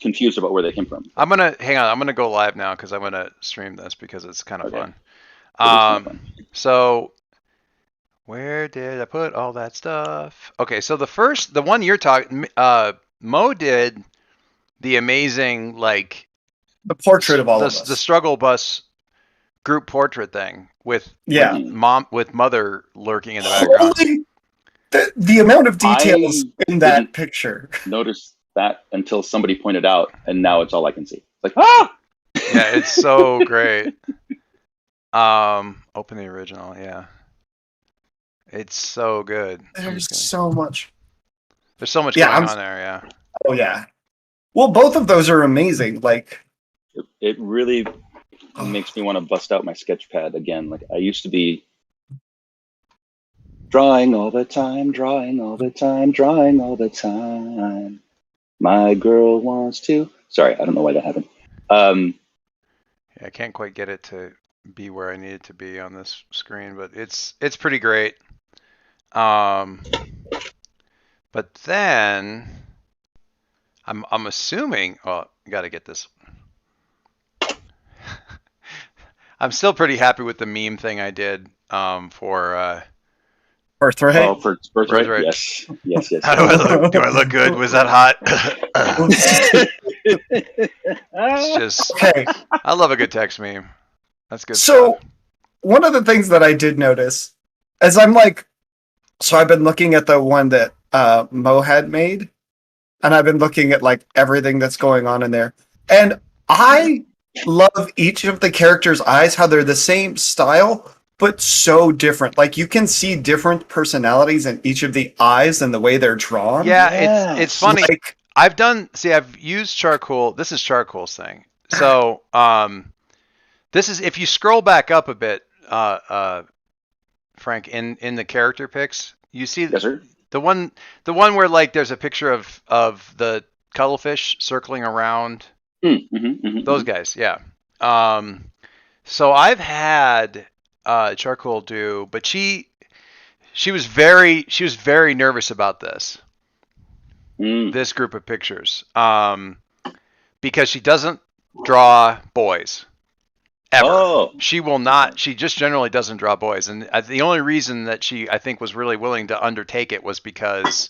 confused about where they came from. I'm gonna go live now because I'm gonna stream this because it's kind of Okay, fun. it is kind of fun. So where did I put all that stuff? Okay, so the one you're talking, Mo did the amazing like The portrait of all of the us. struggle bus group portrait thing with Yeah. mother lurking in the background. Holy, the amount of details in that didn't picture. notice that until somebody pointed out, and now it's all I can see. It's like, ah! Yeah, it's so great. Open the original, yeah. It's so good. There's so much. There's so much going on there, yeah. Oh yeah. Well, both of those are amazing. Like, it really makes me want to bust out my sketch pad again. Like I used to be drawing all the time, drawing all the time, drawing all the time. My girl wants to. Sorry, I don't know why that happened. Yeah, I can't quite get it to be where I need it to be on this screen, but it's pretty great. But then I'm assuming. Oh, I got to get this. I'm still pretty happy with the meme thing I did for Birthright. Oh, for Birthright. Yes. How do I look? Do I look good? Was that hot? It's just okay. I love a good text meme. That's good. So stuff. One of the things that I did notice as I'm like, so I've been looking at the one that Mo had made, and I've been looking at like everything that's going on in there, and I love each of the characters' eyes, how they're the same style but so different. Like you can see different personalities in each of the eyes and the way they're drawn. Yeah, it's funny. Like, I've used charcoal. This is charcoal's thing. So this is if you scroll back up a bit, Frank, in the character pics, you see yes, sir. the one where like there's a picture of the cuttlefish circling around. Those guys, yeah. So I've had charcoal do, but she was very nervous about this group of pictures because she doesn't draw boys ever. Oh. She will not. She just generally doesn't draw boys, and the only reason that she I think was really willing to undertake it was because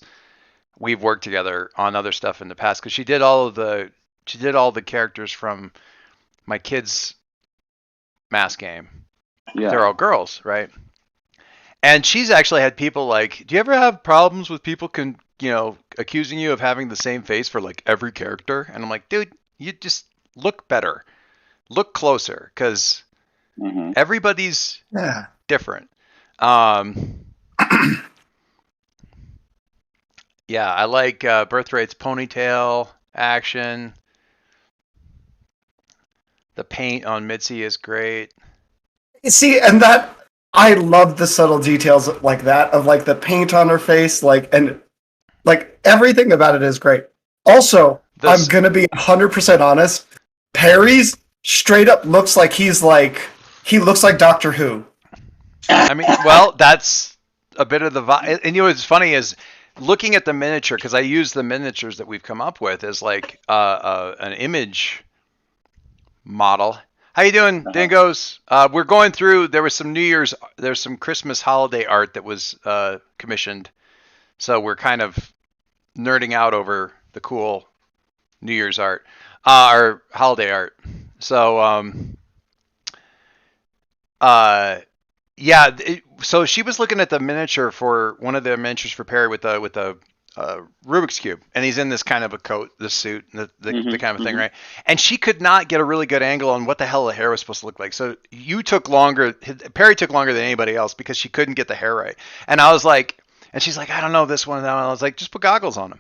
we've worked together on other stuff in the past. Because she did all the characters from my kids' mass game. Yeah. They're all girls, right? And she's actually had people like, do you ever have problems with people accusing you of having the same face for like every character? And I'm like, dude, you just look better, look closer, because everybody's different. Yeah, I like Birthright's ponytail action. The paint on Mitzi is great. See, and that I love the subtle details like that of like the paint on her face, like and like everything about it is great. Also, I'm gonna be 100% honest. Perry's straight up looks like he looks like Doctor Who. I mean, well, that's a bit of the vibe. And you know what's funny is looking at the miniature, because I use the miniatures that we've come up with as like an image model. How you doing, Dingoes? We're going through. There's some Christmas holiday art that was commissioned, so we're kind of nerding out over the cool New Year's art, or holiday art. So, yeah. So she was looking at the miniature for one of the miniatures for Perry with the Rubik's Cube, and he's in this kind of a coat, this suit, the kind of thing, right? And she could not get a really good angle on what the hell the hair was supposed to look like. So Perry took longer than anybody else because she couldn't get the hair right. And I was like, and she's like, I don't know this one and that one. I was like, just put goggles on him,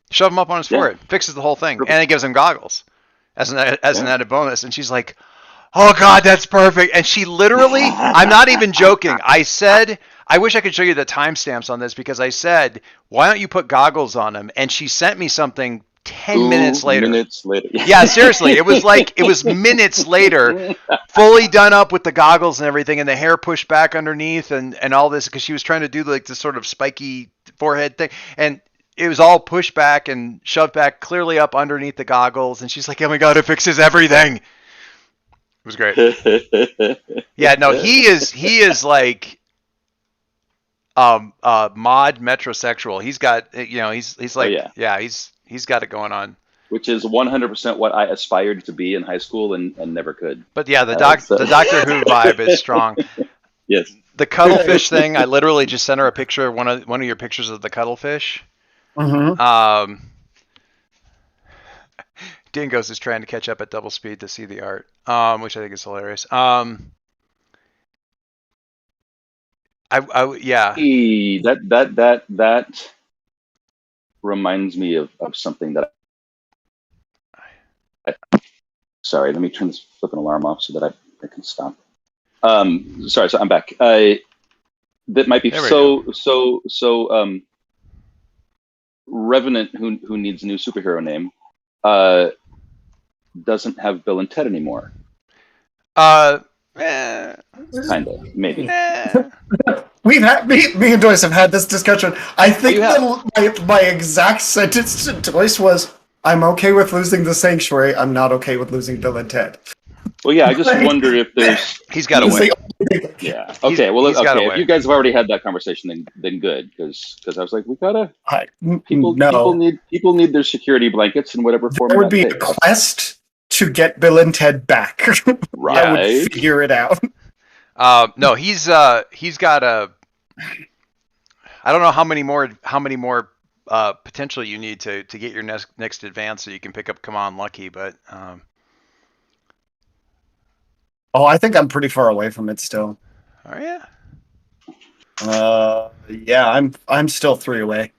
shove him up on his forehead, fixes the whole thing, and it gives him goggles as an added bonus. And she's like, oh God, that's perfect. And she literally, I'm not even joking. I said, I wish I could show you the timestamps on this because I said, why don't you put goggles on him? And she sent me something 10 minutes later. Yeah, seriously. It was minutes later, fully done up with the goggles and everything, and the hair pushed back underneath and all this because she was trying to do like this sort of spiky forehead thing. And it was all pushed back and shoved back clearly up underneath the goggles, and she's like, "Oh my god, it fixes everything." It was great. Yeah, no, he is like mod metrosexual. He's got, he's like, he's got it going on. Which is 100% what I aspired to be in high school and never could. But yeah, the Doctor Who vibe is strong. Yes. The cuttlefish thing, I literally just sent her a picture of one of your pictures of the cuttlefish. Mm-hmm. Dingoes is trying to catch up at double speed to see the art, which I think is hilarious. Yeah. That reminds me of something that sorry, let me turn this flipping alarm off so that I can stop. Sorry, so I'm back. That might be so Revenant, who needs a new superhero name, doesn't have Bill and Ted anymore. Kinda, maybe. We've had me and Joyce have had this discussion. I think my exact sentence to Joyce was, "I'm okay with losing the Sanctuary. I'm not okay with losing Bill and Ted." Well, yeah, I just wonder if there's. He's got to win. Yeah. Okay. If you guys have already had that conversation, then good, because I was like, we gotta. People need their security blankets in whatever form. There would be a quest to get Bill and Ted back. Right. I would figure it out. No, he's got a. I don't know how many more potential you need to get your next advance so you can pick up Come On Lucky, but. Oh, I think I'm pretty far away from it still. Oh yeah. Yeah, I'm still 3 away.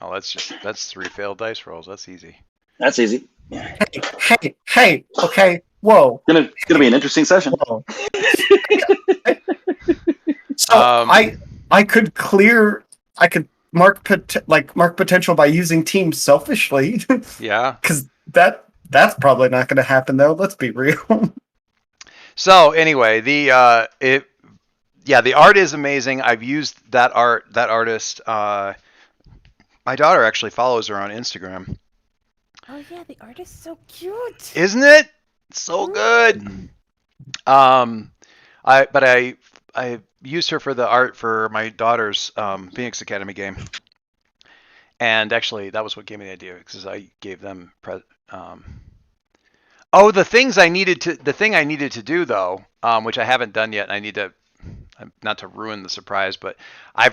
Oh, that's 3 failed dice rolls. That's easy. That's easy. Hey. Okay. Whoa. Gonna be an interesting session. So I could mark potential by using team selfishly. Yeah. Because that's probably not going to happen though. Let's be real. So anyway, the art is amazing. I've used that artist. My daughter actually follows her on Instagram. Oh yeah, the art is so cute. Isn't it? So good. I used her for the art for my daughter's Phoenix Academy game. And actually that was what gave me the idea, because I gave them the thing I needed to do though, which I haven't done yet, and I need to, not to ruin the surprise, but I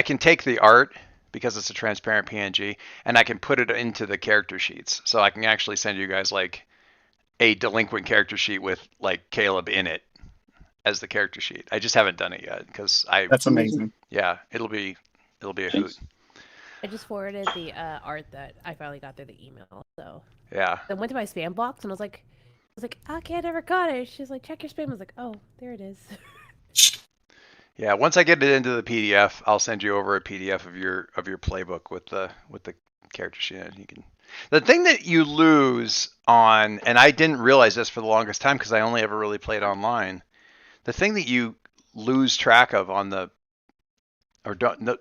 can take the art, because it's a transparent PNG, and I can put it into the character sheets. So I can actually send you guys like a delinquent character sheet with like Caleb in it as the character sheet. I just haven't done it yet because That's amazing. Yeah, it'll be a hoot. I just forwarded the art that I finally got through the email. So yeah, I went to my spam box and I was like, okay, I never got it. She's like, check your spam. I was like, oh, there it is. Yeah, once I get it into the PDF, I'll send you over a PDF of your playbook with the character sheet. And you can. The thing that you lose on, and I didn't realize this for the longest time because I only ever really played online. The thing that you lose track of on the, or don't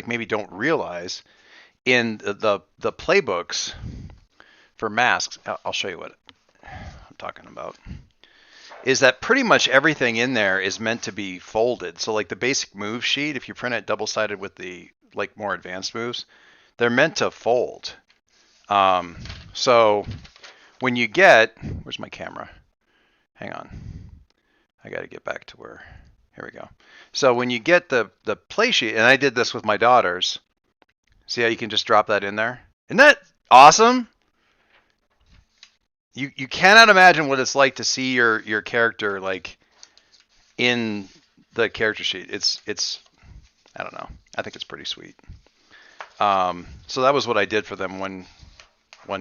maybe don't realize in the playbooks for masks. I'll show you what I'm talking about. Is that pretty much everything in there is meant to be folded. So like the basic move sheet, if you print it double-sided with the like more advanced moves, they're meant to fold. So when you get, where's my camera? Hang on. I got to get back to where, here we go. So when you get the play sheet, and I did this with my daughters, see how you can just drop that in there? Isn't that awesome? You cannot imagine what it's like to see your character like in the character sheet. It's I don't know. I think it's pretty sweet. So that was what I did for them one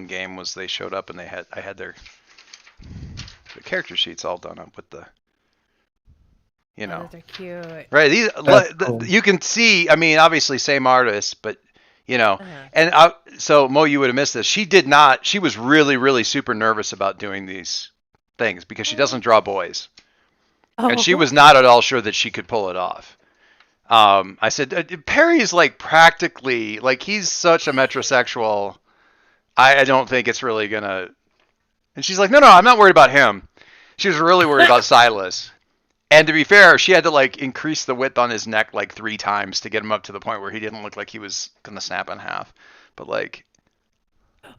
game was they showed up and I had their character sheets all done up with the Oh, those are cute. Right. These cool. You can see. I mean, obviously same artist, but and so Mo, you would have missed this. She did not. She was really, really super nervous about doing these things because she doesn't draw boys, and she was not at all sure that she could pull it off. I said, Perry's like practically, like he's such a metrosexual. I don't think it's really gonna. And she's like, no, I'm not worried about him. She was really worried about Silas. And to be fair, she had to like increase the width on his neck like 3 times to get him up to the point where he didn't look like he was gonna snap in half. But like,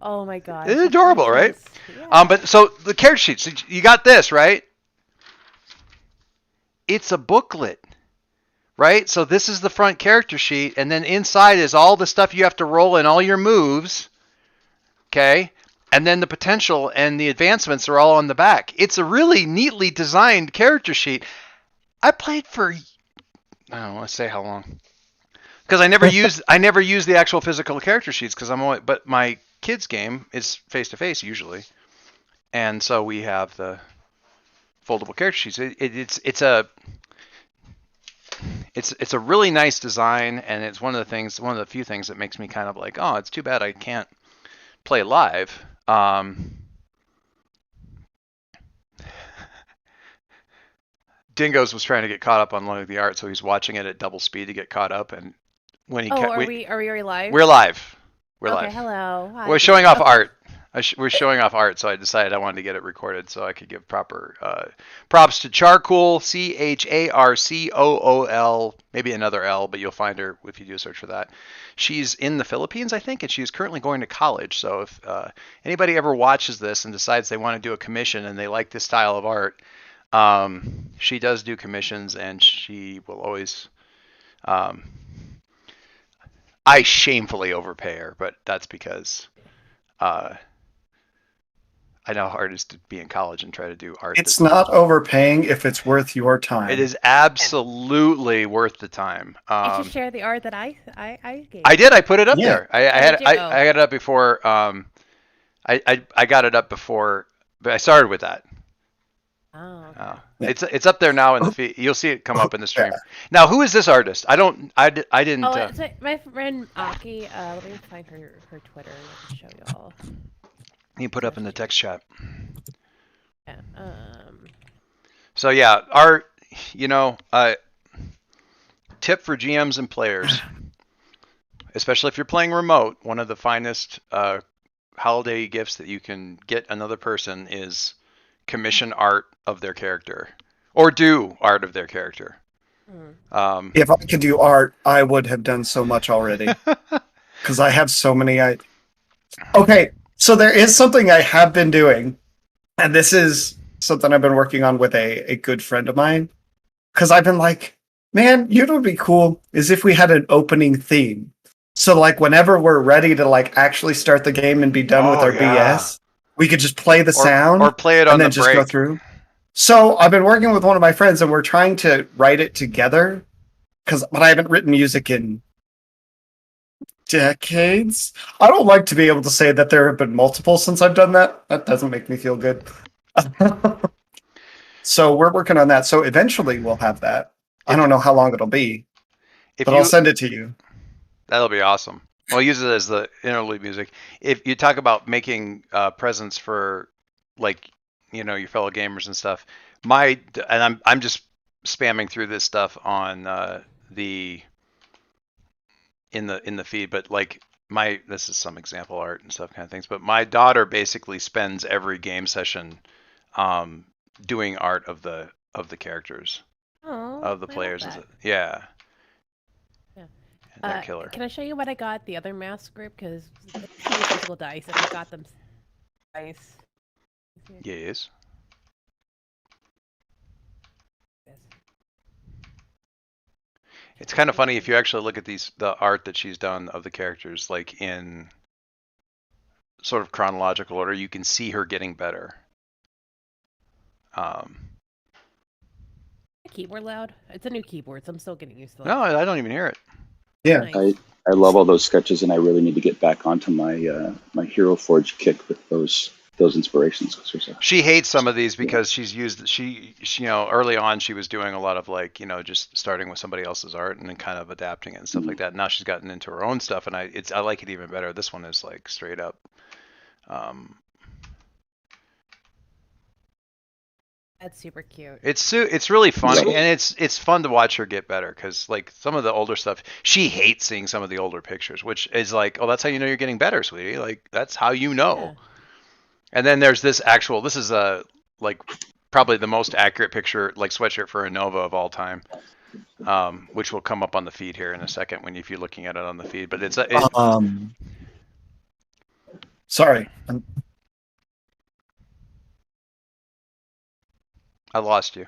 oh my god, it's adorable, right? Yeah. But so the character sheet, so you got this, right? It's a booklet, right? So this is the front character sheet, and then inside is all the stuff you have to roll in, all your moves, okay? And then the potential and the advancements are all on the back. It's a really neatly designed character sheet. I played for, I don't want to say how long, because I never use the actual physical character sheets because but my kids game is face to face usually, and so we have the foldable character sheets. It's a really nice design, and it's one of the few things that makes me kind of like, oh, it's too bad I can't play live. Dingoes was trying to get caught up on one of the art, so he's watching it at double speed to get caught up. And when he are we live? We're live. We're okay, live. Hello. Hi, we're showing off art. We're showing off art, so I decided I wanted to get it recorded so I could give proper props to Charcool, CHARCOOL, maybe another L, but you'll find her if you do a search for that. She's in the Philippines, I think, and she's currently going to college. So if anybody ever watches this and decides they want to do a commission and they like this style of art, she does do commissions, and she will always. I shamefully overpay her, but that's because I know how hard it is to be in college and try to do art. It's not overpaying if it's worth your time. It is absolutely worth the time. Did you share the art that I gave? I did. I put it up there. I had it up before. I got it up before, but I started with that. Oh. It's up there now in the feed. You'll see it come up in the stream. Now, who is this artist? I didn't. Oh, it's my friend Aki. Let me find her Twitter and show y'all. You put up in the text chat. Yeah. So yeah, tip for GMs and players, especially if you're playing remote, one of the finest holiday gifts that you can get another person is commission art of their character or do art of their character. If I could do art, I would have done so much already because I have so many. Okay. So there is something I have been doing, and this is something I've been working on with a good friend of mine, because I've been like, man, you know what would be cool is if we had an opening theme. So like whenever we're ready to like actually start the game and be done with our BS, we could just play the sound or play it on and then the just break. Go through. So I've been working with one of my friends, and we're trying to write it together, but I haven't written music in decades. I don't like to be able to say that there have been multiple since I've done that. That doesn't make me feel good. So we're working on that. So eventually we'll have that. I don't know how long it'll be, but I'll send it to you. That'll be awesome. We'll use it as the interlude music. If you talk about making presents for like, your fellow gamers and stuff, I'm just spamming through this stuff on in the feed, but like this is some example art and stuff kind of things, but my daughter basically spends every game session doing art of the characters. Of the players. Yeah. They're killer. Can I show you what I got the other mask group? Because physical dice, if I got them dice. Yes. It's kind of funny if you actually look at the art that she's done of the characters, like in sort of chronological order, you can see her getting better. Keyboard loud? It's a new keyboard, so I'm still getting used to it. No, I don't even hear it. Yeah. Nice. I love all those sketches, and I really need to get back onto my my Hero Forge kick with those inspirations. She hates some of these because she's used she early on she was doing a lot of like just starting with somebody else's art and then kind of adapting it and stuff like that. Now she's gotten into her own stuff, and I like it even better. This one is like straight up. That's super cute. It's really funny, and it's fun to watch her get better because like some of the older stuff, she hates seeing some of the older pictures, which is like, oh, that's how you know you're getting better, sweetie. Like that's how you know. Yeah. And then there's this actual. This is like probably the most accurate picture, like sweatshirt for a Nova of all time, which will come up on the feed here in a second if you're looking at it on the feed. But it's sorry. I lost you.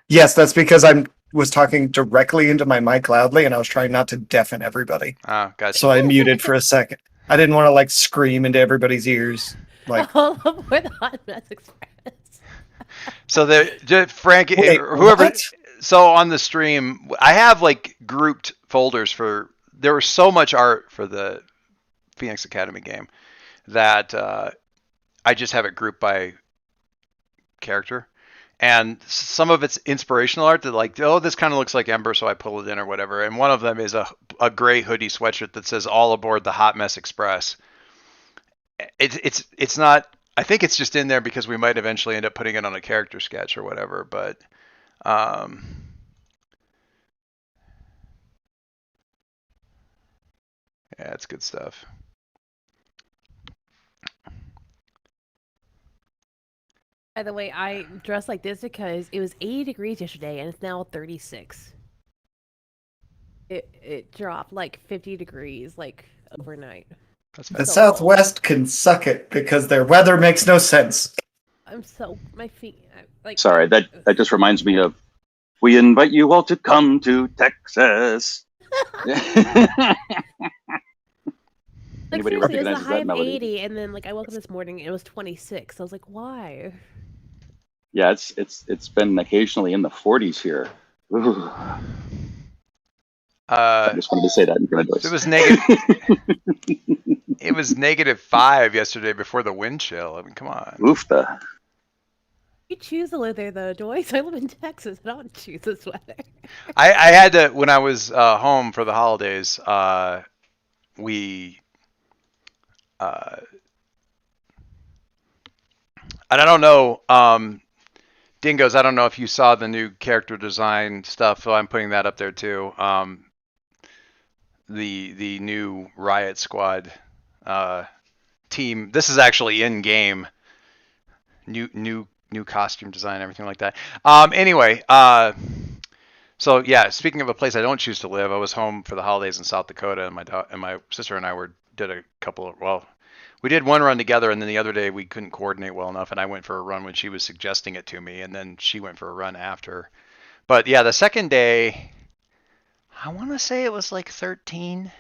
Yes, that's because I was talking directly into my mic loudly, and I was trying not to deafen everybody. Oh, gotcha. So I muted for a second. I didn't want to like scream into everybody's ears. Like all aboard the Hot Mess Express. So Frank, wait, whoever. What? So on the stream, I have like grouped folders for. There was so much art for the Phoenix Academy game that I just have it grouped by character. And some of it's inspirational art that like, oh, this kind of looks like Ember, so I pull it in or whatever. And one of them is a gray hoodie sweatshirt that says "All aboard the Hot Mess Express." It's not. I think it's just in there because we might eventually end up putting it on a character sketch or whatever. But yeah, it's good stuff. By the way, I dressed like this because it was 80 degrees yesterday and it's now 36. It dropped like 50 degrees like overnight. The Southwest can suck it because their weather makes no sense. My feet like. Sorry, that just reminds me of. We invite you all to come to Texas. Like seriously, it was a high of 80, and then like I woke up this morning and it was 26. I was like, why? Yeah, it's been occasionally in the 40s here. I just wanted to say that in front of us. It was negative. It was -5 yesterday before the wind chill. I mean, come on. Oofta. You choose to live there though, Joyce. I live in Texas. I don't choose this weather. I had to when I was home for the holidays. And I don't know, Dingoes, I don't know if you saw the new character design stuff, so I'm putting that up there too. The new Riot Squad team. This is actually in game. New costume design, everything like that. Anyway, so yeah, speaking of a place I don't choose to live, I was home for the holidays in South Dakota, and my sister and I did a couple of we did one run together, and then the other day we couldn't coordinate well enough, and I went for a run when she was suggesting it to me, and then she went for a run after. But yeah, the second day, I want to say it was like 13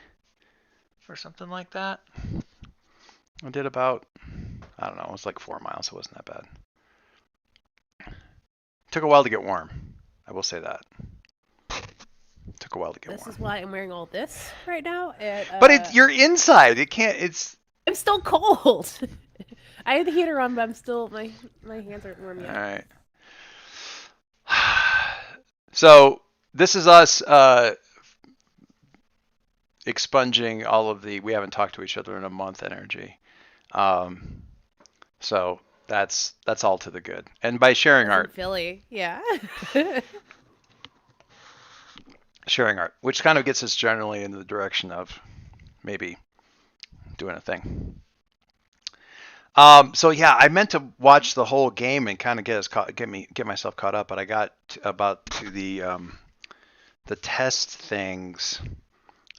or something like that. I did about, I don't know, it was like 4 miles. It wasn't that bad. It took a while to get warm. I will say that. It took a while to get warm. This is why I'm wearing all this right now. But you're inside. It can't. I'm still cold. I have the heater on, but I'm still my hands aren't warm yet. All right. So this is us expunging all of the we haven't talked to each other in a month energy. So that's all to the good. And by sharing art. Philly, yeah. Sharing art, which kind of gets us generally in the direction of maybe doing a thing. So yeah, I meant to watch the whole game and kind of get myself caught up, but I got to the test things.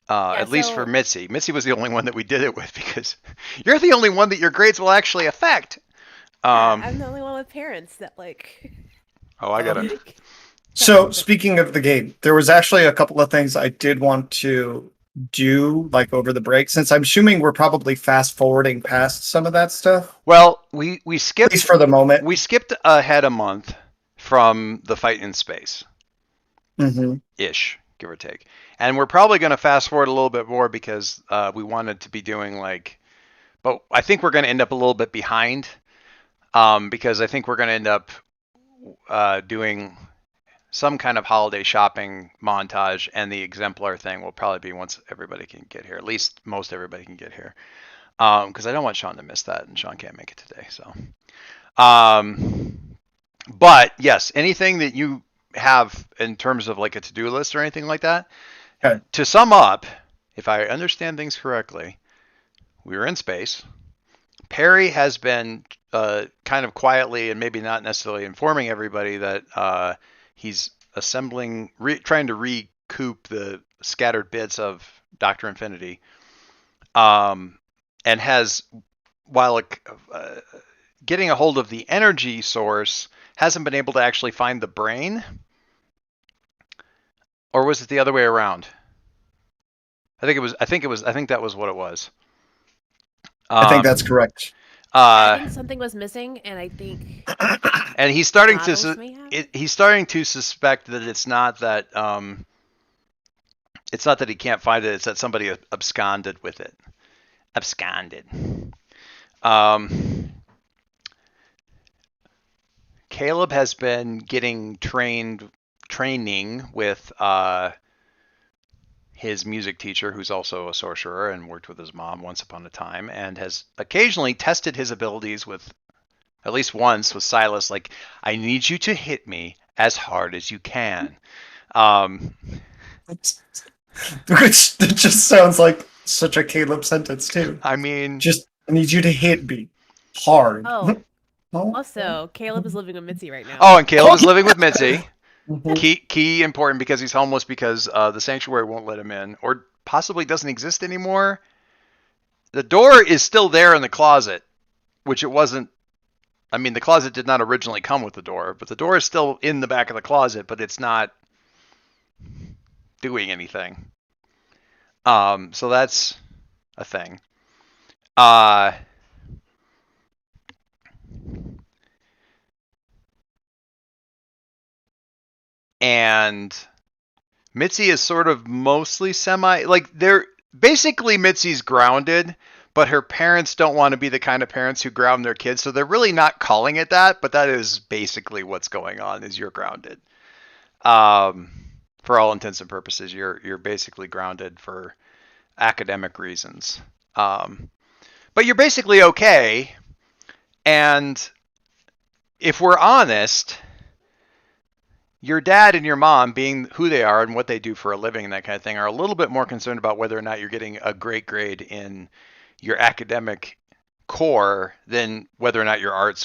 At least for Mitzi. Mitzi was the only one that we did it with because you're the only one that your grades will actually affect. I'm the only one with parents that like. Oh, I got it. So speaking of the game, there was actually a couple of things I did want to do like over the break, since I'm assuming we're probably fast forwarding past some of that stuff. Well, we skipped, at least for the moment. We skipped ahead a month from the fight in space. Ish, give or take. And we're probably going to fast forward a little bit more because we wanted to be doing but I think we're going to end up a little bit behind because I think we're going to end up doing some kind of holiday shopping montage, and the exemplar thing will probably be once everybody can get here. At least most everybody can get here. Because I don't want Sean to miss that, and Sean can't make it today. So, But yes, anything that you have in terms of like a to-do list or anything like that. Okay. To sum up, if I understand things correctly, we were in space. Perry has been kind of quietly and maybe not necessarily informing everybody that he's assembling, trying to recoup the scattered bits of Dr. Infinity, and has, while getting a hold of the energy source, hasn't been able to actually find the brain. Or was it the other way around? I think that was what it was. I think that's correct. I think something was missing, and I think, and he's starting to suspect that it's not that he can't find it; it's that somebody absconded with it. Caleb has been getting training with his music teacher, who's also a sorcerer and worked with his mom once upon a time, and has occasionally tested his abilities with, at least once with Silas, like, I need you to hit me as hard as you can. Which it just sounds like such a Caleb sentence too. I mean, just I need you to hit me hard. Oh. Also, Caleb is living with Mitzi right now. Oh, and Caleb is living with Mitzi. Key important because he's homeless because the sanctuary won't let him in, or possibly doesn't exist anymore. The door is still there in the closet, which it wasn't. I mean, the closet did not originally come with the door, but the door is still in the back of the closet, but it's not doing anything. So that's a thing. And Mitzi is sort of mostly they're basically, Mitzi's grounded, but her parents don't want to be the kind of parents who ground their kids, so they're really not calling it that, but that is basically what's going on, is you're grounded. For all intents and purposes, you're basically grounded for academic reasons. But you're basically okay, and if we're honest, your dad and your mom, being who they are and what they do for a living and that kind of thing, are a little bit more concerned about whether or not you're getting a great grade in your academic core than whether or not your art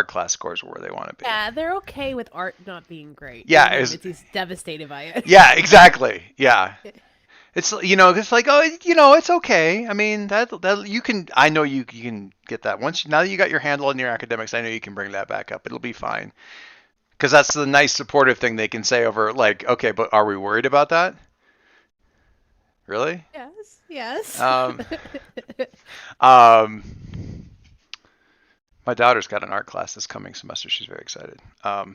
class scores were where they want to be. Yeah, they're okay with art not being great. Yeah, Mitzi's devastated by it. Yeah, exactly. Yeah. It's, it's like, oh, it's okay. I mean, that you can, I know you can get that now that you got your handle on your academics, I know you can bring that back up. It'll be fine. Because that's the nice supportive thing they can say over, like, okay, but are we worried about that? Really? Yes. My daughter's got an art class this coming semester. She's very excited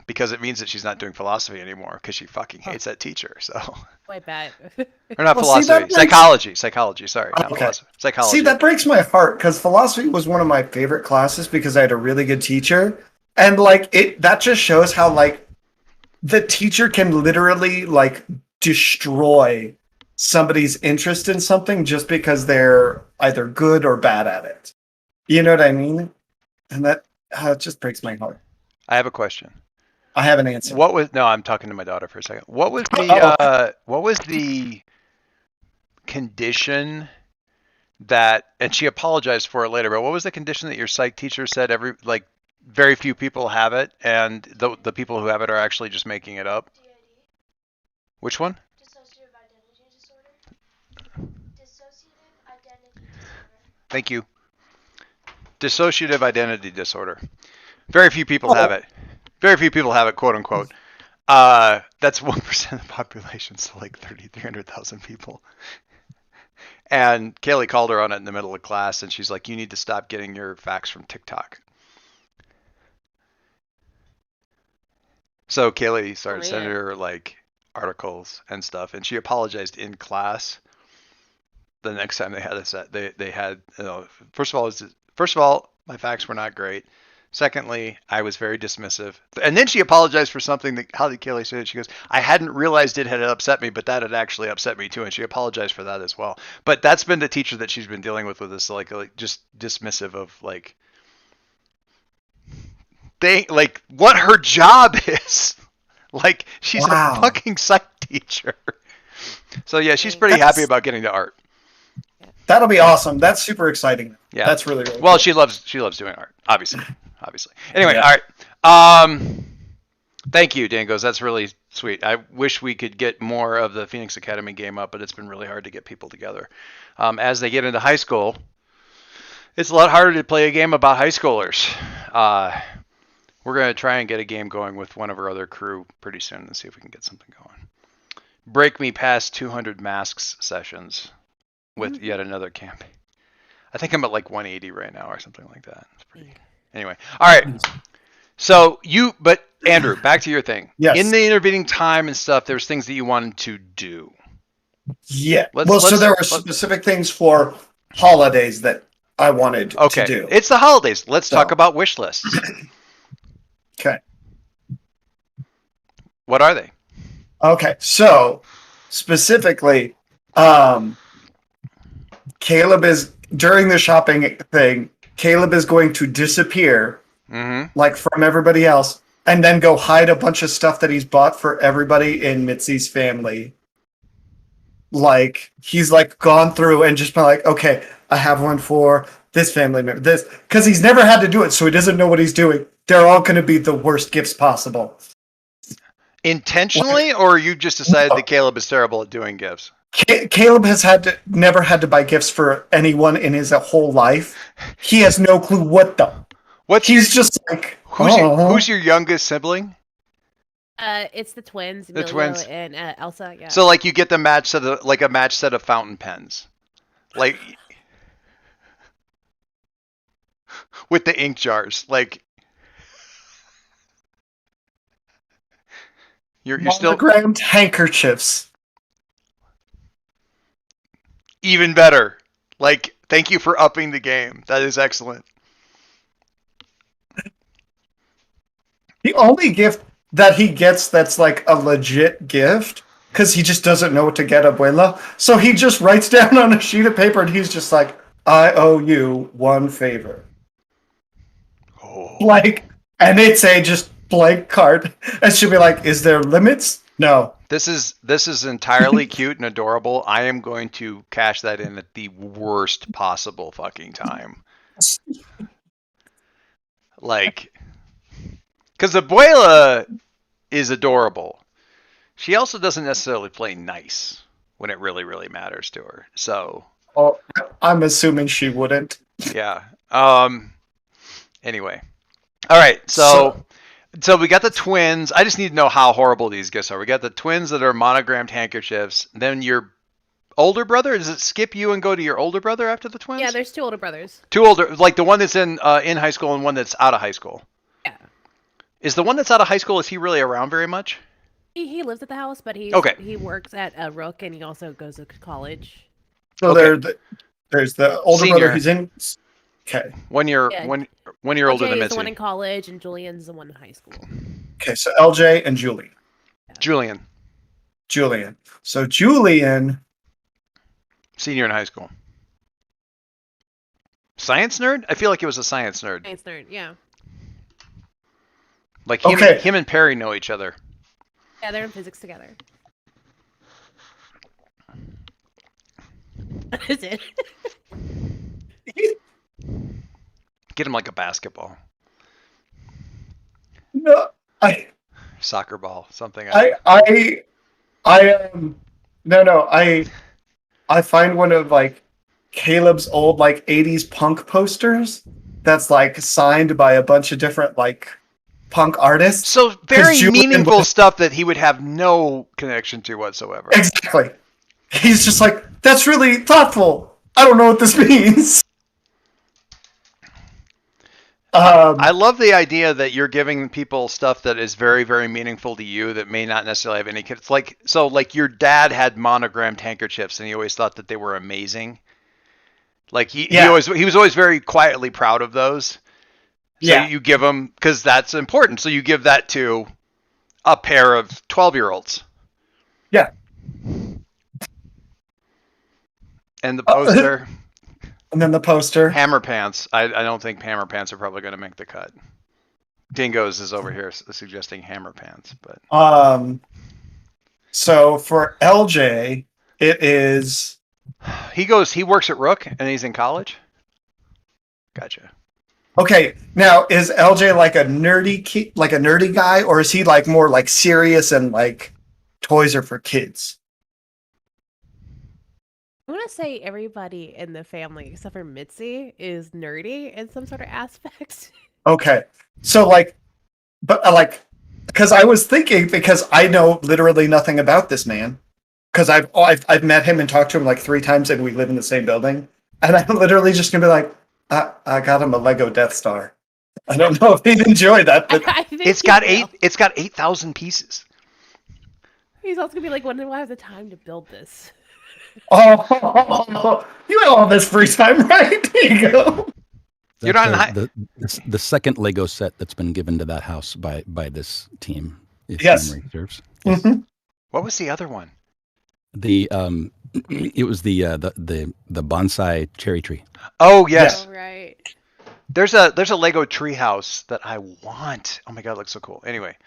because it means that she's not doing philosophy anymore because she fucking hates that teacher. So. I bet. Or not philosophy, psychology. Sorry, not philosophy. Psychology. See, that breaks my heart because philosophy was one of my favorite classes because I had a really good teacher, and that just shows how the teacher can literally destroy somebody's interest in something just because they're either good or bad at it. You know what I mean? And that just breaks my heart. I have a question. I have an answer. I'm talking to my daughter for a second. What was the condition that, and she apologized for it later, but what was the condition that your psych teacher said very few people have it, and the people who have it are actually just making it up? DID. Which one? Dissociative identity disorder. Thank you. Dissociative identity disorder. Very few people have it. Very few people have it, quote unquote. That's 1% of the population, so 300,000 people. And Kaylee called her on it in the middle of class, and she's like, you need to stop getting your facts from TikTok. So Kaylee started sending her articles and stuff, and she apologized in class. The next time they had a set, they had, first of all, my facts were not great. Secondly, I was very dismissive. And then she apologized for something that, how did Kaylee say it? She goes, I hadn't realized it had upset me, but that had actually upset me too. And she apologized for that as well. But that's been the teacher that she's been dealing with this, just dismissive of what her job is. Like, she's a fucking psych teacher. So yeah, she's pretty happy about getting to art. That'll be awesome. That's super exciting. Yeah, that's really well. Cool. She loves doing art. Obviously. Anyway, all right. Thank you, Dangos. That's really sweet. I wish we could get more of the Phoenix Academy game up, but it's been really hard to get people together. As they get into high school, it's a lot harder to play a game about high schoolers. We're going to try and get a game going with one of our other crew pretty soon and see if we can get something going. Break me past 200 masks sessions with yet another campaign. I think I'm at like 180 right now or something like that. It's pretty good. Anyway, all right. So but Andrew, back to your thing. Yes. In the intervening time and stuff, there's things that you wanted to do. Yeah. So there were specific things for holidays that I wanted to do. It's the holidays. Let's talk about wish lists. Okay. What are they? Okay, so specifically, Caleb is during the shopping thing. Caleb is going to disappear, like from everybody else, and then go hide a bunch of stuff that he's bought for everybody in Mitzi's family. Like he's like gone through and just been like, okay, I have one for this family member, this, because he's never had to do it, so he doesn't know what he's doing. They're all going to be the worst gifts possible. Intentionally, or you just decided that Caleb is terrible at doing gifts? Caleb has never had to buy gifts for anyone in his whole life. He has no clue what the. He's just like. Who's your youngest sibling? It's the twins, Emilio and Elsa. Yeah. So like you get the match set of a match set of fountain pens, like with the ink jars, like. You're still monogrammed handkerchiefs. Even better. Like, thank you for upping the game. That is excellent. The only gift that he gets that's like a legit gift, because he just doesn't know what to get Abuela, so he just writes down on a sheet of paper and he's just like, I owe you one favor. Oh. Like, and it's a just blank card, and she'll be like, "Is there limits?" No. This is entirely cute and adorable. I am going to cash that in at the worst possible fucking time. Like, because Abuela is adorable. She also doesn't necessarily play nice when it really, really matters to her. So. Oh, I'm assuming she wouldn't. Yeah. Anyway. All right. So we got the twins. I just need to know how horrible these gifts are. We got the twins that are monogrammed handkerchiefs. Then your older brother, does it skip you and go to your older brother after the twins? Yeah, there's two older brothers. Two older, like the one that's in high school and one that's out of high school. Yeah. Is the one that's out of high school, is he really around very much? He lives at the house, but he works at Rook and he also goes to college. So there's the older Senior. brother who's in. Okay. 1 year older than Mitzi. Mitzi. The one in college, and Julian's the one in high school. Okay, so LJ and Julie. Julian. So Julian. Senior in high school. Science nerd? I feel like it was a science nerd. Science nerd, yeah. Like him and Perry know each other. Yeah, they're in physics together. What is it? Get him like a basketball. No, soccer ball, something. I find one of like Caleb's old like 80s punk posters that's like signed by a bunch of different like punk artists. So very meaningful stuff that he would have no connection to whatsoever. Exactly. He's just like, that's really thoughtful. I don't know what this means. I love the idea that you're giving people stuff that is very, very meaningful to you that may not necessarily have any. It's like your dad had monogrammed handkerchiefs and he always thought that they were amazing. Like he was always very quietly proud of those. So you give them, because that's important. So you give that to a pair of 12-year-olds. Yeah. And the poster. And then the poster. Hammer pants. I don't think hammer pants are probably going to make the cut. Dingoes is over here suggesting hammer pants, but so for LJ, it is. He works at Rook and he's in college. Gotcha. Okay, now is LJ like a nerdy guy, or is he like more like serious and like toys are for kids? I'm gonna say everybody in the family except for Mitzi is nerdy in some sort of aspect. Okay, so like, but because I was thinking, because I know literally nothing about this man, because I've met him and talked to him like 3 times, and we live in the same building, and I'm literally just gonna be like, I got him a Lego Death Star. I don't know if he'd enjoy that, but it's got 8,000 pieces. He's also gonna be like, when do I have the time to build this? Oh, you have all this free time, right? There you go. You're not the second Lego set that's been given to that house by this team. If memory serves. Yes. Mm-hmm. What was the other one? It was the bonsai cherry tree. Oh yes. Oh, right. There's a Lego tree house that I want. Oh my god, it looks so cool. Anyway,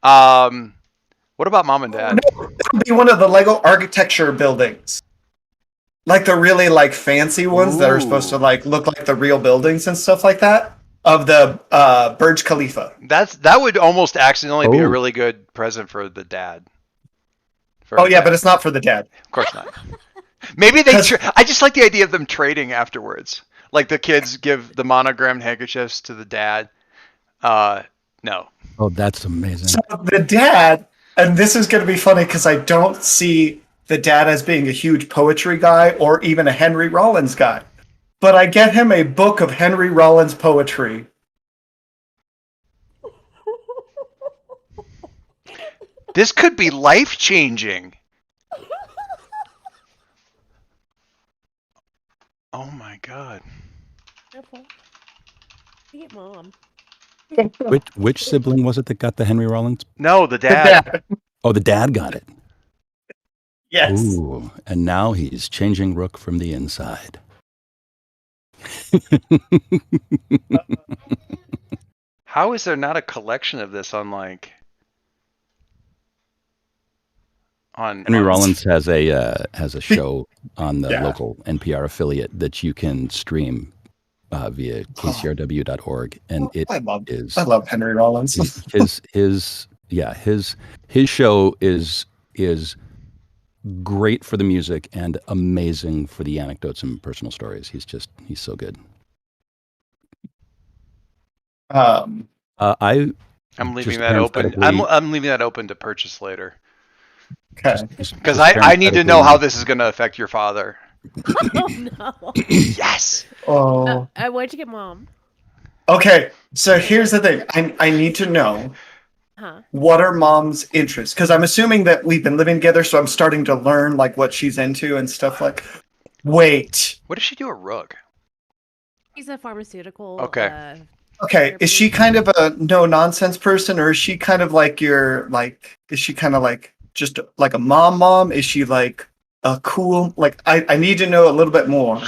what about Mom and Dad? No, that would be one of the Lego architecture buildings. Like the really like fancy ones that are supposed to like look like the real buildings and stuff like that of the Burj Khalifa. That would almost accidentally be a really good present for the dad. But it's not for the dad. Of course not. Maybe I just like the idea of them trading afterwards. Like the kids give the monogrammed handkerchiefs to the dad. No. Oh, that's amazing. So the dad, and this is going to be funny because I don't see the dad as being a huge poetry guy or even a Henry Rollins guy. But I get him a book of Henry Rollins poetry. This could be life-changing. Oh my god. Careful. Get Mom. Which sibling was it that got the Henry Rollins? No, the dad. Oh, the dad got it. Yes. Ooh, and now he's changing Rook from the inside. How is there not a collection of this on like Henry Rollins has a show on the local NPR affiliate that you can stream via kcrw.org, and I love Henry Rollins. his show is great for the music and amazing for the anecdotes and personal stories. He's so good. I'm leaving that open. I'm leaving that open to purchase later. Okay. Because I need to know how this is going to affect your father. Oh no. Yes. Oh. Where'd you get Mom? Okay, so here's the thing. I need to know what are Mom's interests? Because I'm assuming that we've been living together, so I'm starting to learn like what she's into and stuff like. Wait. What does she do at Rook? She's a pharmaceutical. Okay. Okay, is she kind of a no nonsense person, or is she kind of like is she kind of like just like a mom? Is she like a cool, like I need to know a little bit more.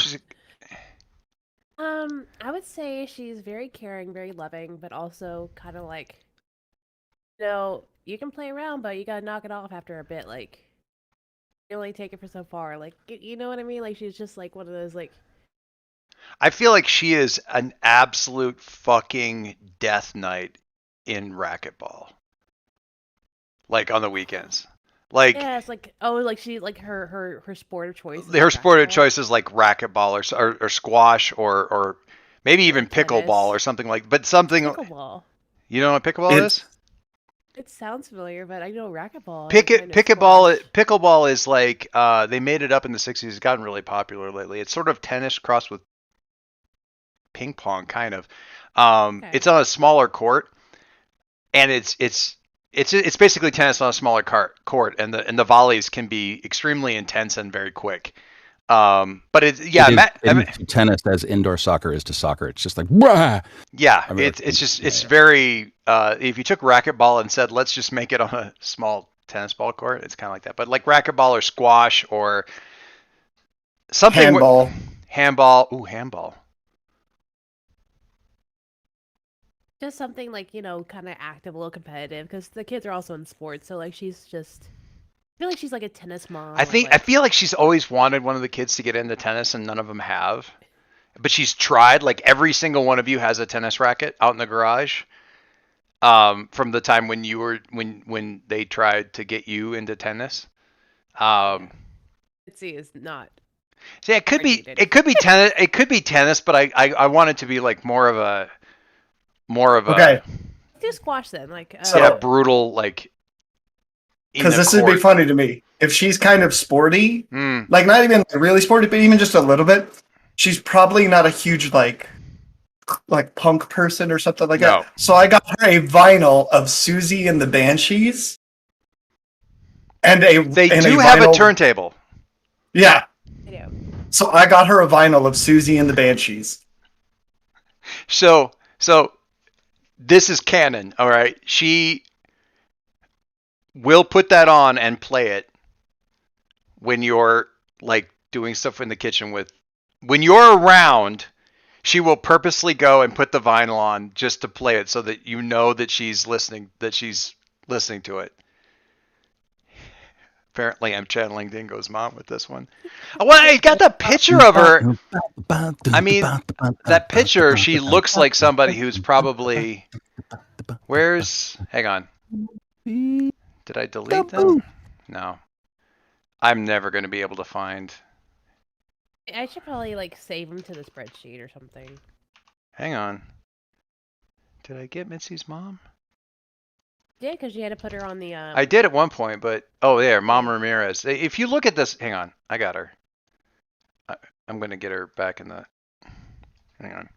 I would say she's very caring, very loving, but also kind of like, you can play around, but you gotta knock it off after a bit. Like, you only take it for so far. Like, you know what I mean? Like, she's just like one of those like. I feel like she is an absolute fucking death knight in racquetball. Like on the weekends. Like it's like like she like her sport of choice. Her sport of choice is like racquetball or squash or maybe even pickleball or something like. But something. Pickleball. You know what pickleball is? It sounds familiar, but I know racquetball. Pickleball is like they made it up in the 60s. It's gotten really popular lately. It's sort of tennis crossed with ping pong, kind of. It's on a smaller court, and it's basically tennis on a smaller court, and the volleys can be extremely intense and very quick. But tennis as indoor soccer is to soccer. It's just like, Wah! It's very. If you took racquetball and said, let's just make it on a small tennis ball court, it's kind of like that. But like racquetball or squash or something. Handball. Handball. Ooh, handball. Just something like, kind of active, a little competitive, because the kids are also in sports. So like she's just, I feel like she's like a tennis mom. I feel like she's always wanted one of the kids to get into tennis, and none of them have. But she's tried. Like every single one of you has a tennis racket out in the garage. From the time when you were when they tried to get you into tennis. See, is not. See, it could be tennis. It could be tennis, but I want it to be like more of a okay. Do squash then, like brutal like. Because this would be funny to me if she's kind of sporty, like not even really sporty, but even just a little bit. She's probably not a huge like punk person or something like that. So I got her a vinyl of Susie and the Banshees, and they do have a turntable. Yeah. So I got her a vinyl of Susie and the Banshees. So this is canon, all right? She will put that on and play it when you're like doing stuff in the kitchen when you're around. She will purposely go and put the vinyl on just to play it so that you know that she's listening to it. Apparently, I'm channeling Dingo's mom with this one. Well, I got the picture of her. I mean, that picture, she looks like somebody who's probably... Hang on. Did I delete them? No. I'm never going to be able to find... I should probably, save them to the spreadsheet or something. Hang on. Did I get Mitzi's mom? Yeah, because you had to put her on the... I did at one point, but... Oh, there, Mom Ramirez. If you look at this... Hang on. I got her. I'm going to get her back in the... Hang on.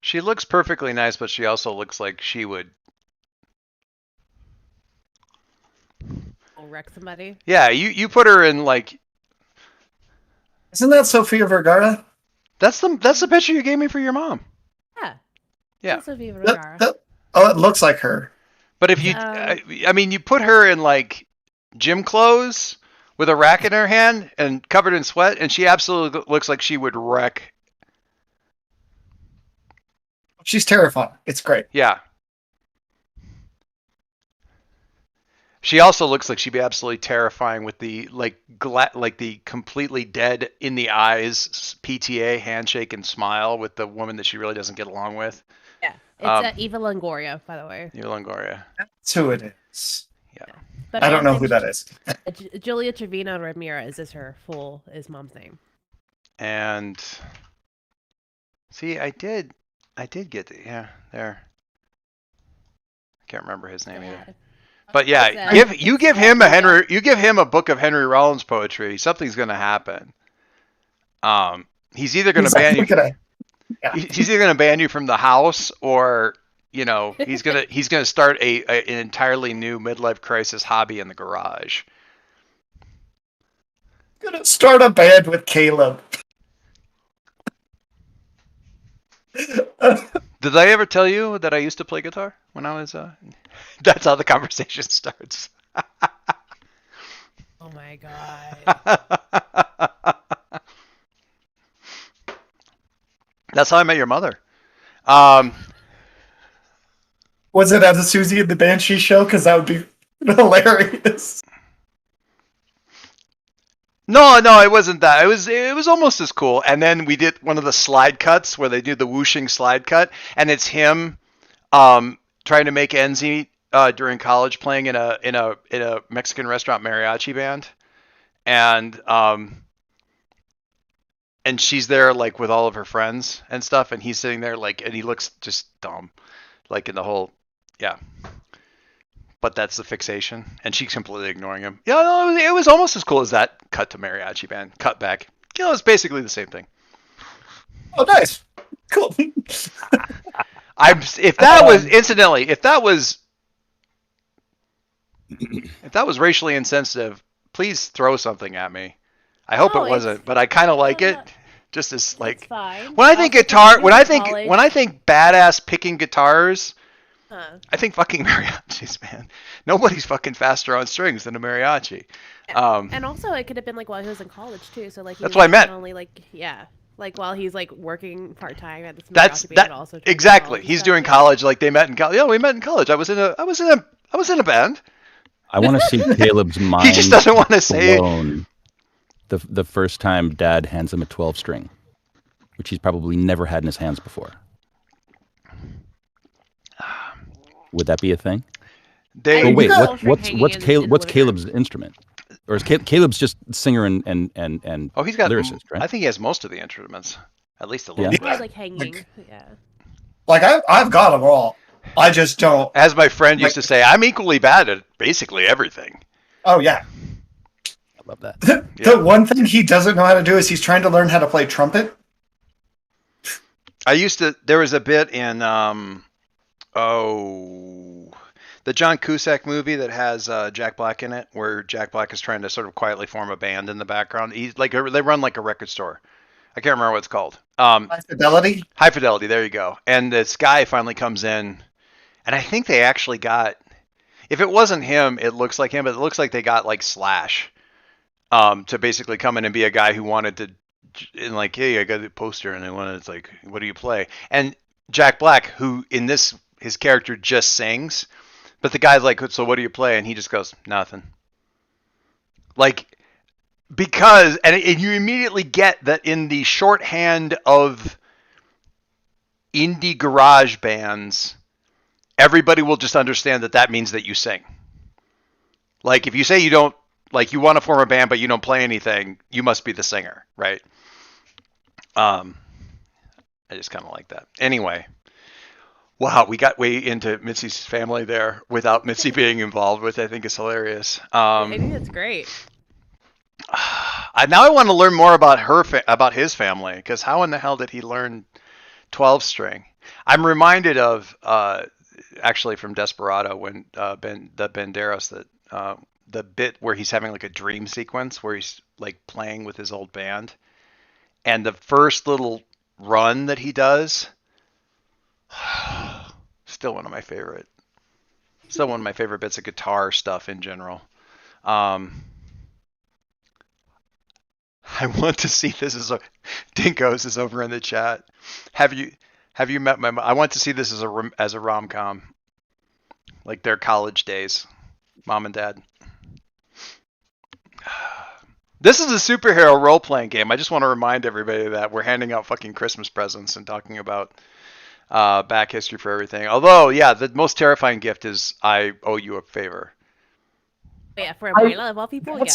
She looks perfectly nice, but she also looks like she would... wreck somebody? Yeah, you put her in, Isn't that Sofia Vergara? That's the picture you gave me for your mom. Yeah. Sofia Vergara. It looks like her. But if you, I mean, you put her in gym clothes with a racket in her hand and covered in sweat, and she absolutely looks like she would wreck. She's terrifying. It's great. Yeah. She also looks like she'd be absolutely terrifying with the the completely dead in the eyes PTA handshake and smile with the woman that she really doesn't get along with. Yeah, it's Eva Longoria, by the way. Eva Longoria. That's who it is. Yeah, but I don't know who that is. Julia Trevino Ramirez is mom's name. And see, I did get there. I can't remember his name either. But yeah, give him a book of Henry Rollins poetry, something's going to happen. He's either going to ban you. He's either going to ban you from the house, or he's going to start an entirely new midlife crisis hobby in the garage. Gonna start a band with Caleb. Did I ever tell you that I used to play guitar when I was? That's how the conversation starts. Oh my god. That's how I met your mother. Was it at the Susie and the Banshee show? Because that would be hilarious. No, it wasn't that. It was almost as cool. And then we did one of the slide cuts where they do the whooshing slide cut, and it's him trying to make ends meet during college, playing in a Mexican restaurant mariachi band, and she's there with all of her friends and stuff, and he's sitting there and he looks just dumb, in the whole But that's the fixation, and she's completely ignoring him. Yeah, no, it was almost as cool as that cut to mariachi band, cut back. It's basically the same thing. Oh, nice, cool. If that was racially insensitive, please throw something at me. I hope it wasn't, but I kind of like it. Just as fine. when I think guitar, when I think badass picking guitars. I think fucking mariachis, man. Nobody's fucking faster on strings than a mariachi. And also, it could have been while he was in college too. So that's what I meant. Only Like while he's like working part time at this That also exactly. He's doing college. Like they met in college. Yeah, we met in college. I was in a band. I want to see Caleb's mind. He just doesn't want to say the first time Dad hands him a 12-string, which he's probably never had in his hands before. Would that be a thing? Wait, what's Caleb's instrument? Or is Caleb's just singer and he's got lyricist, right? I think he has most of the instruments, at least a little bit. He's like hanging, Like I've got them all. I just don't. As my friend used to say, I'm equally bad at basically everything. Oh yeah, I love that. The one thing he doesn't know how to do is he's trying to learn how to play trumpet. There was a bit in the John Cusack movie that has Jack Black in it, where Jack Black is trying to sort of quietly form a band in the background. He's like they run like a record store. I can't remember what it's called. High Fidelity. High Fidelity. There you go. And this guy finally comes in, and I think they actually got. If it wasn't him, it looks like him, but it looks like they got like Slash, to basically come in and be a guy who wanted to, and like, hey, I got a poster, and I wanted. It's like, what do you play? And Jack Black, who in this his character just sings. But the guy's like, so what do you play? And he just goes, nothing. Like, because, and you immediately get that in the shorthand of indie garage bands, everybody will just understand that means that you sing. Like, if you say you don't, like, you want to form a band, but you don't play anything, you must be the singer, right? I just kind of like that. Anyway. Wow, we got way into Mitzi's family there without Mitzi being involved, which I think is hilarious. I think that's great. Now I want to learn more about about his family, because how in the hell did he learn 12-string? I'm reminded of actually from Desperado when the Banderas that the bit where he's having like a dream sequence where he's like playing with his old band, and the first little run that he does. Still one of my favorite bits of guitar stuff in general. I want to see this as a Dinkos is over in the chat. Have you met my? I want to see this as a rom-com, like their college days, mom and dad. This is a superhero role-playing game. I just want to remind everybody that we're handing out fucking Christmas presents and talking about back history for everything. Although, yeah, the most terrifying gift is I owe you a favor. Yeah, for Abuela of all people, yeah.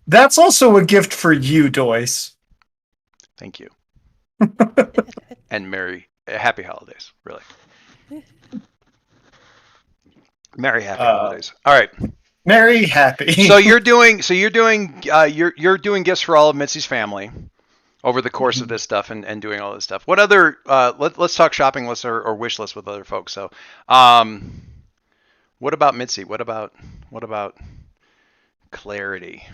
That's also a gift for you, Doyce. Thank you. And happy holidays, really. Merry happy holidays. All right. Merry happy. So you're doing gifts for all of Mitzi's family over the course of this stuff and doing all this stuff. What other let's talk shopping lists or wish lists with other folks. So what about Mitzi? What about Clarity?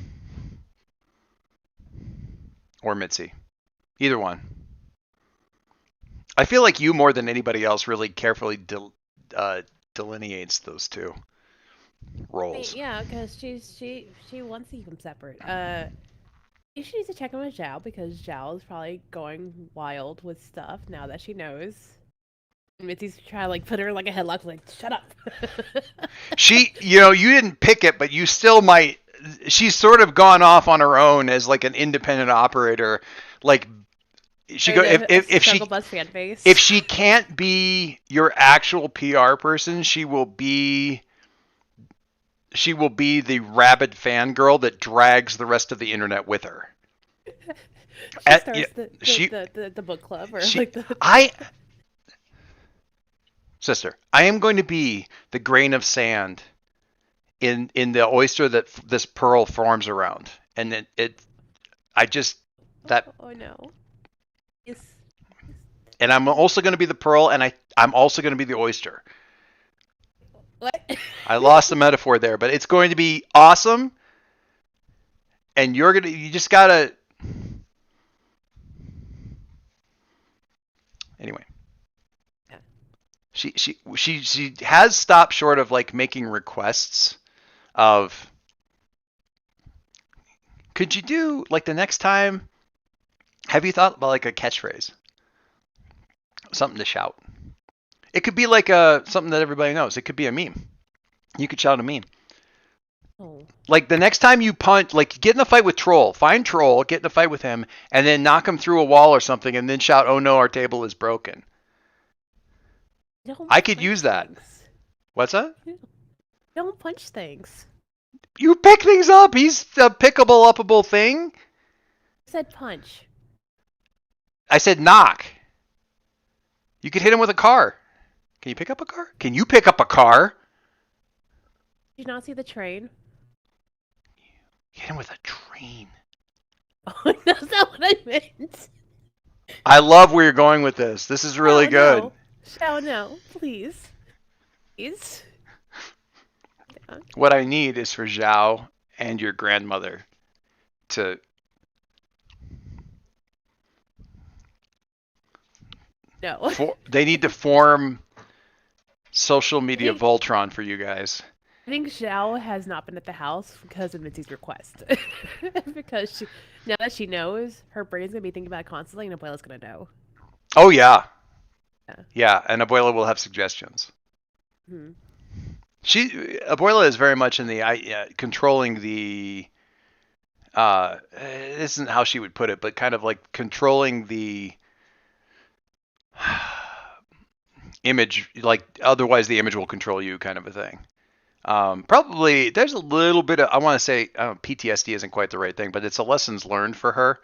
Or Mitzi? Either one. I feel like you more than anybody else really carefully delineates those two roles. Yeah, because she wants to keep them separate. She needs to check in with Zhao because Zhao is probably going wild with stuff now that she knows. Mitzi's trying to like put her in like a headlock, like shut up. She, you didn't pick it, but you still might. She's sort of gone off on her own as like an independent operator. Like she go if she can't be your actual PR person, she will be the rabid fangirl that drags the rest of the internet with her. She starts the book club or Sister, I am going to be the grain of sand in the oyster that this pearl forms around, and Oh no. Yes. And I'm also going to be the pearl, and I'm also going to be the oyster. What? I lost the metaphor there, but it's going to be awesome. And you just gotta. Anyway. Yeah. She has stopped short of like making requests of. Could you do like the next time? Have you thought about like a catchphrase? Something to shout. It could be like something that everybody knows. It could be a meme. You could shout a meme. Oh. Like the next time you punch, like get in a fight with Troll. Find Troll, get in a fight with him, and then knock him through a wall or something, and then shout, "Oh no, our table is broken." I could use that. What's that? Don't punch things. You pick things up. He's a pickable, uppable thing. I said punch. I said knock. You could hit him with a car. Can you pick up a car? Can you pick up a car? Did you not see the train? Hit him with a train. Oh, that's not what I meant. I love where you're going with this. This is really good. No. Oh, no, please. Please. Yeah. What I need is for Zhao and your grandmother to... No. They need to form social media Voltron for you guys. I think Zhao has not been at the house because of Mitzi's request. Because now that she knows, her brain's going to be thinking about it constantly, and Abuela's going to know. Oh, yeah. Yeah, and Abuela will have suggestions. Hmm. Abuela is very much in the controlling the... this isn't how she would put it, but kind of like controlling the... image, like otherwise the image will control you kind of a thing. Probably there's a little bit of, I want to say, PTSD isn't quite the right thing, but it's a lessons learned for her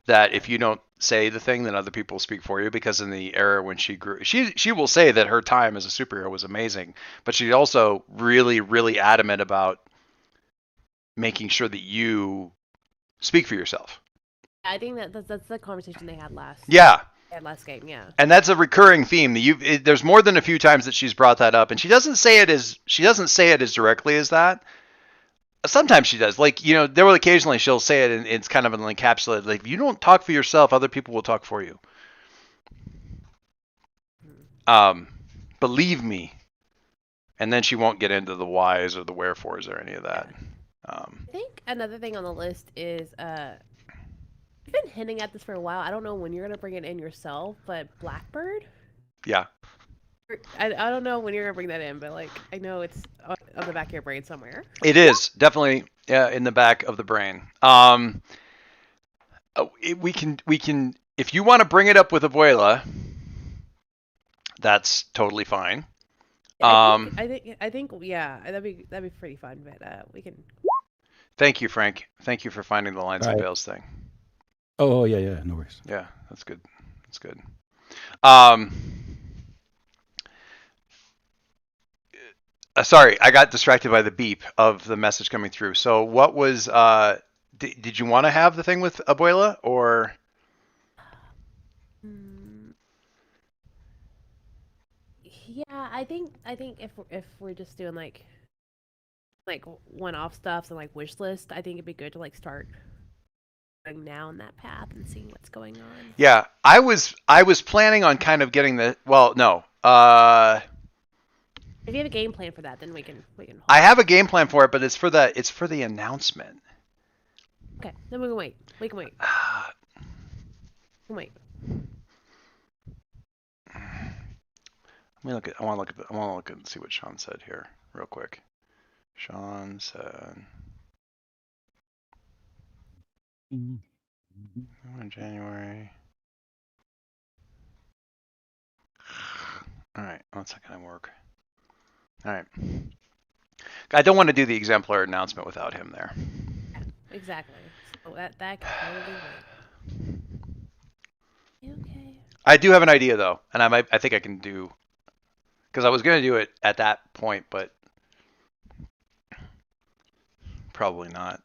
that if you don't say the thing, then other people will speak for you, because in the era when she grew, she will say that her time as a superhero was amazing, but she's also really, really adamant about making sure that you speak for yourself. I think that's the conversation they had last. Yeah. Last game, yeah. And that's a recurring theme. There's more than a few times that she's brought that up, and she doesn't say it as directly as that. Sometimes she does. Like, there will occasionally she'll say it, and it's kind of an encapsulated. Like, if you don't talk for yourself, other people will talk for you. Believe me. And then she won't get into the whys or the wherefores or any of that. I think another thing on the list is you've been hinting at this for a while. I don't know when you're going to bring it in yourself, but Blackbird? Yeah. I don't know when you're going to bring that in, but like I know it's on the back of your brain somewhere. It is definitely in the back of the brain. We can if you want to bring it up with Abuela, that's totally fine. I think yeah, that'd be pretty fun, but we can. Thank you, Frank. Thank you for finding the lines and veils thing. Oh yeah, no worries. Yeah, that's good. That's good. Sorry, I got distracted by the beep of the message coming through. So what was, did you want to have the thing with Abuela, or? Yeah, I think if we're just doing like one-off stuff and like wish list, I think it'd be good to like start going down that path and seeing what's going on. Yeah, I was planning on kind of getting the, well, no. If you have a game plan for that, then we can. I have a game plan for it, but it's for the announcement. Okay, then we can wait. We can wait. Wait. I want to look at and see what Sean said here real quick. Sean said in January. All right, 1 second, I work. All right. I don't want to do the exemplar announcement without him there. Yeah, exactly. So that can totally wait. Okay. I do have an idea though, and I think I can do, because I was going to do it at that point, but probably not.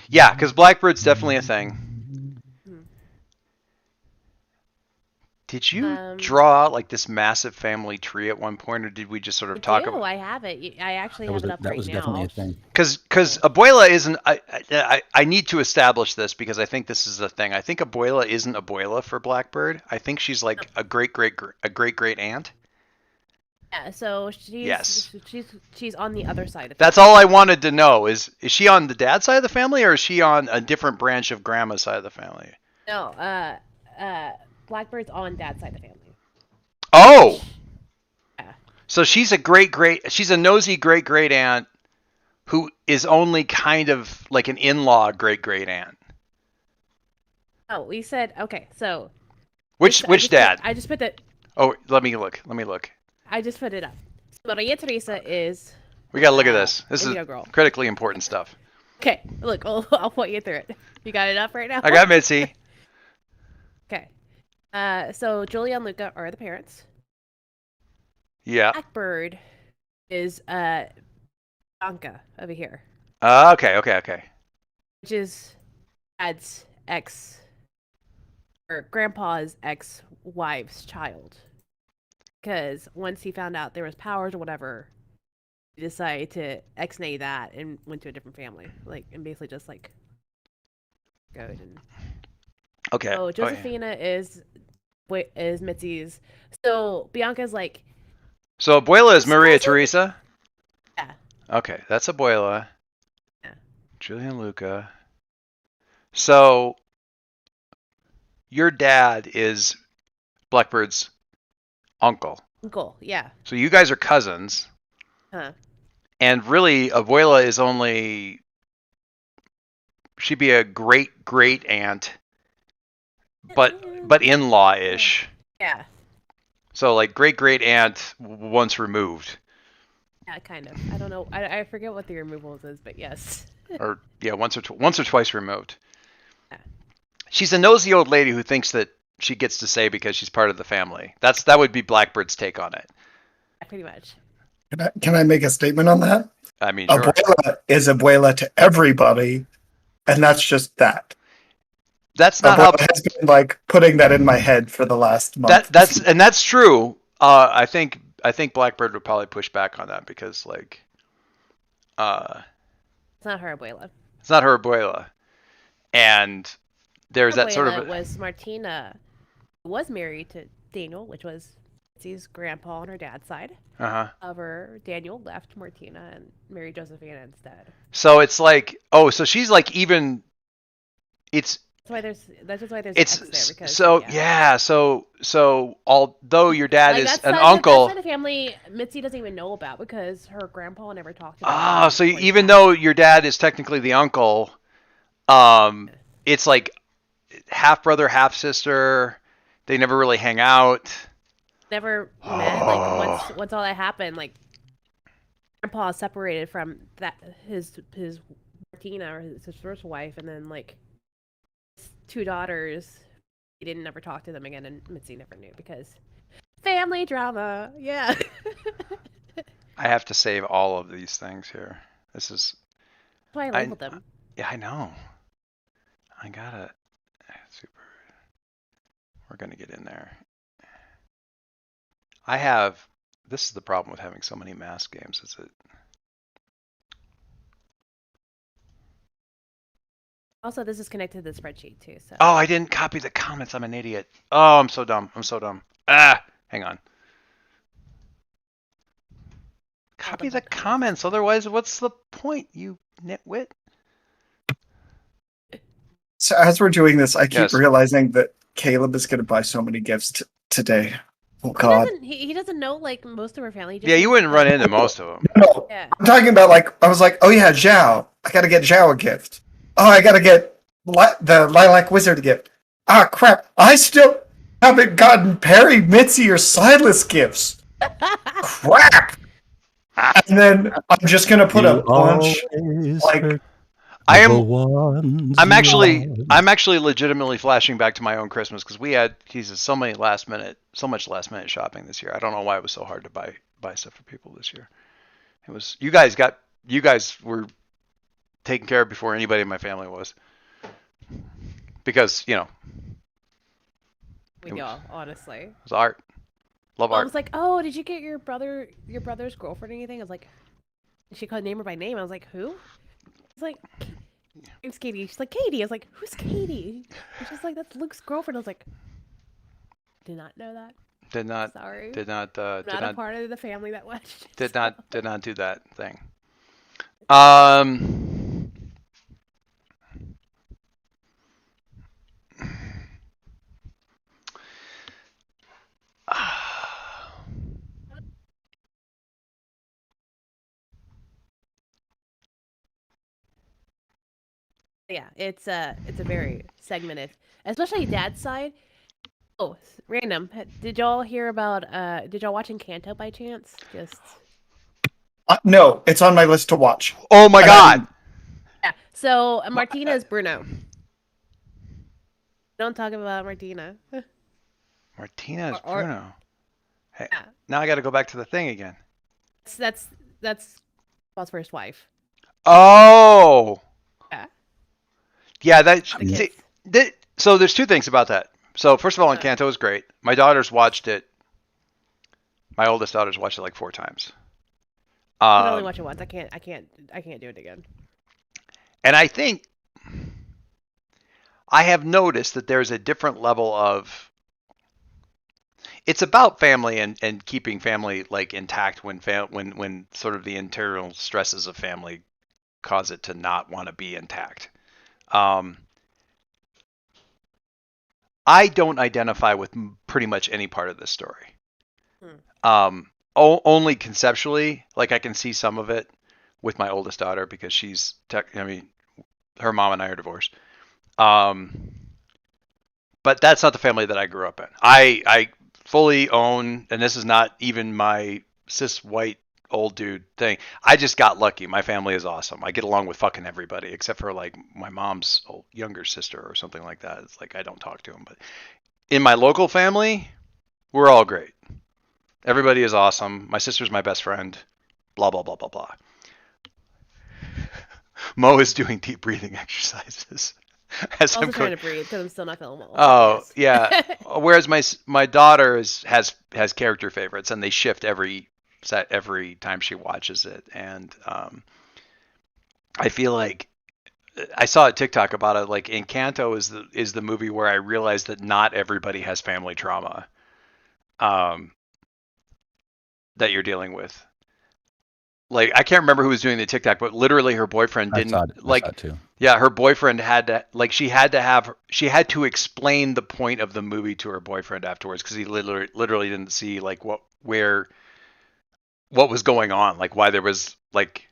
Yeah, because Blackbird's definitely a thing. Did you draw out like this massive family tree at one point, or did we just sort of talk about? I have it. I actually have it up right now. That was definitely a thing. Because Abuela isn't. I need to establish this because I think this is the thing. I think Abuela isn't Abuela for Blackbird. I think she's like a great aunt. Yeah, so she's on the other side of That's all I wanted to know. Is she on the dad's side of the family, or is she on a different branch of grandma's side of the family? No, Blackbird's on dad's side of the family. Oh! Yeah. So she's a nosy great aunt who is only kind of like an in-law great aunt. Oh, we said okay. So which dad? I just put that. Oh, let me look. I just put it up. So Maria Teresa is. We gotta look at this. This is girl. critically important stuff. Okay, look, I'll point you through it. You got it up right now? I got Mitzi. Okay. So Julia and Luca are the parents. Yeah. Blackbird is Bianca over here. Okay. Which is Dad's grandpa's ex-wife's child. Because once he found out there was powers or whatever, he decided to ex-nay that and went to a different family. And basically just go and... Okay. So Josephina is Mitzi's. So Bianca's So Abuela is Maria Teresa? Yeah. Okay, that's Abuela. Yeah. Julia and Luca. So your dad is Blackbird's uncle. Uncle, yeah. So you guys are cousins. Huh. And really, Abuela is only... She'd be a great aunt, but in-law-ish. Yeah. So great aunt once removed. Yeah, kind of. I don't know. I forget what the removals is, but yes. Or yeah, once or twice removed. Yeah. She's a nosy old lady who thinks that she gets to say because she's part of the family. That would be Blackbird's take on it. Pretty much. Can I make a statement on that? I mean, sure. Abuela is Abuela to everybody, and that's just that. That's not Abuela has been putting that in my head for the last month. That's true. I think Blackbird would probably push back on that because it's not her Abuela. It's not her Abuela, and there's that sort of. It was Martina, who was married to Daniel, which was Mitzi's grandpa on her dad's side. However, Daniel left Martina and married Josephina instead. So it's so she's even. That's why there's X there because so although your dad is an uncle, that's the family Mitzi doesn't even know about because her grandpa never talked about. Oh, so even though your dad is technically the uncle, it's half brother, half sister. They never really hang out. Never met. Once all that happened, grandpa separated from his Martina or his first wife, and then his two daughters, he didn't ever talk to them again, and Mitzi never knew because family drama. Yeah. I have to save all of these things here. This is. That's why I labeled them. Yeah, I know. I gotta. Super. We're gonna get in there. This is the problem with having so many mask games, is it? Also, this is connected to the spreadsheet too. So. Oh, I didn't copy the comments. I'm an idiot. Oh, I'm so dumb. Hang on. Copy the comments. Otherwise, what's the point, you nitwit? So as we're doing this, I keep realizing that Caleb is going to buy so many gifts today. Oh God! He doesn't know most of her family. Yeah, you wouldn't run into most of them. No, yeah. I'm talking about I was oh yeah, Zhao. I got to get Zhao a gift. Oh, I got to get the Lilac Wizard a gift. Ah, crap! I still haven't gotten Perry, Mitzi, or Silas gifts. Crap! And then I'm just gonna put a bunch I'm actually legitimately flashing back to my own Christmas because we had so much last minute shopping this year. I don't know why it was so hard to buy stuff for people this year. It was you guys were taken care of before anybody in my family was, because we do, honestly. It was art. Love art. I was oh, did you get your brother's girlfriend or anything? I was she called name her by name. I was who? It's name's Katie. She's Katie. I was who's Katie? And she's that's Luke's girlfriend. I was did not know that. Did not. Sorry. Did not. Not a part of the family that watched. Did so. not do that thing. Yeah, it's a very segmented, especially Dad's side. Oh, random. Did y'all hear about? Did y'all watch Encanto by chance? Just. No, it's on my list to watch. Oh my God! Yeah. So Martina is Bruno. Don't talk about Martina. Martina is Bruno. Hey, yeah. Now I got to go back to the thing again. That's Paul's first wife. Oh. Yeah. Yeah. So there's two things about that. So first of all, Encanto is great. My daughters watched it. My oldest daughter's watched it like 4 times. I can only watch it once. I can't do it again. And I think I have noticed that there's a different level of. It's about family and keeping family like intact when sort of the internal stresses of family cause it to not want to be intact. I don't identify with pretty much any part of this story. Only conceptually, like I can see some of it with my oldest daughter because she's her mom and I are divorced. But that's not the family that I grew up in. I fully own, and this is not even my cis white old dude thing. I just got lucky. My family is awesome. I get along with fucking everybody except for like my mom's younger sister or something like that. It's like I don't talk to them. But in my local family, we're all great. Everybody is awesome. My sister's my best friend. Blah, blah, blah, blah, blah. Mo is doing deep breathing exercises. I'm also trying to breathe because I'm still not feeling well. Oh, yeah. Whereas my daughter has character favorites, and they shift every time she watches it. And I feel like I saw a TikTok about it. Like Encanto is the movie where I realized that not everybody has family trauma that you're dealing with. Like I can't remember who was doing the TikTok, but literally her boyfriend didn't I saw it too. Yeah, her boyfriend had to explain the point of the movie to her boyfriend afterwards because he literally didn't see like what was going on, like why there was like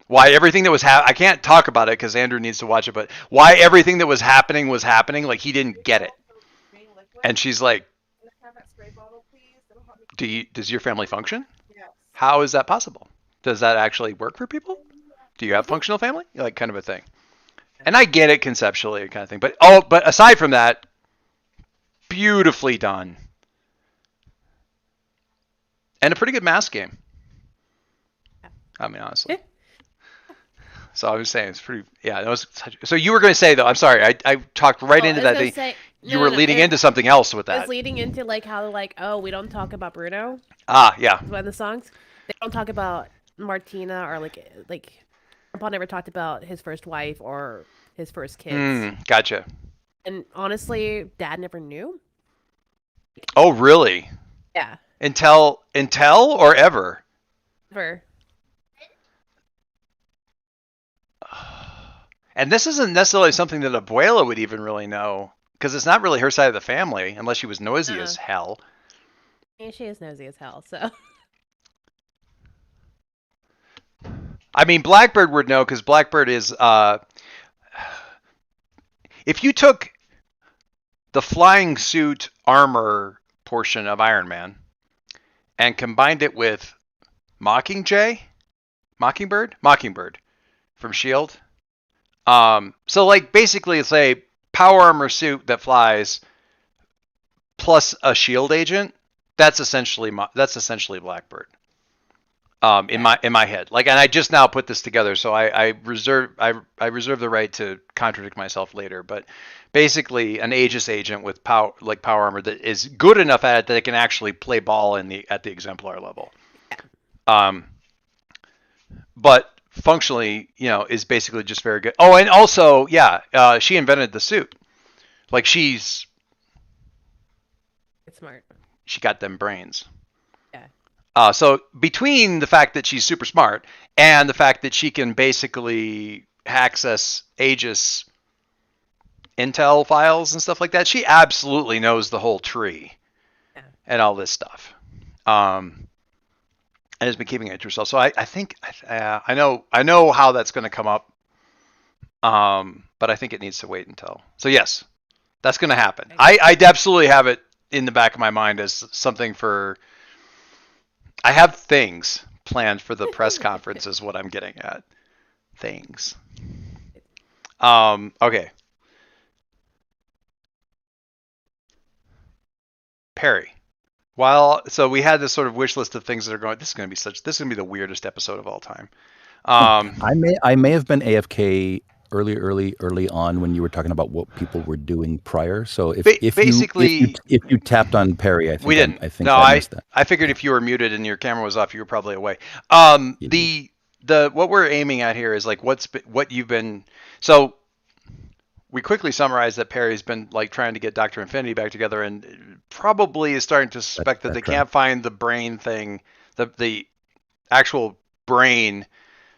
why everything that was I can't talk about it because Andrew needs to watch it, but why everything that was happening like he didn't get it. And she's like, does your family function? Yes. How is that possible? Does that actually work for people? Do you have functional family? Like kind of a thing. And I get it conceptually kind of thing. But aside from that, beautifully done. And a pretty good mask game. I mean, honestly. So I was saying it's pretty, yeah. That was so you were going to say though, I'm sorry, I talked right into that thing. You were leading into something else with that. I was leading into like how like, oh, we don't talk about Bruno. Ah, yeah. When the songs, they don't talk about Martina or like Grandpa never talked about his first wife or his first kids. Gotcha. And honestly, Dad never knew. Oh, really? Yeah. Until or ever? Ever. And this isn't necessarily something that Abuela would even really know, because it's not really her side of the family, unless she was nosy as hell. Yeah, she is nosy as hell, so. I mean, Blackbird would know, because Blackbird is, if you took the flying suit armor portion of Iron Man and combined it with Mockingbird from S.H.I.E.L.D., so like basically it's a power armor suit that flies plus a S.H.I.E.L.D. agent. That's essentially Blackbird. In my head, like, and I just now put this together, so I reserve the right to contradict myself later. But basically, an Aegis agent with power armor that is good enough at it that it can actually play ball at the exemplar level. But functionally, is basically just very good. Oh, and also, yeah, she invented the suit. Like it's smart. she got them brains. Yeah. So between the fact that she's super smart and the fact that she can basically access Aegis intel files and stuff like that, she absolutely knows the whole tree and all this stuff. And has been keeping it to herself. So I think I know how that's going to come up. But I think it needs to wait until. So yes, that's going to happen. I absolutely have it in the back of my mind as something for. I have things planned for the press conference is what I'm getting at. Things. Okay. Perry. So we had this sort of wish list of things that are going. This is going to be the weirdest episode of all time. I may have been AFK early on when you were talking about what people were doing prior. So if you tapped on Perry, I think we didn't. I missed that. I figured if you were muted and your camera was off, you were probably away. What we're aiming at here is like what you've been. So we quickly summarized that Perry's been like trying to get Dr. Infinity back together, and probably is starting to suspect that they can't find the brain thing, the actual brain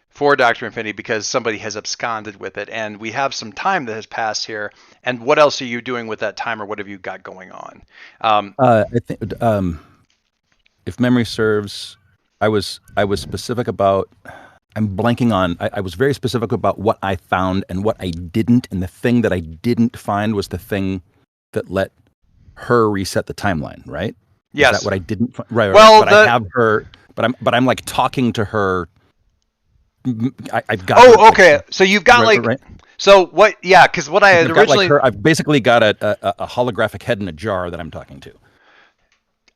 for Dr. Infinity because somebody has absconded with it, and we have some time that has passed here. And what else are you doing with that time, or what have you got going on? I think, if memory serves, I was specific about. I'm blanking on. I was very specific about what I found and what I didn't, and the thing that I didn't find was the thing that let her reset the timeline. Right? Yes. Is that what I didn't? Right. Well, but I have her. But I'm like talking to her. I've got. Oh, okay. So you've got right. So what? Yeah, because what I had originally. I've basically got a holographic head in a jar that I'm talking to.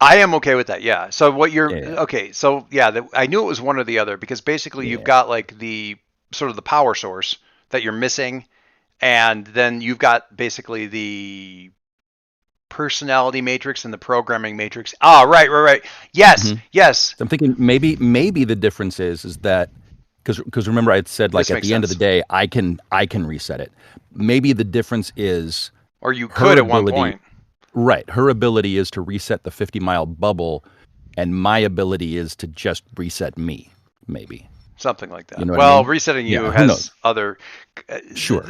I am okay with that. Yeah. So what you're okay. So yeah, I knew it was one or the other because basically you've got like the sort of the power source that you're missing, and then you've got basically the personality matrix and the programming matrix. Ah, right. Yes, yes. So I'm thinking maybe the difference is that. Because remember I had said like at the end of the day I can reset it. Maybe the difference is, or you could at one point. Right, her ability is to reset the 50-mile bubble, and my ability is to just reset me. Maybe something like that. You know what I mean? Resetting you has other. Sure.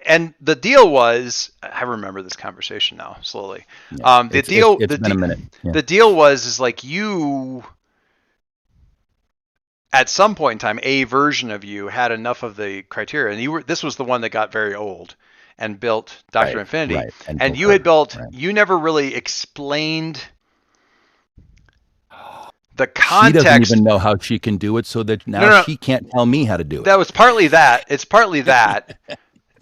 And the deal was, I remember this conversation now slowly. Yeah. It's been a minute. Yeah. The deal was like you. At some point in time, a version of you had enough of the criteria, and this was the one that got very old and built Dr. Infinity. Right. And you had built, you never really explained the context. She doesn't even know how she can do it, so that now she can't tell me how to do it. That was partly that. It's partly that.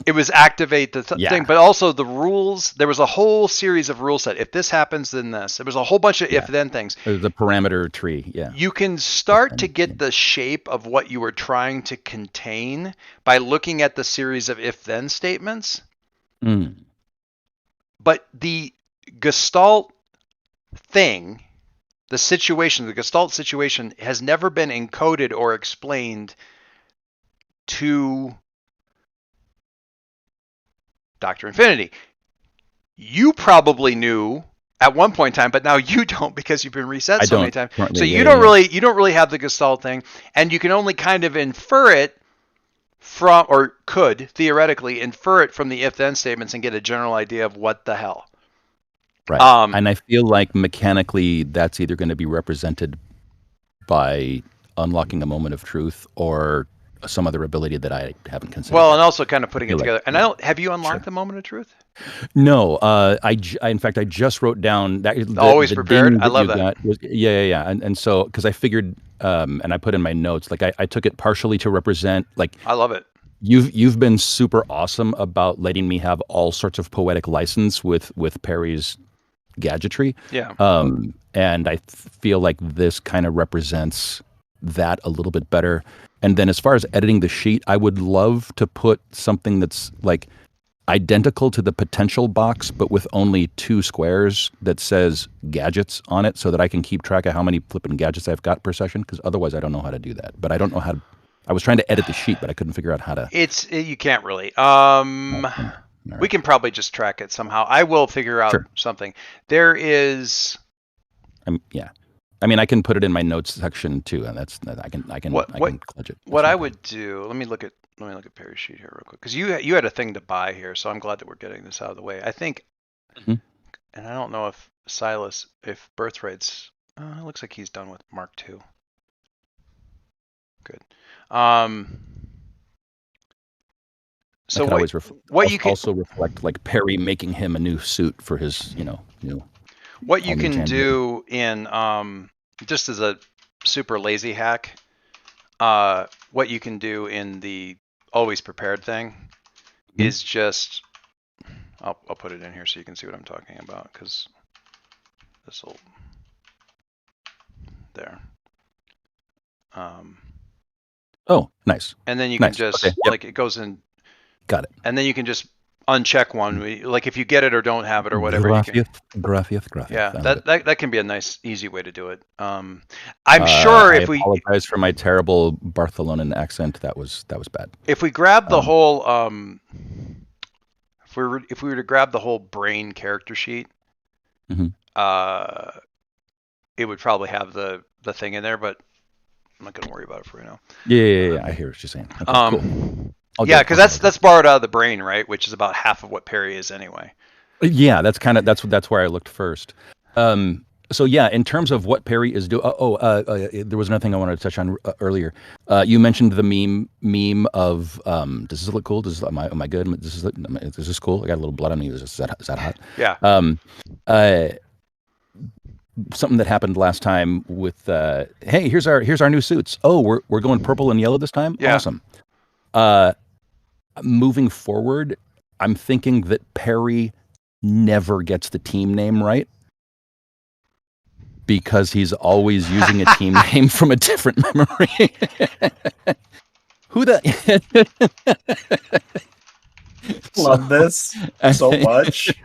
It was activate the thing, but also the rules. There was a whole series of rule set. If this happens, then this. There was a whole bunch of if-then things. There's a parameter tree, You can start to get the shape of what you were trying to contain by looking at the series of if-then statements. Mm. But the Gestalt thing, the Gestalt situation has never been encoded or explained to Dr. Infinity. You probably knew at one point in time, but now you don't because you've been reset so many times. So you don't really have the Gestalt thing, and you can only kind of infer it from, or could theoretically infer it from the if-then statements and get a general idea of what the hell. Right. And I feel like mechanically that's either going to be represented by unlocking a moment of truth or some other ability that I haven't considered. Well, and also kind of putting it together. And have you unlocked the moment of truth? No. In fact, I just wrote down that. Always prepared. I love that. Yeah. And so, because I figured, and I put in my notes, like I took it partially to represent, like. I love it. You've been super awesome about letting me have all sorts of poetic license with Perry's gadgetry. Yeah. And I feel like this kind of represents that a little bit better. And then as far as editing the sheet, I would love to put something that's like identical to the potential box, but with only 2 squares that says gadgets on it so that I can keep track of how many flipping gadgets I've got per session, because otherwise I don't know how to do that. But I don't know how to. I was trying to edit the sheet, but I couldn't figure out how to. You can't really. We can probably just track it somehow. I will figure out something. There is Yeah. I mean, I can put it in my notes section too, and I can clutch it. What I would do, let me look at Perry's sheet here real quick, because you had a thing to buy here, so I'm glad that we're getting this out of the way. I think, and I don't know if Silas, if Birthrights, it looks like he's done with Mark II. Good. So what you can also reflect like Perry making him a new suit for his, new. What you can do in just as a super lazy hack, what you can do in the always prepared thing is just I'll put it in here so you can see what I'm talking about, because this will there. Oh, nice. And then you can just like it goes in. Got it. And then you can just uncheck one, like if you get it or don't have it or whatever. Gracias. Yeah, that can be a nice, easy way to do it. I'm sure if we apologize for my terrible Barcelonan accent, that was bad. If we grab the whole, if we were to grab the whole brain character sheet, it would probably have the thing in there, but I'm not going to worry about it for right now. Yeah, I hear what you're saying. Okay, cool. Yeah, because that's borrowed out of the brain, right? Which is about half of what Perry is anyway. Yeah, that's where I looked first. So yeah, in terms of what Perry is doing. There was another thing I wanted to touch on earlier. You mentioned the meme of does this look cool? Am I good? Is this cool? I got a little blood on me. Is that hot? Yeah. Something that happened last time with hey, here's our new suits. Oh, we're going purple and yellow this time. Yeah. Awesome. Moving forward, I'm thinking that Perry never gets the team name right because he's always using a team name from a different memory. Who the? Love this so much.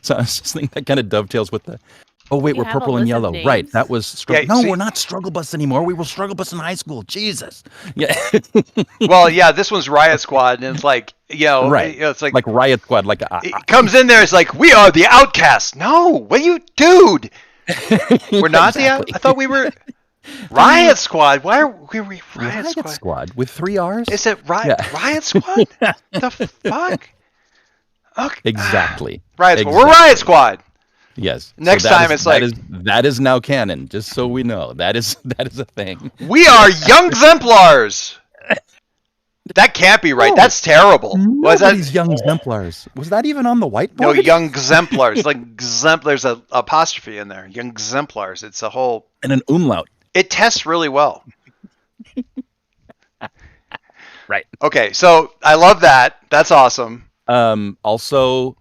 So I was just thinking that kind of dovetails with the. Oh wait, we're purple and yellow. Right, that was struggle. Yeah, we're not Struggle Bus anymore. We were Struggle Bus in high school. Jesus. Yeah. Well, yeah, this one's Riot Squad, and it's like, right. It's like Riot Squad. Like it comes in there. It's like, we are the outcasts. No, what are you, dude? We're not exactly. I thought we were Riot Squad. Why are we Riot Squad with 3 R's? Is it Riot Squad? The fuck? Okay. Exactly. Riot Squad. We're Riot Squad. Yes. Next time it's like that is now canon. Just so we know, that is a thing. We are Young Exemplars. That can't be right. No, that's terrible. Nobody's Young Exemplars. Was that even on the whiteboard? No, Young Exemplars. Like exemplars, a apostrophe in there. Young Exemplars. It's a whole and an umlaut. It tests really well. Right. Okay, so I love that. That's awesome. Also,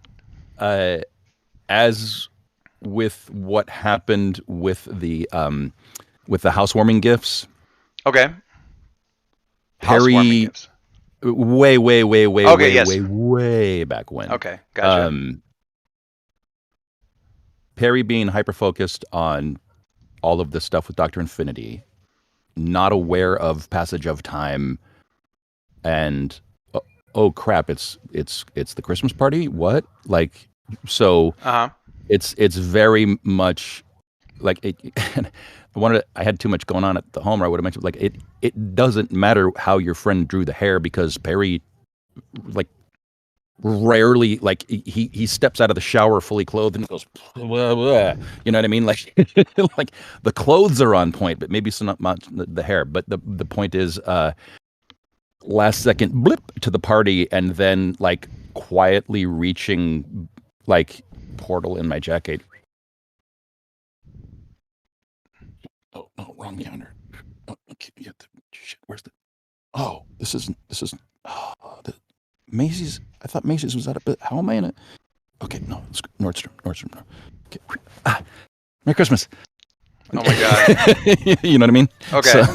as with what happened with the housewarming gifts. Okay. Perry, way back when. Okay, gotcha. Perry being hyper focused on all of this stuff with Dr. Infinity, not aware of passage of time, and oh crap, it's the Christmas party. What? Like, so. It's very much like it. I had too much going on at the home, or I would have mentioned like it doesn't matter how your friend drew the hair, because Perry like rarely, like he steps out of the shower fully clothed and goes blah, blah. You know what I mean? Like like the clothes are on point, but maybe so not much the hair. But the point is last second blip to the party, and then like quietly reaching like portal in my jacket. Oh, wrong counter. Oh, okay, shit, where's the? Oh, this is the Macy's. I thought Macy's was at a bit. How am I in it? Okay, no, it's Nordstrom. No. Okay. Merry Christmas. Oh my god. You know what I mean? Okay. So,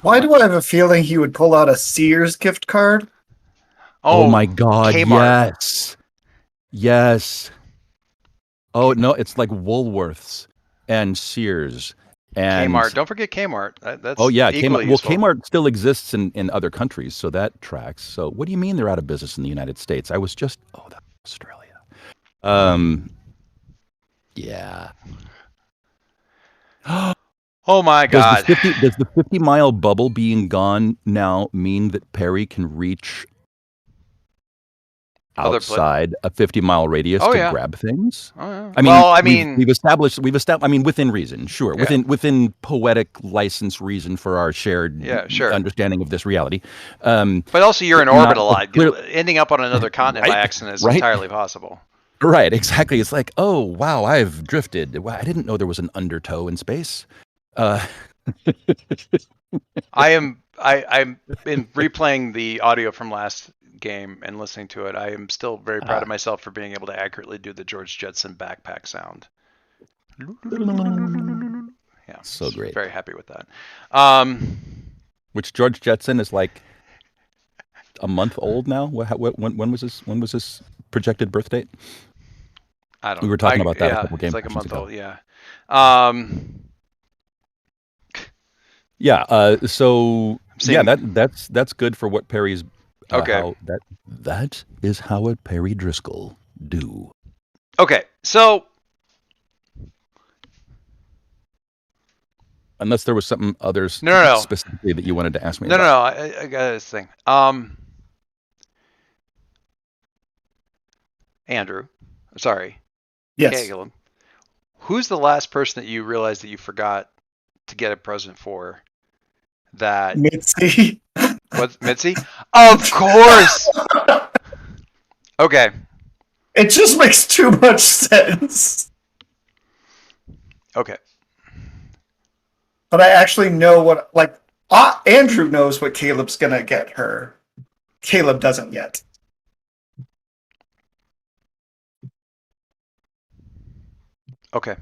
why do I have a feeling he would pull out a Sears gift card? Oh my god! Kmart. Yes. Oh no, it's like Woolworths and Sears and Kmart. Don't forget Kmart. That's Kmart. Useful. Well, Kmart still exists in other countries, so that tracks. So what do you mean they're out of business in the United States? I was just that's Australia. Yeah. Oh my God. Does the 50-mile bubble being gone now mean that Perry can reach outside a 50-mile radius to grab things? Oh, yeah. I mean, we've established. I mean, within reason, sure, within poetic license reason for our shared understanding of this reality. But also, you're in orbit a lot. Ending up on another continent by accident is entirely possible. Right, exactly. It's like, oh wow, I've drifted. Wow, I didn't know there was an undertow in space. I'm in replaying the audio from last game and listening to it. I am still very proud of myself for being able to accurately do the George Jetson backpack sound. Yeah, so great. Very happy with that. Which George Jetson is like a month old now. When was his projected birth date? I don't. We were talking about that a couple games. It's like a month old. Yeah. Yeah. So that's good for what Perry's. Okay. That is how a Perry Driscoll do. Okay. So. Unless there was something others specifically that you wanted to ask me. No. I got this thing. Andrew, sorry. Yes. Caleb, who's the last person that you realized that you forgot to get a present for? That Mitzi. What's Mitzi? Of course. Okay. It just makes too much sense. Okay. But I actually know what, Andrew knows what Caleb's gonna get her. Caleb doesn't yet. Okay.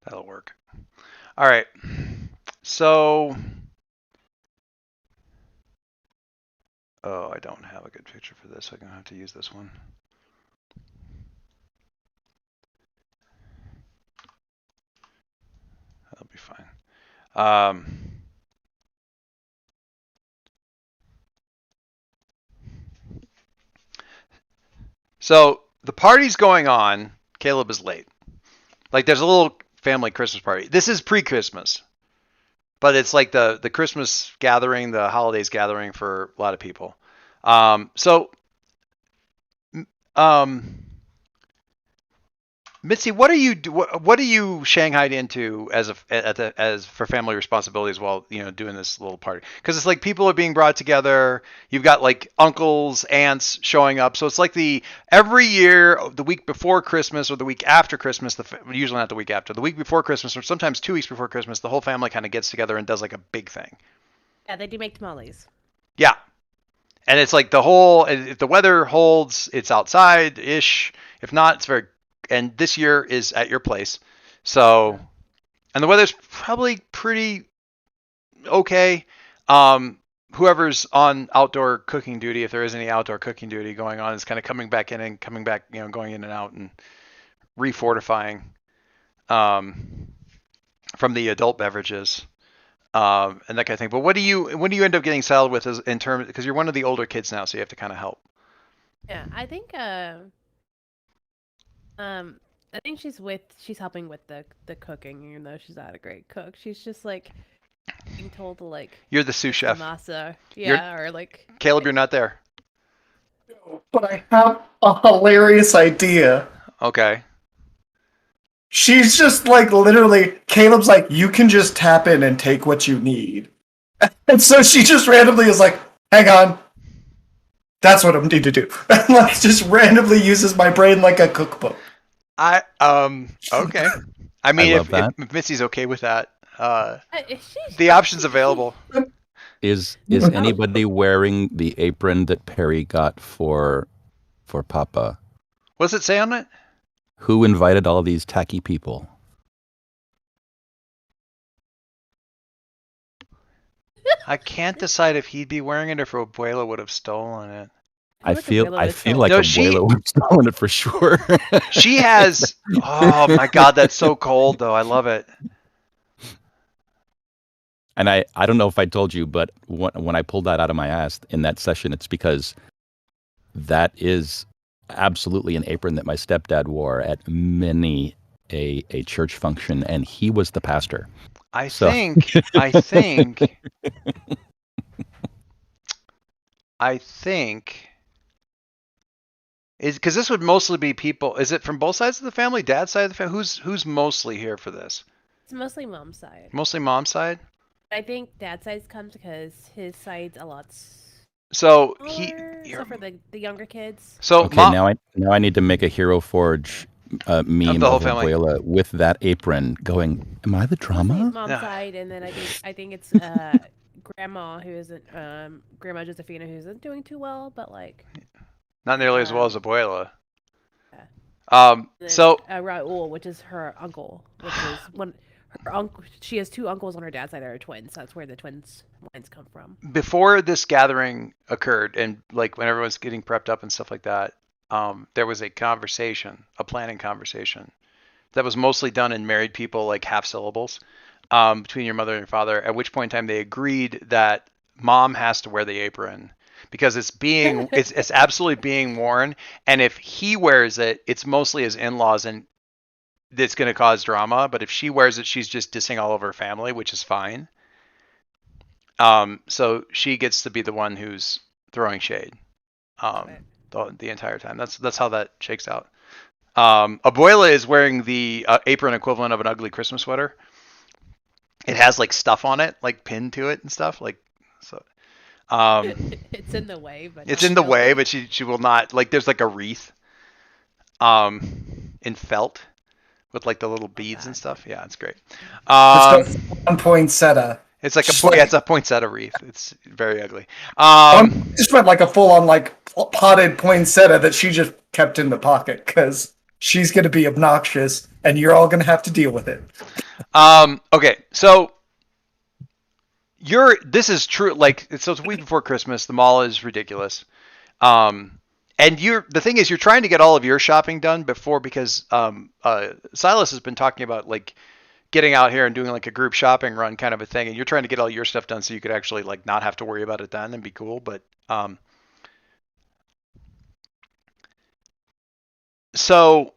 That'll work. All right. So, I don't have a good picture for this. I'm going to have to use this one. That'll be fine. So the party's going on. Caleb is late. Like there's a little family Christmas party. This is pre-Christmas, but it's like the Christmas gathering, the holidays gathering for a lot of people. Mitzi, what are you shanghaied into as for family responsibilities while doing this little party? Because it's like people are being brought together. You've got like uncles, aunts showing up. So it's like every year, the week before Christmas or the week after Christmas, usually not the week after, the week before Christmas or sometimes 2 weeks before Christmas, the whole family kind of gets together and does like a big thing. Yeah, they do make tamales. Yeah. And it's like if the weather holds, it's outside-ish. If not, it's very. And this year is at your place. So, and the weather's probably pretty okay. Whoever's on outdoor cooking duty, if there is any outdoor cooking duty going on, is kind of coming back in and coming back, going in and out and refortifying from the adult beverages and that kind of thing. But when do you end up getting saddled with in terms, because you're one of the older kids now, so you have to kind of help. Yeah, I think she's helping with the cooking, even though she's not a great cook. She's just like being told to like. You're the sous chef. Masa, yeah, or like. Caleb, you're not there. But I have a hilarious idea. Okay. She's just like literally. Caleb's like, you can just tap in and take what you need, and so she just randomly is like, hang on. That's what I need to do. And like just randomly uses my brain like a cookbook. Okay. I mean, if Mitzi's okay with that, the option's available. Is anybody wearing the apron that Perry got for Papa? What's it say on it? Who invited all these tacky people? I can't decide if he'd be wearing it or if Abuela would have stolen it. I feel like Abuela would have stolen it for sure. She has. Oh my God, that's so cold though. I love it. And I don't know if I told you, but when I pulled that out of my ass in that session, it's because that is absolutely an apron that my stepdad wore at many a church function, and he was the pastor. I think is because this would mostly be people. Is it from both sides of the family? Dad's side of the family? Who's mostly here for this? It's mostly mom's side. Mostly mom's side. I think dad's side comes because his side's a lot. So except for the younger kids. So okay, now I need to make a Hero Forge meme of Abuela with that apron going. Am I the drama? Mom's side, and then I think it's grandma who isn't Grandma Josephina who isn't doing too well, but like not nearly as well as Abuela. Yeah. So Raul, which is her uncle, which is one. Her uncle, she has two uncles on her dad's side that are twins. That's where the twins lines come from. Before this gathering occurred, and like when everyone's getting prepped up and stuff like that, there was a planning conversation that was mostly done in married people, like half syllables, between your mother and your father. At which point in time they agreed that mom has to wear the apron because it's absolutely being worn, and if he wears it, it's mostly his in-laws and that's going to cause drama, but if she wears it, she's just dissing all over her family, which is fine. So she gets to be the one who's throwing shade the entire time. That's how that shakes out. Abuela is wearing the apron equivalent of an ugly Christmas sweater. It has like stuff on it, like pinned to it and stuff. Like so. It's in the way, but but she will not like. There's like a wreath, in felt. With like the little beads and stuff. Yeah, it's great. It's one poinsettia. It's like it's a poinsettia wreath. It's very ugly. Just went like a full on like potted poinsettia that she just kept in the pocket because she's going to be obnoxious and you're all going to have to deal with it. Okay, so this is true. Like it's a week before Christmas. The mall is ridiculous. And the thing is, you're trying to get all of your shopping done because Silas has been talking about like getting out here and doing like a group shopping run kind of a thing, and you're trying to get all your stuff done so you could actually like not have to worry about it then and be cool. But so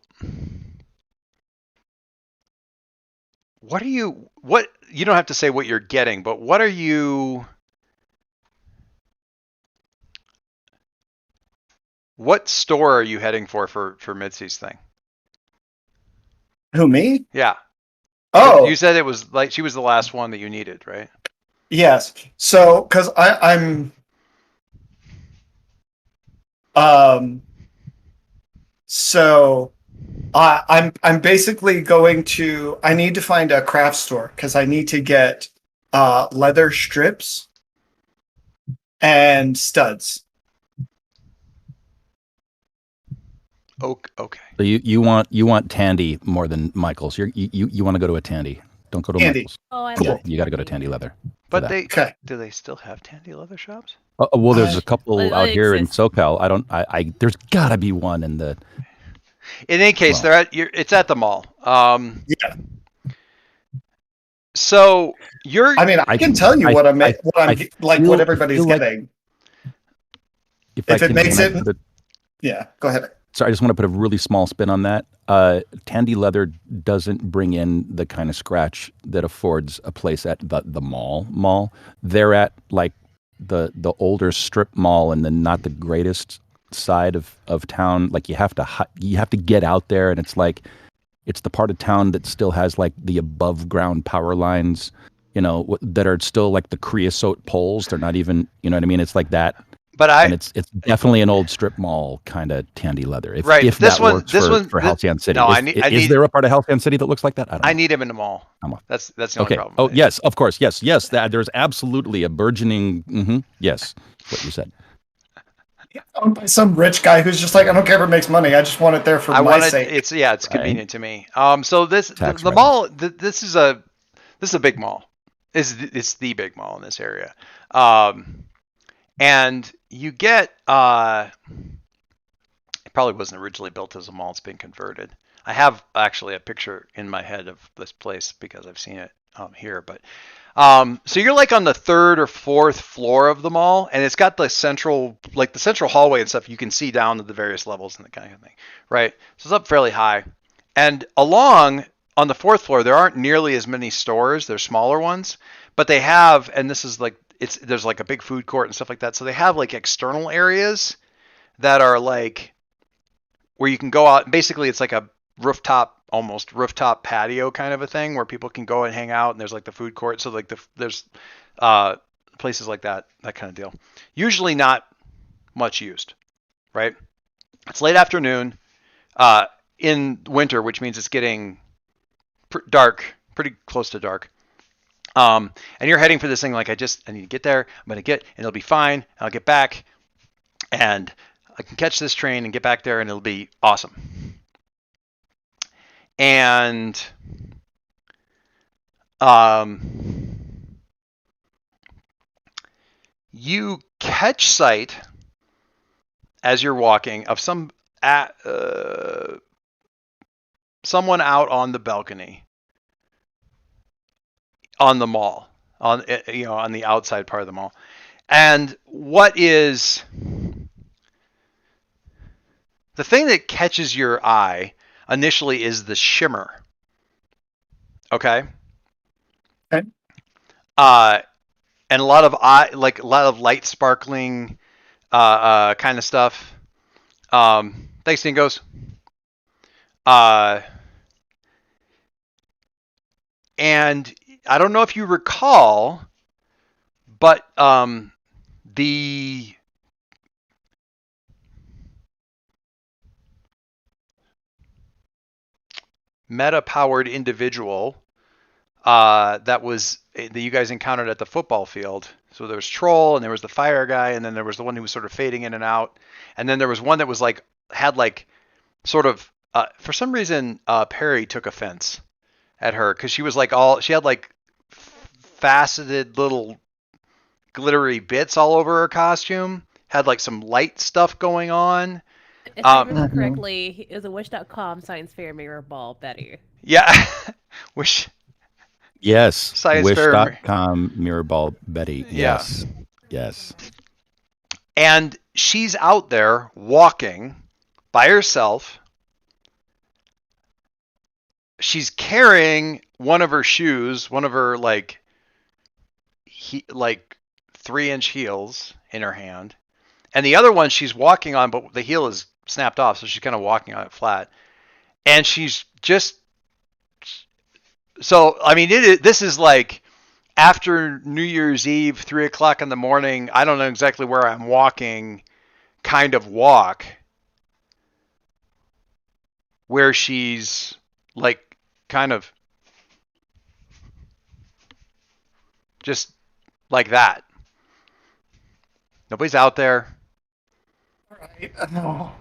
what you don't have to say what you're getting, but what are you? What store are you heading for Mitzi's thing? Who, me? Yeah. Oh. You said it was like she was the last one that you needed, right? Yes. So, because I'm basically going to. I need to find a craft store because I need to get leather strips and studs. Okay. So you want Tandy more than Michaels. You want to go to a Tandy. Don't go to Tandy. Michaels. Oh, I yeah, you got to go to Tandy Leather. But do they still have Tandy Leather shops? Well, there's a couple out here in SoCal. There's got to be one in the. In any case, it's at the mall. Yeah. So I can tell you what what everybody's getting. If it makes it. Yeah, go ahead. So I just want to put a really small spin on that. Tandy Leather doesn't bring in the kind of scratch that affords a place at the mall. They're at like the older strip mall and then not the greatest side of town. Like you have to get out there, and it's like it's the part of town that still has like the above ground power lines, that are still like the creosote poles. They're not even, you know what I mean? It's like that. And it's definitely an old strip mall kind of Tandy Leather. If that works for Halcyon City. No, is there a part of Halcyon City that looks like that? I don't know. I need him in the mall. That's the only problem. Oh, yes, of course. Yes. There's absolutely a burgeoning. Yes, what you said. Owned by some rich guy who's just like, I don't care if it makes money. I just want it there for my sake. It's convenient to me. So the mall. This is a big mall. It's the big mall in this area. And you get it probably wasn't originally built as a mall. It's been converted. I have actually a picture in my head of this place because I've seen it here. But so you're like on the third or fourth floor of the mall, and it's got the central hallway and stuff. You can see down to the various levels and that kind of thing, right? So it's up fairly high, and along on the fourth floor there aren't nearly as many stores. They're smaller ones, but they have, and this is like there's like a big food court and stuff like that. So they have like external areas that are like where you can go out. Basically, it's like a almost rooftop patio kind of a thing where people can go and hang out. And there's like the food court. So like there's places like that kind of deal. Usually not much used, right? It's late afternoon in winter, which means it's getting dark, pretty close to dark. And you're heading for this thing like I need to get there. I'm going to and it'll be fine. I'll get back and I can catch this train and get back there and it'll be awesome. And you catch sight as you're walking of someone out on the balcony on the mall, on the outside part of the mall. And what is the thing that catches your eye initially is the shimmer. Okay. Okay. And a lot of light sparkling kind of stuff. Thanks, Dingoes. And I don't know if you recall, but the meta-powered individual that you guys encountered at the football field. So there was Troll, and there was the fire guy, and then there was the one who was sort of fading in and out, and then there was one that was had for some reason Perry took offense at her because she was she had faceted little glittery bits all over her costume, had some light stuff going on. If I remember correctly, it was a Wish.com science fair mirror ball, Betty. Yeah. Wish. Yes. Science Wish.com mirror ball Betty. Yes. Yeah. Yes. And she's out there walking by herself. She's carrying one of her shoes, one of her 3-inch heels in her hand. And the other one she's walking on, but the heel is snapped off, so she's kind of walking on it flat. And she's just... So, I mean, this is after New Year's Eve, 3 o'clock in the morning, I don't know exactly where I'm walking kind of walk, where she's kind of just like that. Nobody's out there. All right. Oh,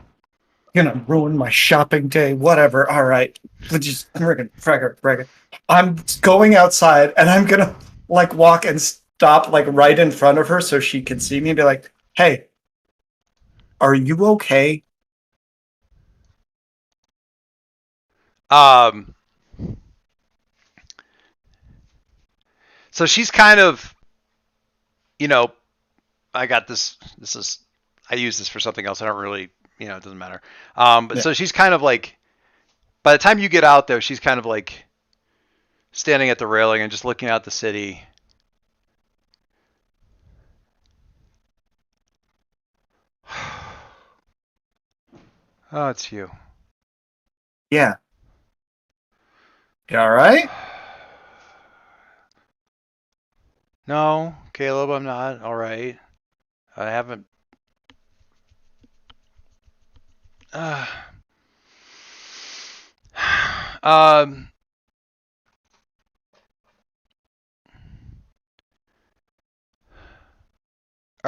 gonna ruin my shopping day. Whatever. All right. Just friggin'. I'm going outside and I'm gonna walk and stop right in front of her so she can see me and be like, "Hey, are you okay?" So she's kind of, I got this. I use this for something else. I don't really, it doesn't matter. But yeah. So she's kind of by the time you get out there, she's kind of standing at the railing and just looking out the city. Oh, it's you. Yeah. You all right? No, Caleb, I'm not all right. I haven't. Are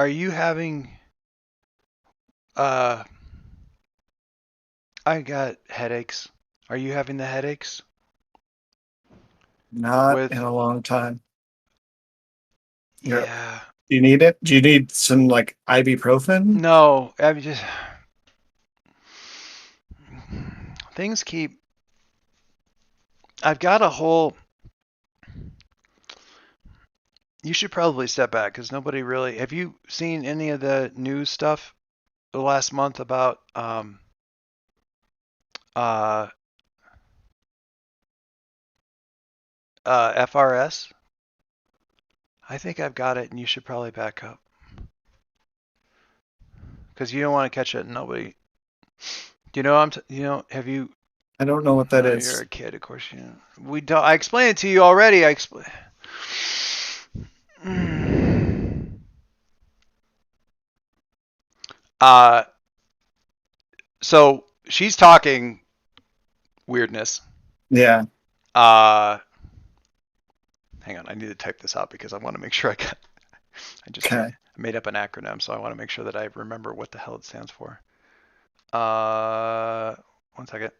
you having? I got headaches. Are you having the headaches? Not in a long time. Yeah. Do you need it? Do you need some like ibuprofen? No, I mean just things keep. I've got a whole. You should probably step back because nobody really. Have you seen any of the news stuff the last month about FRS? I think I've got it, and you should probably back up because you don't want to catch it. And nobody. Do you know? Have you? I don't know what that is. You're a kid, of course. You know. We don't. I explained it to you already. So she's talking weirdness. Yeah. Hang on, I need to type this out because I want to make sure I just made up an acronym, so I want to make sure that I remember what the hell it stands for. 1 second.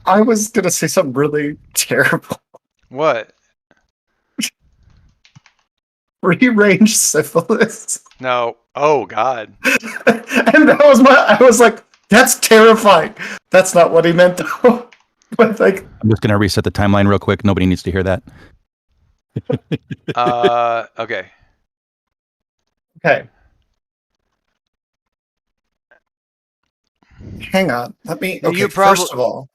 I was gonna say something really terrible. What? Free-range syphilis. No. Oh God. And I was like, that's terrifying. That's not what he meant though. But like, I'm just gonna reset the timeline real quick. Nobody needs to hear that. Okay. Okay. Hang on. Let me. Okay. First of all,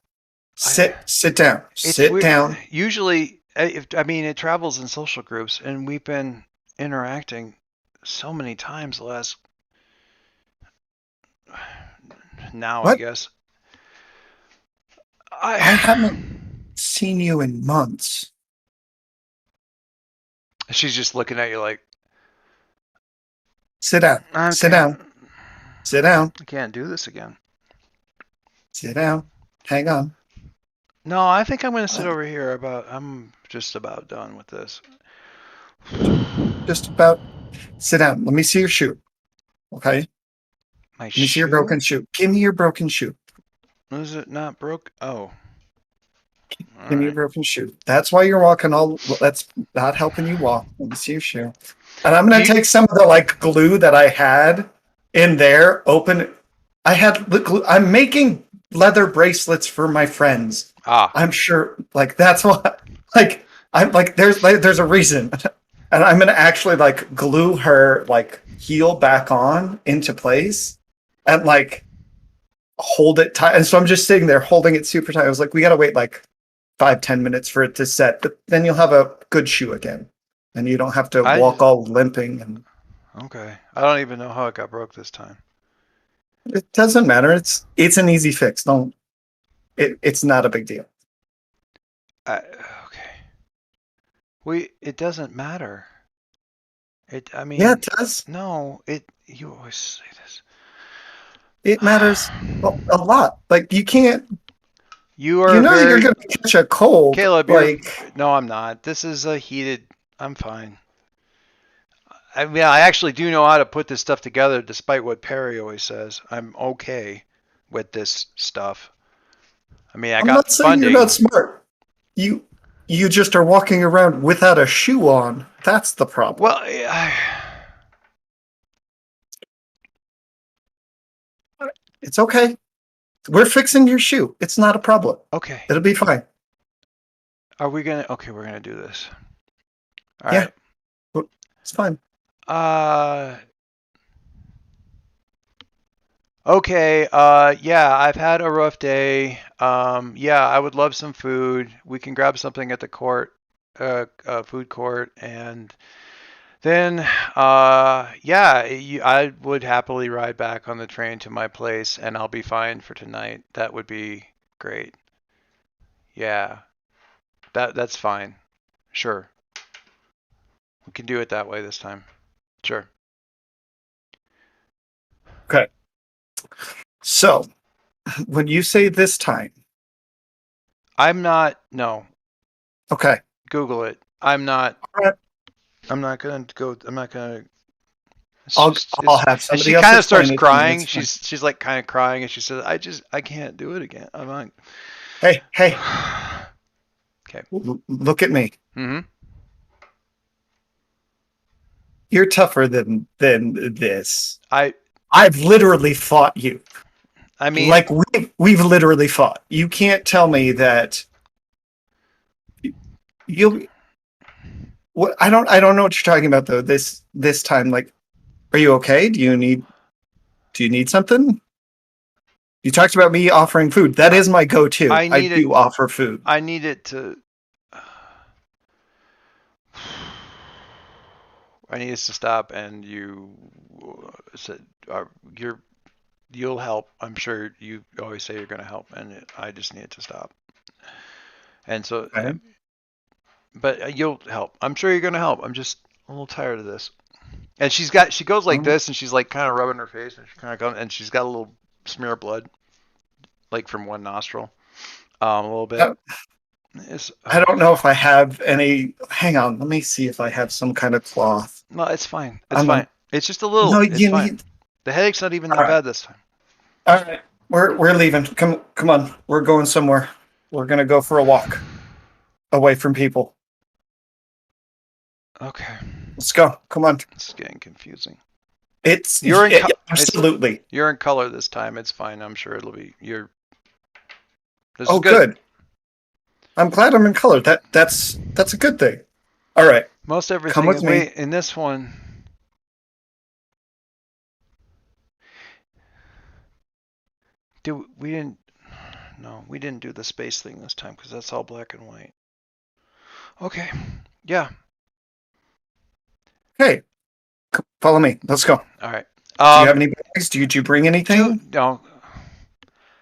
sit down. Sit down. Usually, it travels in social groups, and we've been interacting so many times the last. Now, What? I guess. I haven't seen you in months. She's just looking at you like. Sit down. Sit down. Sit down. I can't do this again. Sit down. Hang on. No, I think I'm going to sit over here. I'm just about done with this. Just about. Sit down. Let me see your shoe. Okay. Let me see your broken shoe. Give me your broken shoe. Is it not broke? Oh. Give me your broken shoe. That's why you're walking all. That's not helping you walk. Let me see your shoe. And I'm gonna take some of the like glue that I had in there. Open. I had the glue. I'm making leather bracelets for my friends. I'm sure. Like that's what. Like I'm like there's a reason, and I'm gonna actually like glue her like heel back on into place, and like hold it tight. And so I'm just sitting there holding it super tight. I was like, we gotta wait like 5-10 minutes for it to set, but then you'll have a good shoe again, and you don't have to walk all limping. And okay, I don't even know how it got broke this time. it doesn't matter. It's an easy fix. It's not a big deal. Okay. It doesn't matter. Yeah, it does. No, you always say this. It matters a lot. Like you can't. You're gonna catch a cold, Caleb. Like no, I'm not. This is a heated. I'm fine. I mean, I actually do know how to put this stuff together, despite what Perry always says. I'm okay with this stuff. I mean, I'm not saying funding. You're not smart. You just are walking around without a shoe on. That's the problem. Well, it's okay. We're fixing your shoe. It's not a problem. Okay. It'll be fine. Are we gonna? Okay, we're gonna do this. All right. It's fine. Okay. Yeah, I've had a rough day. Yeah, I would love some food. We can grab something at the food court, and then, yeah, I would happily ride back on the train to my place, and I'll be fine for tonight. That would be great. Yeah, that's fine. Sure. We can do it that way this time. Sure. Okay. So, when you say this time, No. Okay. Google it. I'm not. All right. I'm not gonna go. I'm not gonna. I'll have somebody. And she kind of starts crying. She's like kind of crying, and she says, I can't do it again. I'm like, hey. Okay. Look at me. Mm-hmm. you're tougher than this. I've literally fought you. I mean, like we've literally fought. You can't tell me that you. What I don't know what you're talking about though. This time, like, are you okay? Do you need something? You talked about me offering food. That is my go-to. I do offer food. I need it to. I need us to stop, and you said you'll help. I'm sure you always say you're going to help, and I just need it to stop. And so, Okay. But you'll help. I'm sure you're going to help. I'm just a little tired of this. And she goes like this, and she's like kind of rubbing her face, and she kind of goes, and she's got a little smear of blood, like from one nostril, a little bit. I don't know if I have any. Hang on, let me see if I have some kind of cloth. No, it's fine. It's fine. It's just a little. No, it's fine. The headache's not even that bad this time. All right, we're leaving. Come on, we're going somewhere. We're gonna go for a walk, away from people. Okay. Let's go. Come on. It's getting confusing. Absolutely. You're in color this time. It's fine. I'm sure it'll be. This is good. I'm glad I'm in color. That's a good thing. All right. Most everything. Come with me. In this one. We didn't do the space thing this time because that's all black and white. Okay. Yeah. Hey, follow me. Let's go. All right. Do you have any bags? Did you bring anything? No.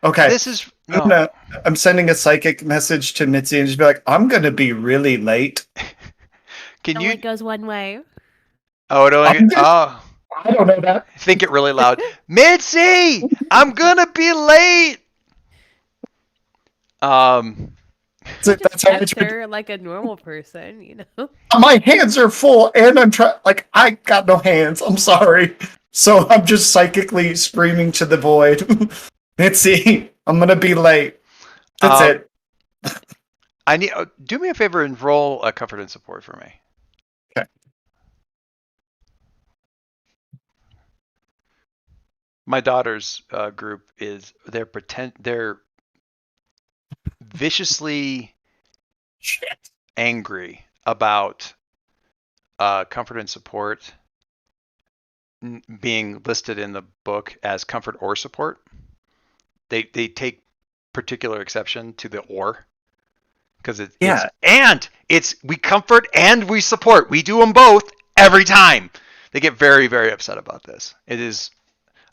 Okay. This is. No. I'm sending a psychic message to Mitzi and just be like, I'm gonna be really late. It goes one way. Oh, it only. Oh. I don't know that. Think it really loud. Mitzi, I'm gonna be late. That's how they're like a normal person, you know. My hands are full, and I'm trying. Like, I got no hands. I'm sorry. So I'm just psychically screaming to the void. Mitzi, I'm gonna be late. That's it. I need. Do me a favor and roll a comfort and support for me. Okay. My daughter's group is they're viciously angry about comfort and support being listed in the book as comfort or support. They take particular exception to the or because we comfort and we support. We do them both every time. They get very, very upset about this. It is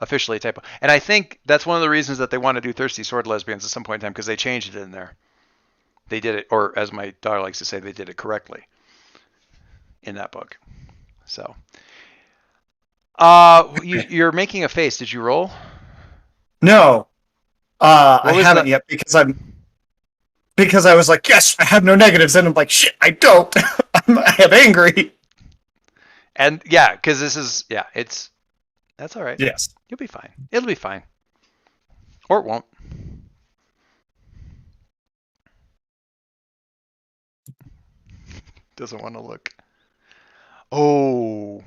officially a typo. And I think that's one of the reasons that they want to do Thirsty Sword Lesbians at some point in time because they changed it in there. They did it, or as my daughter likes to say, they did it correctly in that book. So, you're making a face. Did you roll? No. I haven't yet because I was like, yes, I have no negatives, and I'm like, shit, I don't. I have angry. And yeah, because this is that's all right. Yes, you'll be fine. It'll be fine, or it won't. Doesn't want to look. Oh,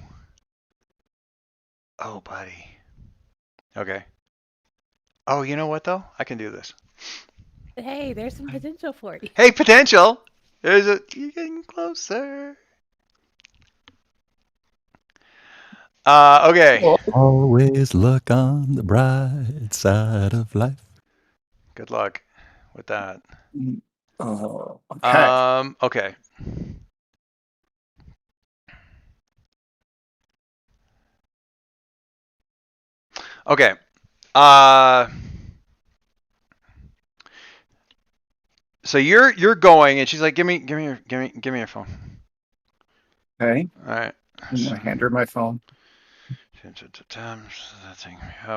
buddy. Okay. Oh, you know what though? I can do this. Hey, there's some potential for you. Hey, potential. You're getting closer. Okay. Always look on the bright side of life. Good luck with that. Oh, okay. Okay. Okay. So you're going, and she's like, "Give me your phone." Okay. All right. I hand her my phone.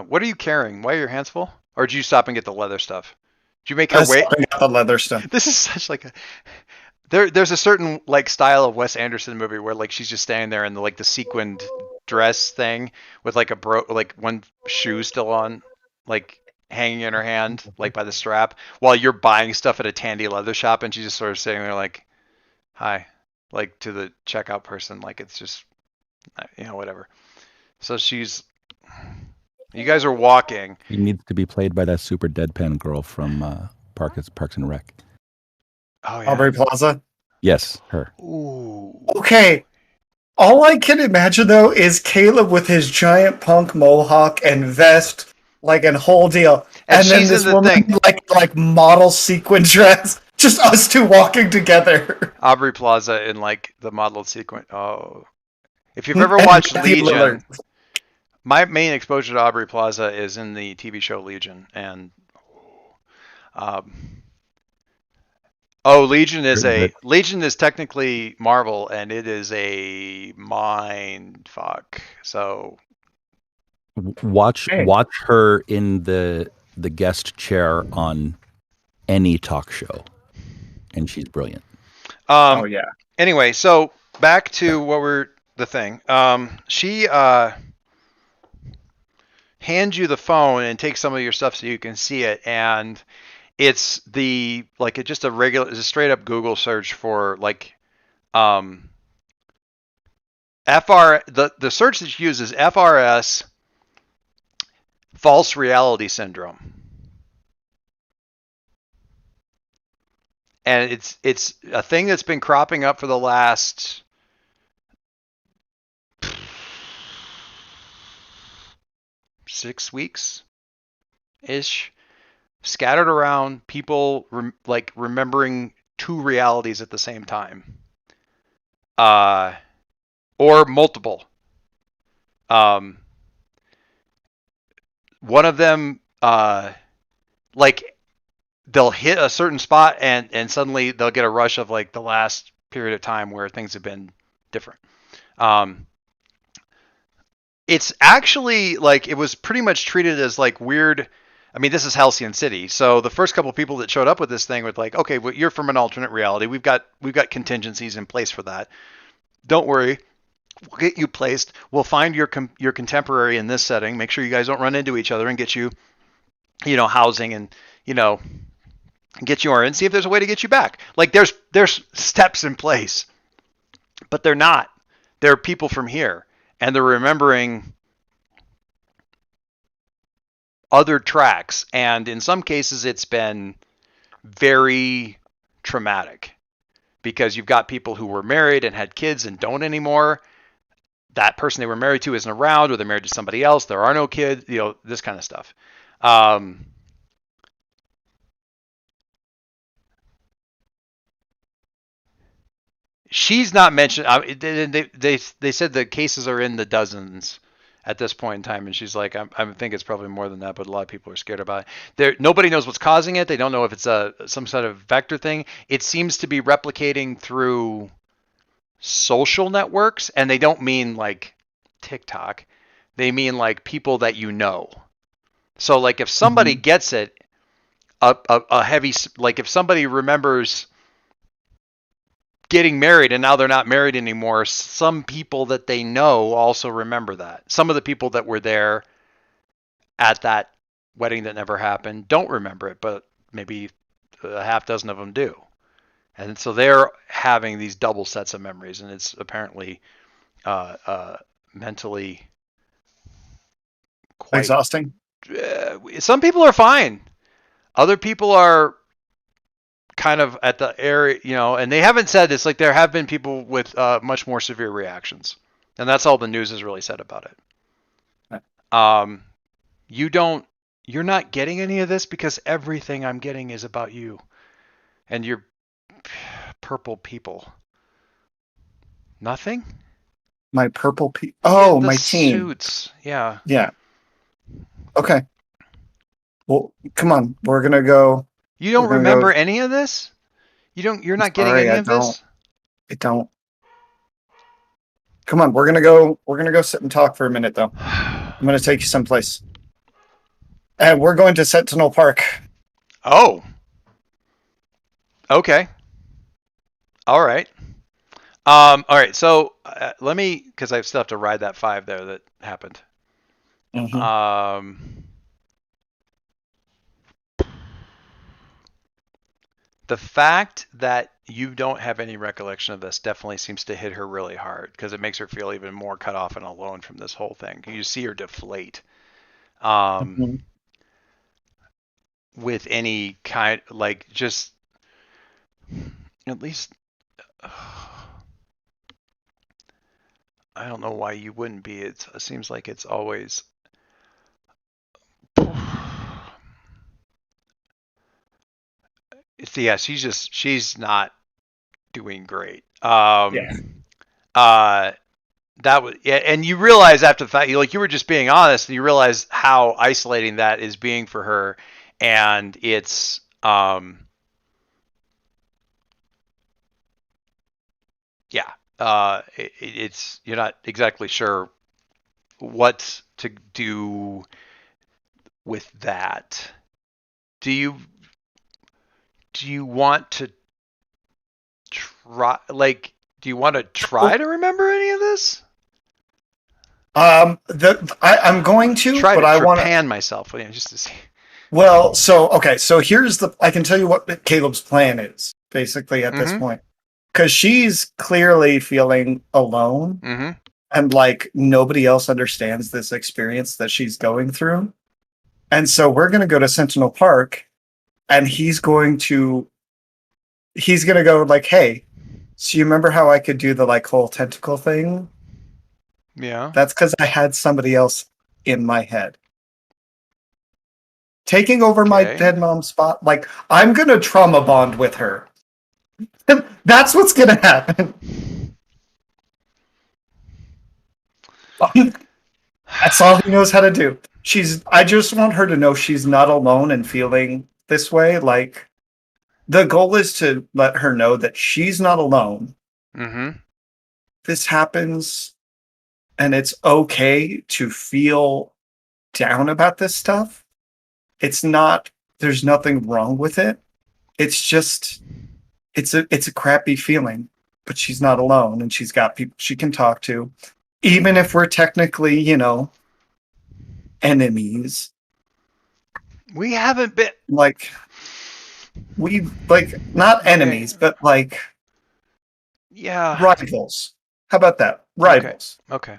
What are you carrying? Why are your hands full? Or did you stop and get the leather stuff? Did you make her wait? I got the leather stuff. This is such like a. There's a certain like style of Wes Anderson movie where like she's just standing there in the sequined dress thing with like one shoe still on, like hanging in her hand, like by the strap, while you're buying stuff at a Tandy leather shop, and she's just sort of sitting there like, "Hi," like to the checkout person, like it's just whatever. So you guys are walking. He needs to be played by that super deadpan girl from Parks and Rec. Oh yeah, Aubrey Plaza. Yes, her. Ooh. Okay. All I can imagine though is Caleb with his giant punk mohawk and vest, like an whole deal, and then this woman like model sequin dress. Just us two walking together. Aubrey Plaza in like the model sequin. Oh, if you've ever watched Legion, my main exposure to Aubrey Plaza is in the TV show Legion, and Legion is technically Marvel, and it is a mind fuck. So watch her in the guest chair on any talk show, and she's brilliant. Oh yeah. Anyway, so back to the thing. She hands you the phone and takes some of your stuff so you can see it, and it's just a straight up Google search for like the search that you use is FRS, false reality syndrome. And it's a thing that's been cropping up for the last 6 weeks ish, scattered around people remembering two realities at the same time, or multiple. One of them, they'll hit a certain spot and suddenly they'll get a rush of like the last period of time where things have been different. It's actually like it was pretty much treated as like weird. I mean, this is Halcyon City, so the first couple of people that showed up with this thing were like, okay, well, you're from an alternate reality. We've got contingencies in place for that. Don't worry, we'll get you placed. We'll find your contemporary in this setting. Make sure you guys don't run into each other and get you, housing and get you and see if there's a way to get you back. Like there's steps in place, but they're not. They're people from here, and they're remembering other tracks, and in some cases it's been very traumatic because you've got people who were married and had kids and don't anymore. That person they were married to isn't around, or they're married to somebody else. There are no kids, this kind of stuff. She's not mentioned. They said the cases are in the dozens at this point in time, and she's like, I think it's probably more than that, but a lot of people are scared about it. Nobody knows what's causing it. They don't know if it's some sort of vector thing. It seems to be replicating through social networks, and they don't mean like TikTok. They mean like people that you know. So like if somebody gets it, a heavy, like if somebody remembers getting married and now they're not married anymore, some people that they know also remember that. Some of the people that were there at that wedding that never happened don't remember it, but maybe a half dozen of them do. And so they're having these double sets of memories, and it's apparently mentally quite exhausting. Some people are fine. Other people are kind of at the area, and they haven't said this, like there have been people with much more severe reactions, and that's all the news has really said about it. You're not getting any of this because everything I'm getting is about you and your purple people. Nothing? My purple people. Oh, my team. Suits. Yeah. Yeah. Okay. Well, come on. We're going to go. You don't remember any of this? You're not getting any of this? I don't. Come on, we're gonna go sit and talk for a minute though. I'm gonna take you someplace. And we're going to Sentinel Park. Oh. Okay. All right. All right. So let me, because I still have to ride that 5 there that happened. The fact that you don't have any recollection of this definitely seems to hit her really hard because it makes her feel even more cut off and alone from this whole thing. You see her deflate. Mhm. With any kind, like just at least, I don't know why you wouldn't be. It seems like it's always. Yeah, she's not doing great. Yeah. That was, yeah, and you realize after the fact, you were just being honest, and you realize how isolating that is being for her, and it's yeah, it's you're not exactly sure what to do with that. Do you want to try, like, do you want to try to remember any of this? I'm going to, try but to I want to trepan myself, just to see. Well, so here's I can tell you what Caleb's plan is basically at this point, because she's clearly feeling alone, and like nobody else understands this experience that she's going through, and so we're gonna go to Sentinel Park, and he's gonna go like, hey, so you remember how I could do the like whole tentacle thing? Yeah, that's because I had somebody else in my head taking over my dead mom's spot. Like, I'm gonna trauma bond with her. That's what's gonna happen. That's all he knows how to do. I just want her to know she's not alone and feeling this way. Like, the goal is to let her know that she's not alone. This happens, and it's okay to feel down about this stuff. There's nothing wrong with it. It's just, it's a crappy feeling, but she's not alone, and she's got people she can talk to, even if we're technically, enemies. We haven't been like, not enemies, but like, yeah, rivals. How about that? Rivals. Okay.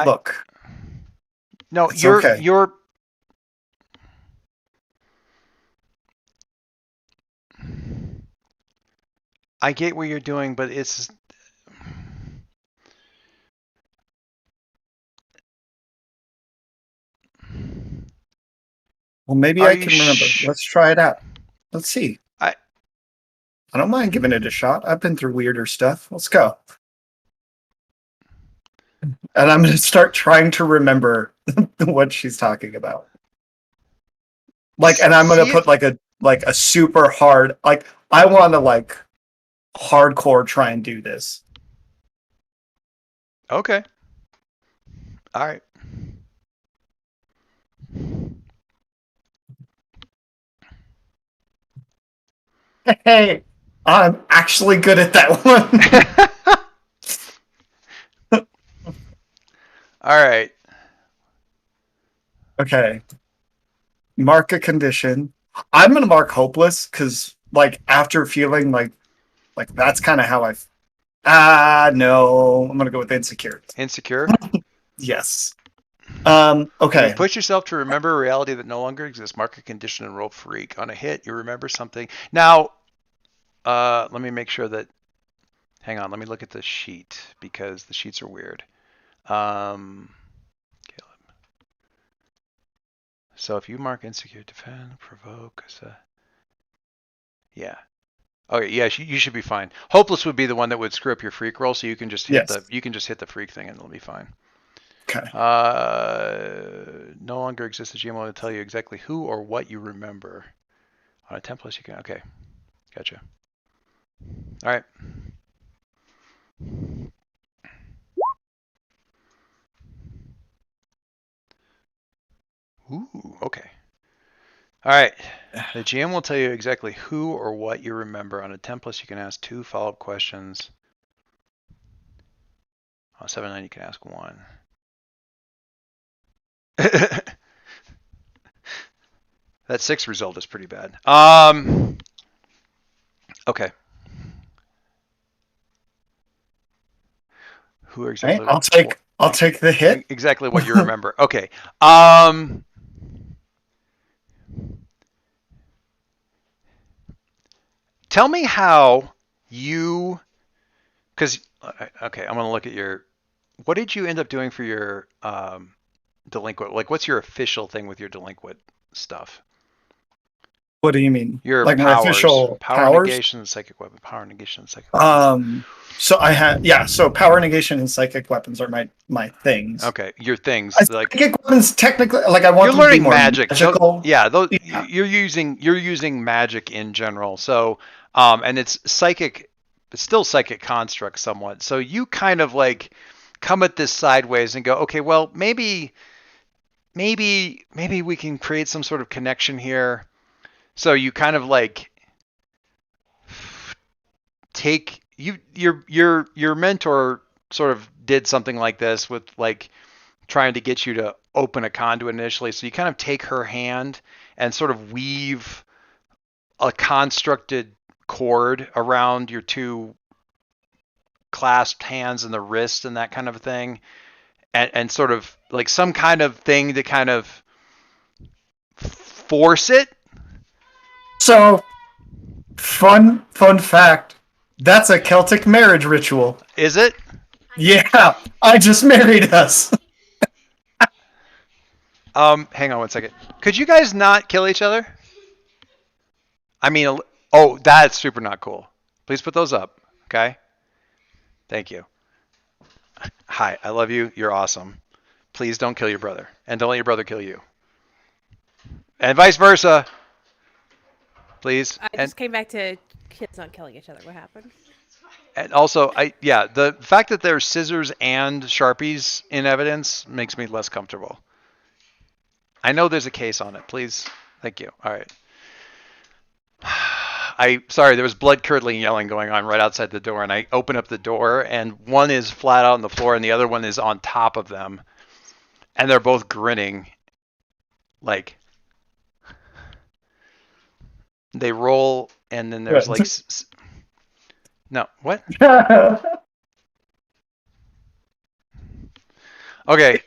Look. No, it's okay. you're I get what you're doing, but it's well, maybe I can remember. Let's try it out. Let's see. I don't mind giving it a shot. I've been through weirder stuff. Let's go. And I'm going to start trying to remember what she's talking about. Like, and I'm going to put like a super hard, like, I want to like hardcore try and do this. Okay. All right. Hey, I'm actually good at that one. All right. Okay. Mark a condition. I'm going to mark hopeless because, like, after feeling like that's kind of how no, I'm going to go with insecure. Insecure? Yes. Okay. You push yourself to remember a reality that no longer exists. Mark a condition and roll freak. On a hit, you remember something. Now, let me make sure that. Hang on. Let me look at the sheet because the sheets are weird. Caleb. So if you mark insecure, defend, provoke. Yeah. Okay. Yeah. You should be fine. Hopeless would be the one that would screw up your freak roll, so you can just hit the freak thing and it'll be fine. Okay. No longer exists. The GM will tell you exactly who or what you remember. On a template, you can. Okay, gotcha. All right. Ooh. Okay. All right. The GM will tell you exactly who or what you remember. On a template, you can ask 2 follow-up questions. On 7-9, you can ask 1. That 6 result is pretty bad. Okay. Who are exactly? Right, I'll take the hit. Exactly what you remember. Okay. Tell me how you, because okay, I'm gonna look at your. What did you end up doing for your delinquent? Like, what's your official thing with your delinquent stuff? What do you mean? Your like powers, my official power negation, psychic weapon, power negation, psychic weapons. So I had so power negation and psychic weapons are my things. Okay, your things. Psychic weapons technically, like I want you're them learning to be more magic. magical. You're using magic in general. So and it's psychic, it's still psychic construct somewhat. So you kind of like come at this sideways and go, okay, well maybe we can create some sort of connection here. So you kind of like take your mentor sort of did something like this with like trying to get you to open a conduit initially. So you kind of take her hand and sort of weave a constructed cord around your two clasped hands and the wrist and that kind of thing. And sort of like some kind of thing to kind of force it. So fun fact. That's a Celtic marriage ritual. Is it? Yeah, I just married us. Hang on one second. Could you guys not kill each other? I mean, oh, that's super not cool. Please put those up, okay? Thank you. Hi, I love you. You're awesome. Please don't kill your brother, and don't let your brother kill you. And vice versa. Please. I just came back to kids not killing each other. What happened? And also, the fact that there's scissors and Sharpies in evidence makes me less comfortable. I know there's a case on it. Please. Thank you. All right. Sorry, there was blood curdling yelling going on right outside the door, and I open up the door, and one is flat out on the floor, and the other one is on top of them, and they're both grinning, like they roll, and then there's like, no, what? Okay,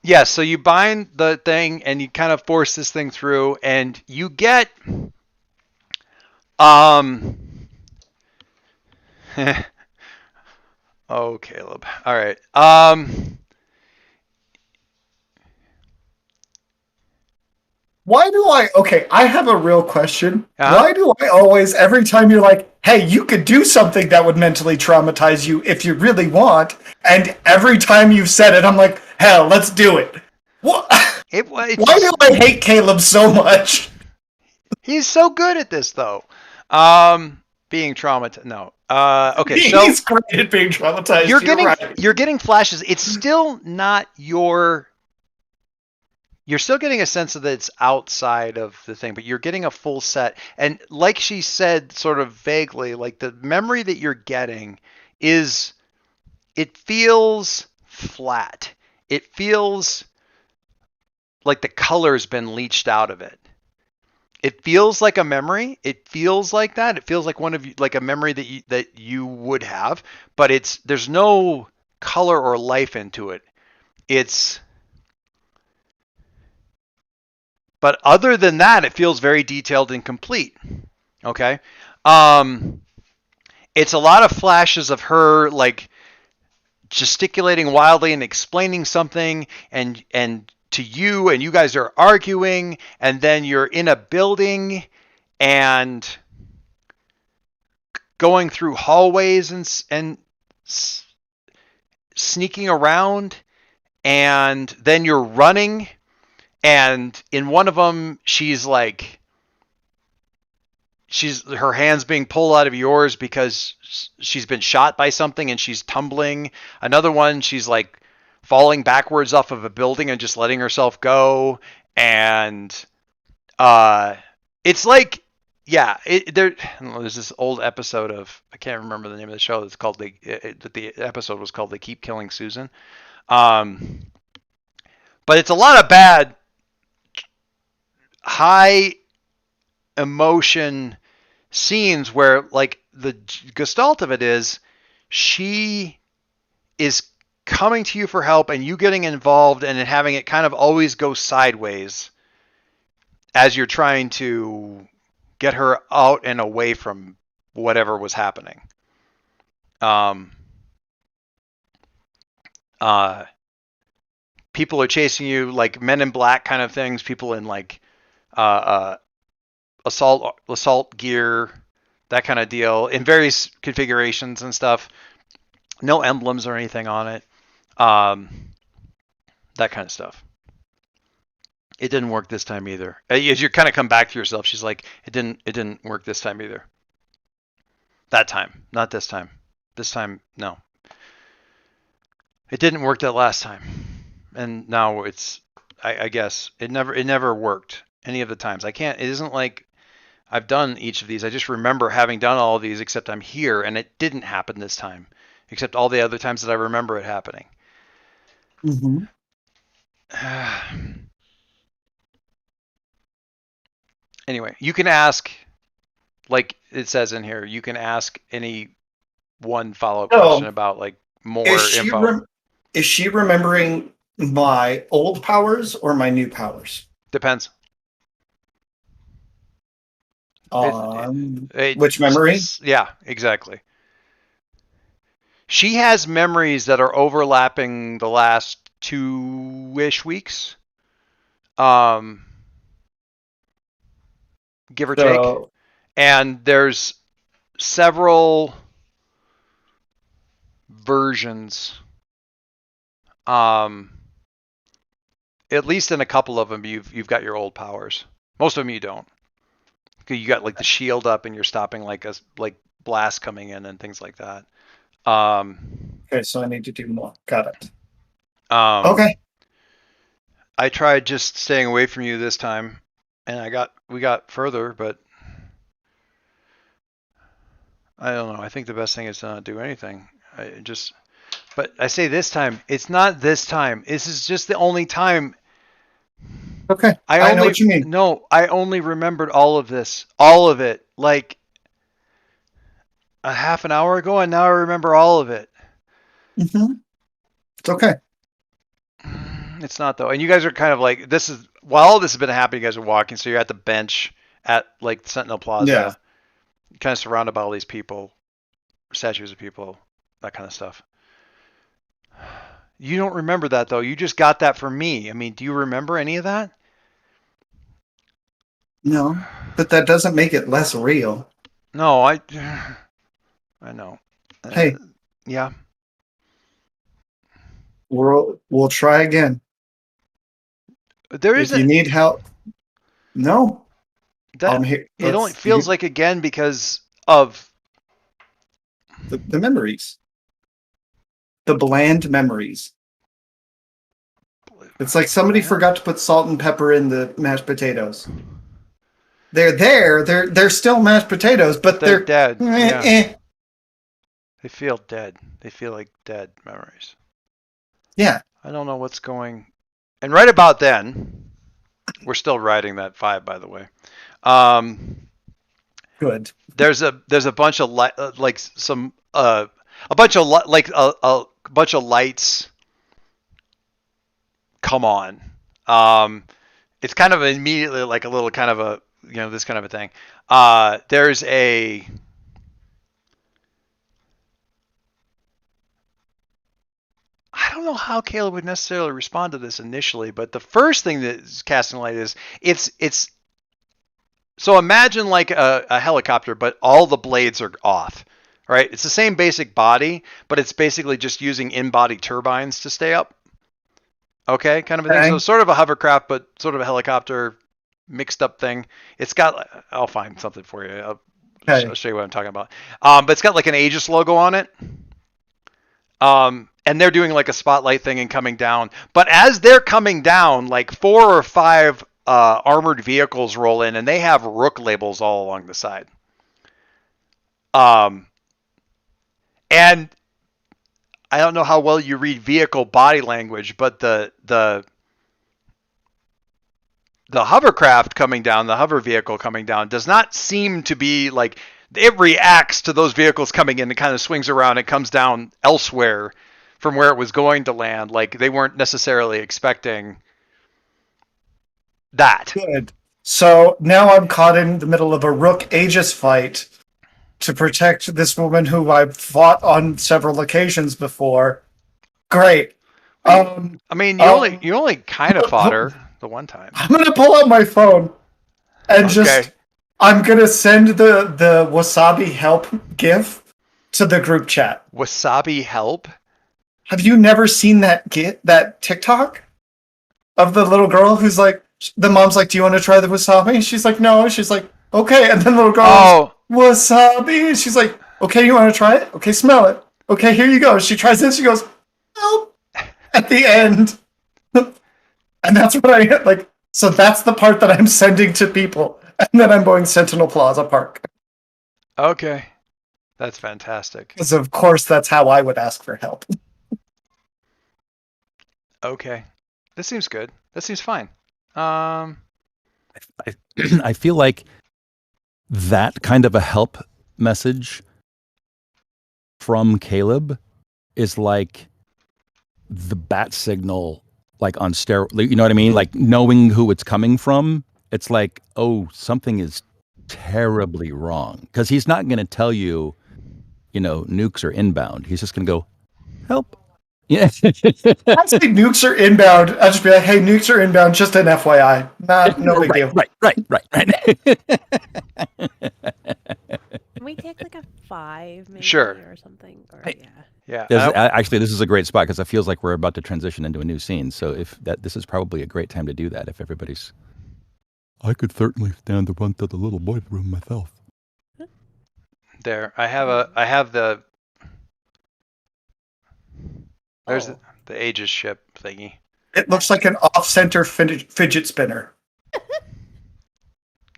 yeah, so you bind the thing, and you kind of force this thing through, and you get, oh, Caleb. All right. Why do I have a real question. Why do I always, every time you're like, hey, you could do something that would mentally traumatize you if you really want, and every time you've said it, I'm like, hell, let's do it. What? Why do I hate Caleb so much? He's so good at this, though. Being traumatized. No. Okay. So he's great at being traumatized. You're getting flashes. It's still not your. You're still getting a sense that it's outside of the thing, but you're getting a full set. And like she said, sort of vaguely, like the memory that you're getting is, it feels flat. It feels like the color's been leached out of it. It feels like a memory. It feels like that. It feels like like a memory that you would have, but there's no color or life into it. But other than that, it feels very detailed and complete. Okay. It's a lot of flashes of her like gesticulating wildly and explaining something, and to you, and you guys are arguing, and then you're in a building and going through hallways and sneaking around, and then you're running, and in one of them her hands being pulled out of yours because she's been shot by something and she's tumbling. Another one, she's like falling backwards off of a building and just letting herself go. And it's like, yeah, there's this old episode of, I can't remember the name of the show. It's called the episode was called "They Keep Killing Susan." But it's a lot of bad, high emotion scenes where like the gestalt of it is she is coming to you for help and you getting involved and having it kind of always go sideways as you're trying to get her out and away from whatever was happening. People are chasing you, like Men in Black kind of things. People in like assault gear, that kind of deal, in various configurations and stuff. No emblems or anything on it. That kind of stuff. It didn't work this time either. As you kind of come back to yourself, she's like, it didn't work this time either. That time, not this time. This time, no. It didn't work that last time, and now it's. I guess it never worked any of the times. I can't. It isn't like I've done each of these. I just remember having done all of these, except I'm here, and it didn't happen this time, except all the other times that I remember it happening. Mm-hmm. Anyway, you can ask, like it says in here, you can ask any one follow-up question about like more info. Is she remembering my old powers or my new powers? Depends. Which memory? Yeah, exactly. She has memories that are overlapping the last 2-ish weeks. Give or take. And there's several versions. At least in a couple of them, you've got your old powers. Most of them you don't. You got like the shield up, and you're stopping like blast coming in and things like that. Okay, so I need to do more. Got it. Okay. I tried just staying away from you this time, and we got further, but I don't know. I think the best thing is to not do anything. But I say this time, it's not this time. This is just the only time. Okay. I know what you mean. No, I only remembered all of this. All of it. Like a half an hour ago, and now I remember all of it. Mm-hmm. It's okay. It's not though. And you guys are kind of like, while all this has been happening, you guys are walking, so you're at the bench at like Sentinel Plaza. Yeah. Kind of surrounded by all these people, statues of people, that kind of stuff. You don't remember that though. You just got that from me. I mean, do you remember any of that? No, but that doesn't make it less real. No, I know. Hey. Yeah. We'll try again. If you need help. No. I'm here. It only feels like again because of the memories. The bland memories. It's like somebody forgot to put salt and pepper in the mashed potatoes. They're there. They're still mashed potatoes, but they're dead. Yeah. They feel dead. They feel like dead memories. Yeah. I don't know what's going. And right about then, we're still riding that 5, by the way. Good. There's a bunch of a bunch of lights come on. It's kind of immediately like a little kind of a this kind of a thing. There's a I don't know how Caleb would necessarily respond to this initially, but the first thing that is casting light is it's so imagine like a helicopter, but all the blades are off, right? It's the same basic body, but it's basically just using in-body turbines to stay up. Okay, kind of a thing. So sort of a hovercraft, but sort of a helicopter mixed up thing. It's got, I'll find something for you. I'll show you what I'm talking about. But it's got like an Aegis logo on it. And they're doing like a spotlight thing and coming down. But as they're coming down, like 4 or 5 armored vehicles roll in, and they have Rook labels all along the side. And I don't know how well you read vehicle body language, but the the hovercraft coming down, the hover vehicle coming down, does not seem to be like it reacts to those vehicles coming in. It kind of swings around. It comes down elsewhere from where it was going to land. Like they weren't necessarily expecting that. Good. So now I'm caught in the middle of a Rook Aegis fight to protect this woman who I've fought on several occasions before. Great. I mean, you only kind of fought her the one time. I'm gonna pull out my phone and I'm gonna send the wasabi help gif to the group chat. Wasabi help? Have you never seen that TikTok of the little girl who's like, the mom's like, "Do you want to try the wasabi?" She's like, "No." She's like, "Okay." And then the little girl goes, "Wasabi." And she's like, "Okay, you want to try it? Okay, smell it. Okay, here you go." She tries it. She goes, "Help!" At the end, and that's what I like. So that's the part that I'm sending to people, and then I'm going Sentinel Plaza Park. Okay, that's fantastic. Because of course that's how I would ask for help. Okay, this seems good. That seems fine. I feel like that kind of a help message from Caleb is like the bat signal, like on steroids. You know what I mean? Like knowing who it's coming from. It's like, oh, something is terribly wrong, because he's not going to tell you, nukes are inbound. He's just going to go, help. Yeah. I'd say nukes are inbound. I'd just be like, hey, nukes are inbound, just an FYI. No big deal. Right. Can we take like a 5 maybe or something? Or yeah. Actually, this is a great spot because it feels like we're about to transition into a new scene. So this is probably a great time to do that if everybody's. I could certainly stand the brunt of the little boy's room myself. There, I have the. There's the Aegis ship thingy. It looks like an off-center fidget spinner.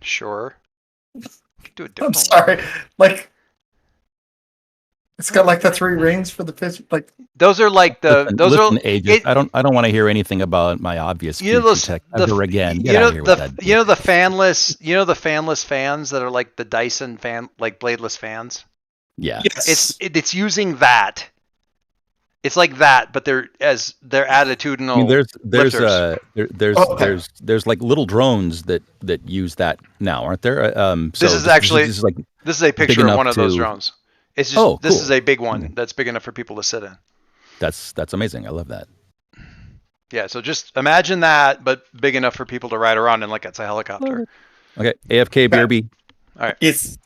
Sure. Do it I'm sorry. Like, it's got like the 3 rings for the fidget. Like those are like the listen, Aegis. I don't want to hear anything about my obvious future tech ever again. Get out of here with that. The fanless fans that are like the Dyson fan, like bladeless fans. Yeah. Yes. It's using that. It's like that, but they're attitudinal. I mean, there's like little drones that use that now, aren't there? This is a picture of one of those drones. It's just this is a big one that's big enough for people to sit in. That's amazing. I love that. Yeah, so just imagine that, but big enough for people to ride around in like it's a helicopter. Okay, AFK BRB. All right. Yes.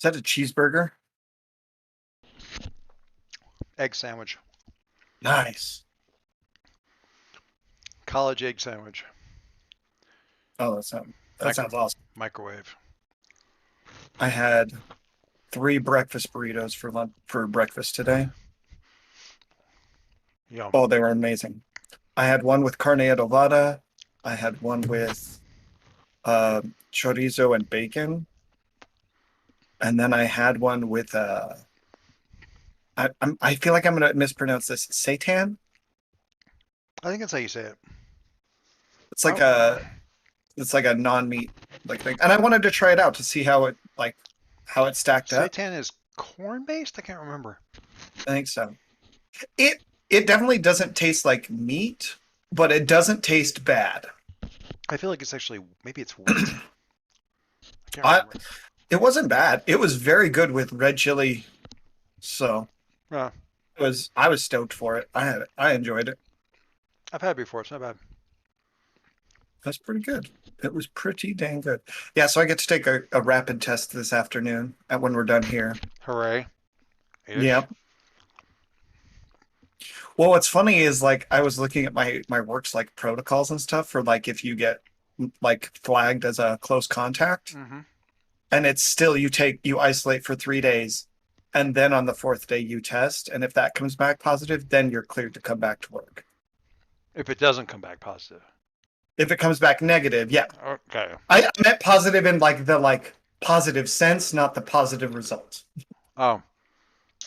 that a cheeseburger? Egg sandwich. Nice. College egg sandwich. Oh, that sounds awesome. Microwave. I had 3 breakfast burritos for breakfast today. Yum. Oh, they were amazing. I had one with carne adobada. I had one with chorizo and bacon. And then I had one with I feel like I'm gonna mispronounce this. Seitan. I think that's how you say it. It's like a non-meat like thing, and I wanted to try it out to see how it stacked up. Seitan is corn based. I can't remember. I think so. It definitely doesn't taste like meat, but it doesn't taste bad. I feel like it's actually maybe it's wheat. I can't remember. It wasn't bad. It was very good with red chili. So Yeah. I was stoked for it. I had it. I enjoyed it. I've had it before. It's not bad. That's pretty good. It was pretty dang good. Yeah, so I get to take a rapid test this afternoon when we're done here. Hooray. Yep. Well, what's funny is like I was looking at my work's like protocols and stuff for like if you get like flagged as a close contact, and it's still you isolate for 3 days, and then on the 4th day you test, and if that comes back positive, then you're cleared to come back to work. If it doesn't come back positive. If it comes back negative, yeah. Okay. I meant positive in like the positive sense, not the positive result. Oh.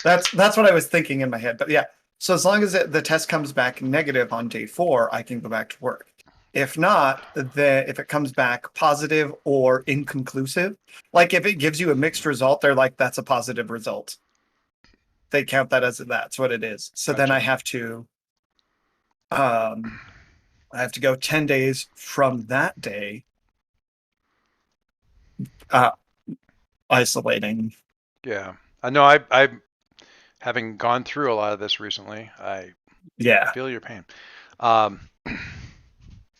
That's what I was thinking in my head. But yeah, so as long as the test comes back negative on day 4, I can go back to work. If not, if it comes back positive or inconclusive, like if it gives you a mixed result, they're like, that's a positive result. They count that as that's what it is. So Gotcha. then I have to go 10 days from that day isolating. Yeah. I know I having gone through a lot of this recently, I feel your pain.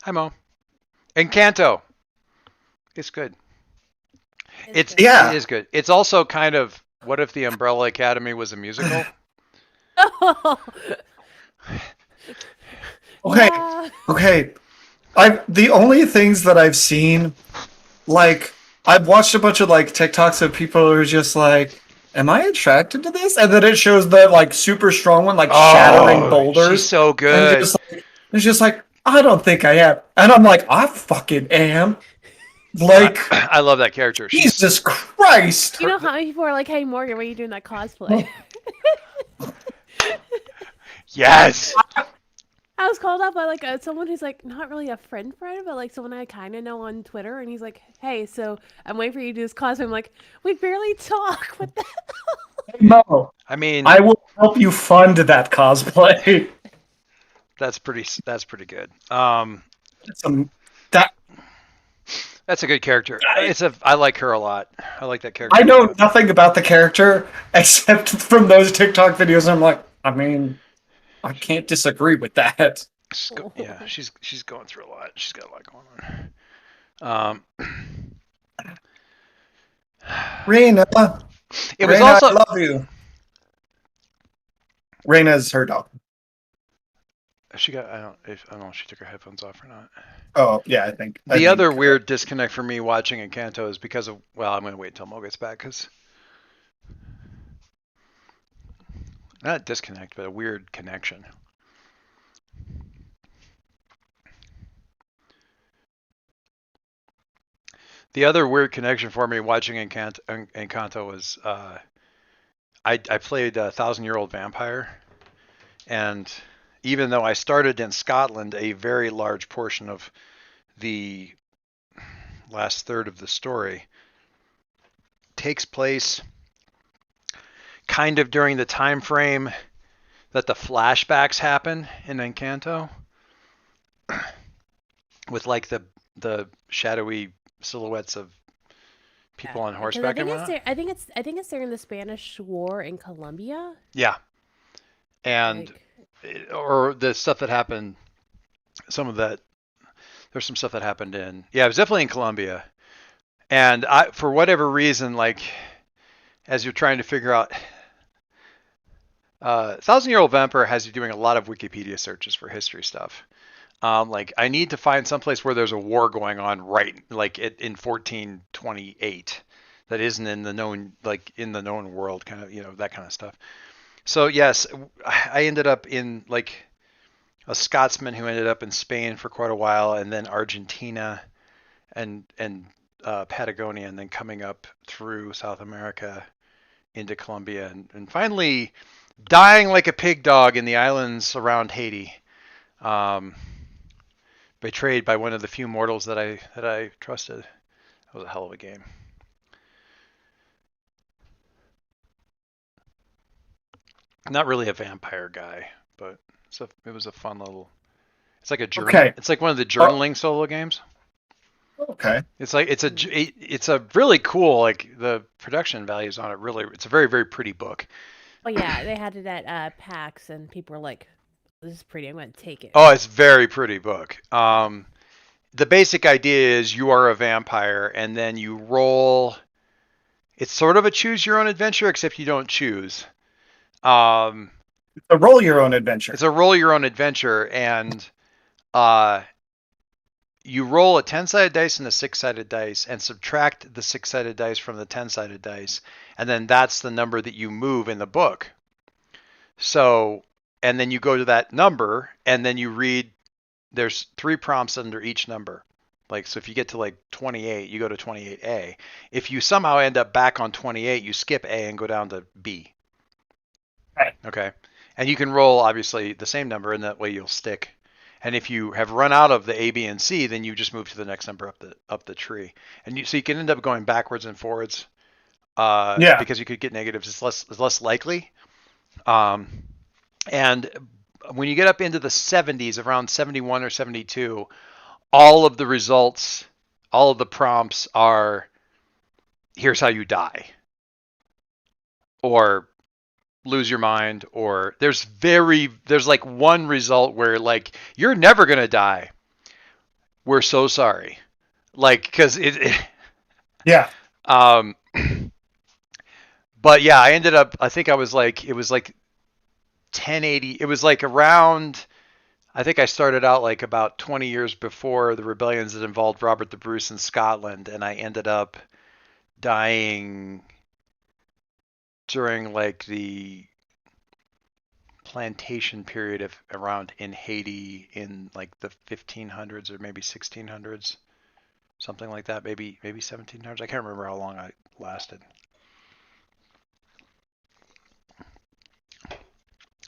Hi Mo. Encanto. It's good. It is good. It's also kind of what if the Umbrella Academy was a musical? Okay. The only things that I've seen, like I've watched a bunch of like TikToks of people who are just like, am I attracted to this? And then it shows the like super strong one, like shattering boulders. She's so good. It's just like, I don't think I am. And I'm like, I fucking am. Like, I love that character. Jesus Christ. You know how many people are like, hey, Morgan, why are you doing that cosplay? Yes. I was called up by like someone who's like not really a friend, but like someone I kind of know on Twitter, and he's like, "Hey, so I'm waiting for you to do this cosplay." I'm like, "We barely talk." What the hell? No. I mean, I will help you fund that cosplay. That's pretty good. That's a good character. I like her a lot. I like that character. I know nothing about the character except from those TikTok videos. I'm like, I mean, I can't disagree with that. Yeah, she's going through a lot. She's got a lot going on. Raina. It was Raina, also. I love you. Raina's her dog. She got. I don't know if she took her headphones off or not. Oh yeah, I think. The other weird disconnect for me watching Encanto is because of. Well, I'm going to wait until Mo gets back because. Not disconnect, but a weird connection. The other weird connection for me watching Encanto was I played a 1,000-Year-Old Vampire, and even though I started in Scotland, a very large portion of the last third of the story takes place kind of during the time frame that the flashbacks happen in Encanto, with like the shadowy silhouettes of people on horseback and whatnot. I think it's during the Spanish War in Colombia. Yeah, and or the stuff that happened. There's some stuff that happened in. Yeah, it was definitely in Colombia, and for whatever reason, like as you're trying to figure out. 1,000-Year-Old Vampire has you doing a lot of Wikipedia searches for history stuff. Like I need to find someplace where there's a war going on like in 1428 that isn't in the known world, kind of, that kind of stuff. So yes, I ended up in like a Scotsman who ended up in Spain for quite a while, and then Argentina, and Patagonia, and then coming up through South America into Colombia, and finally dying like a pig dog in the islands around Haiti. Betrayed by one of the few mortals that I trusted. That was a hell of a game. Not really a vampire guy, but it was a fun little. It's like a journal. Okay. It's like one of the journaling solo games. Okay. It's like it's a really cool, like the production values on it. Really, it's a very, very pretty book. Oh yeah, they had it at PAX, and people were like, "This is pretty. I'm going to take it." Oh, it's a very pretty book. The basic idea is you are a vampire, and then you roll. It's sort of a choose your own adventure, except you don't choose. It's a roll your own adventure. It's a roll your own adventure, and you roll a 10-sided dice and a 6-sided dice, and subtract the 6-sided dice from the 10-sided dice, and then that's the number that you move in the book. So, and then you go to that number, and then you read. There's 3 prompts under each number. Like, so if you get to like 28, you go to 28A. If you somehow end up back on 28, you skip A and go down to B. Right. Okay. And you can roll obviously the same number, and that way you'll stick. And if you have run out of the A, B, and C, then you just move to the next number up the tree. And so you can end up going backwards and forwards. Because you could get negatives. It's less likely. And when you get up into the 70s, around 71 or 72, all of the results, all of the prompts are, here's how you die, or lose your mind, or there's like one result where like, you're never going to die. We're so sorry. Like, because yeah. But yeah, I think it was like 1080. It was like around, I think I started out like about 20 years before the rebellions that involved Robert the Bruce in Scotland, and I ended up dying during like the plantation period of around in Haiti in like the 1500s or maybe 1600s, something like that, maybe 1700s. I can't remember how long I lasted.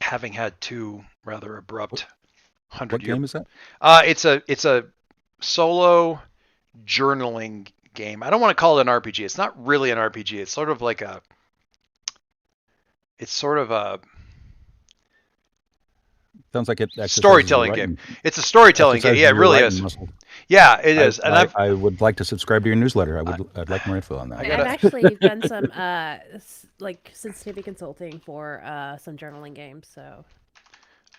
Having had 2 rather abrupt 100-year. What game is that? It's a solo journaling game. I don't want to call it an RPG. It's not really an RPG. It's sort of like a. Sounds like it. Storytelling game. It's a storytelling game. Yeah, it really is. Muscle. Yeah, it is. And I would like to subscribe to your newsletter. I'd like more info on that. I've actually done some like sensitivity consulting for some journaling games. So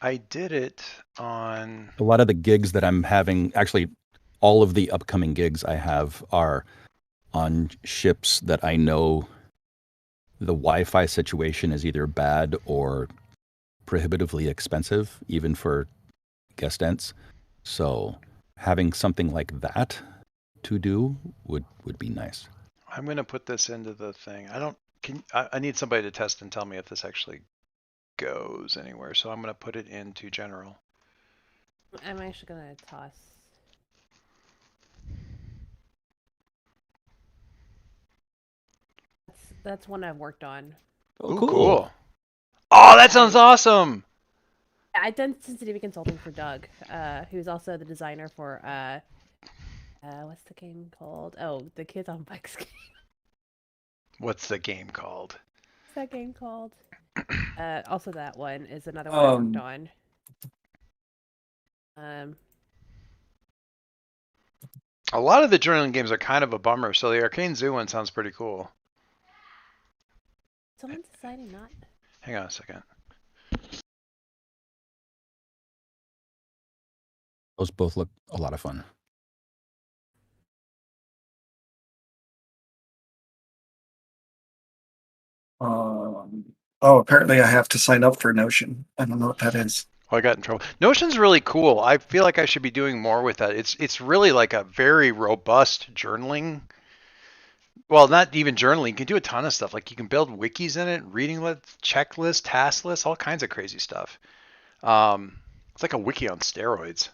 I did it on a lot of the gigs that I'm having. Actually, all of the upcoming gigs I have are on ships that I know the Wi-Fi situation is either bad or prohibitively expensive, even for guest ents. So having something like that to do would be nice. I'm going to put this into the thing. I need somebody to test and tell me if this actually goes anywhere. So I'm going to put it into general. I'm actually going to toss. That's one I've worked on. Oh, cool. Oh, that sounds awesome. I've done sensitivity consulting for Doug, who's also the designer for what's the game called? Oh, the Kids on Bikes game. What's the game called? What's that game called? Also, that one is another one I worked on. A lot of the journaling games are kind of a bummer, so the Arcane Zoo one sounds pretty cool. Someone's deciding not. Hang on a second. Those both look a lot of fun. Apparently I have to sign up for Notion. I don't know what that is. Oh, I got in trouble. Notion's really cool. I feel like I should be doing more with that. It's really like a very robust journaling. Well, not even journaling. You can do a ton of stuff. Like you can build wikis in it, reading lists, checklists, task lists, all kinds of crazy stuff. It's like a wiki on steroids.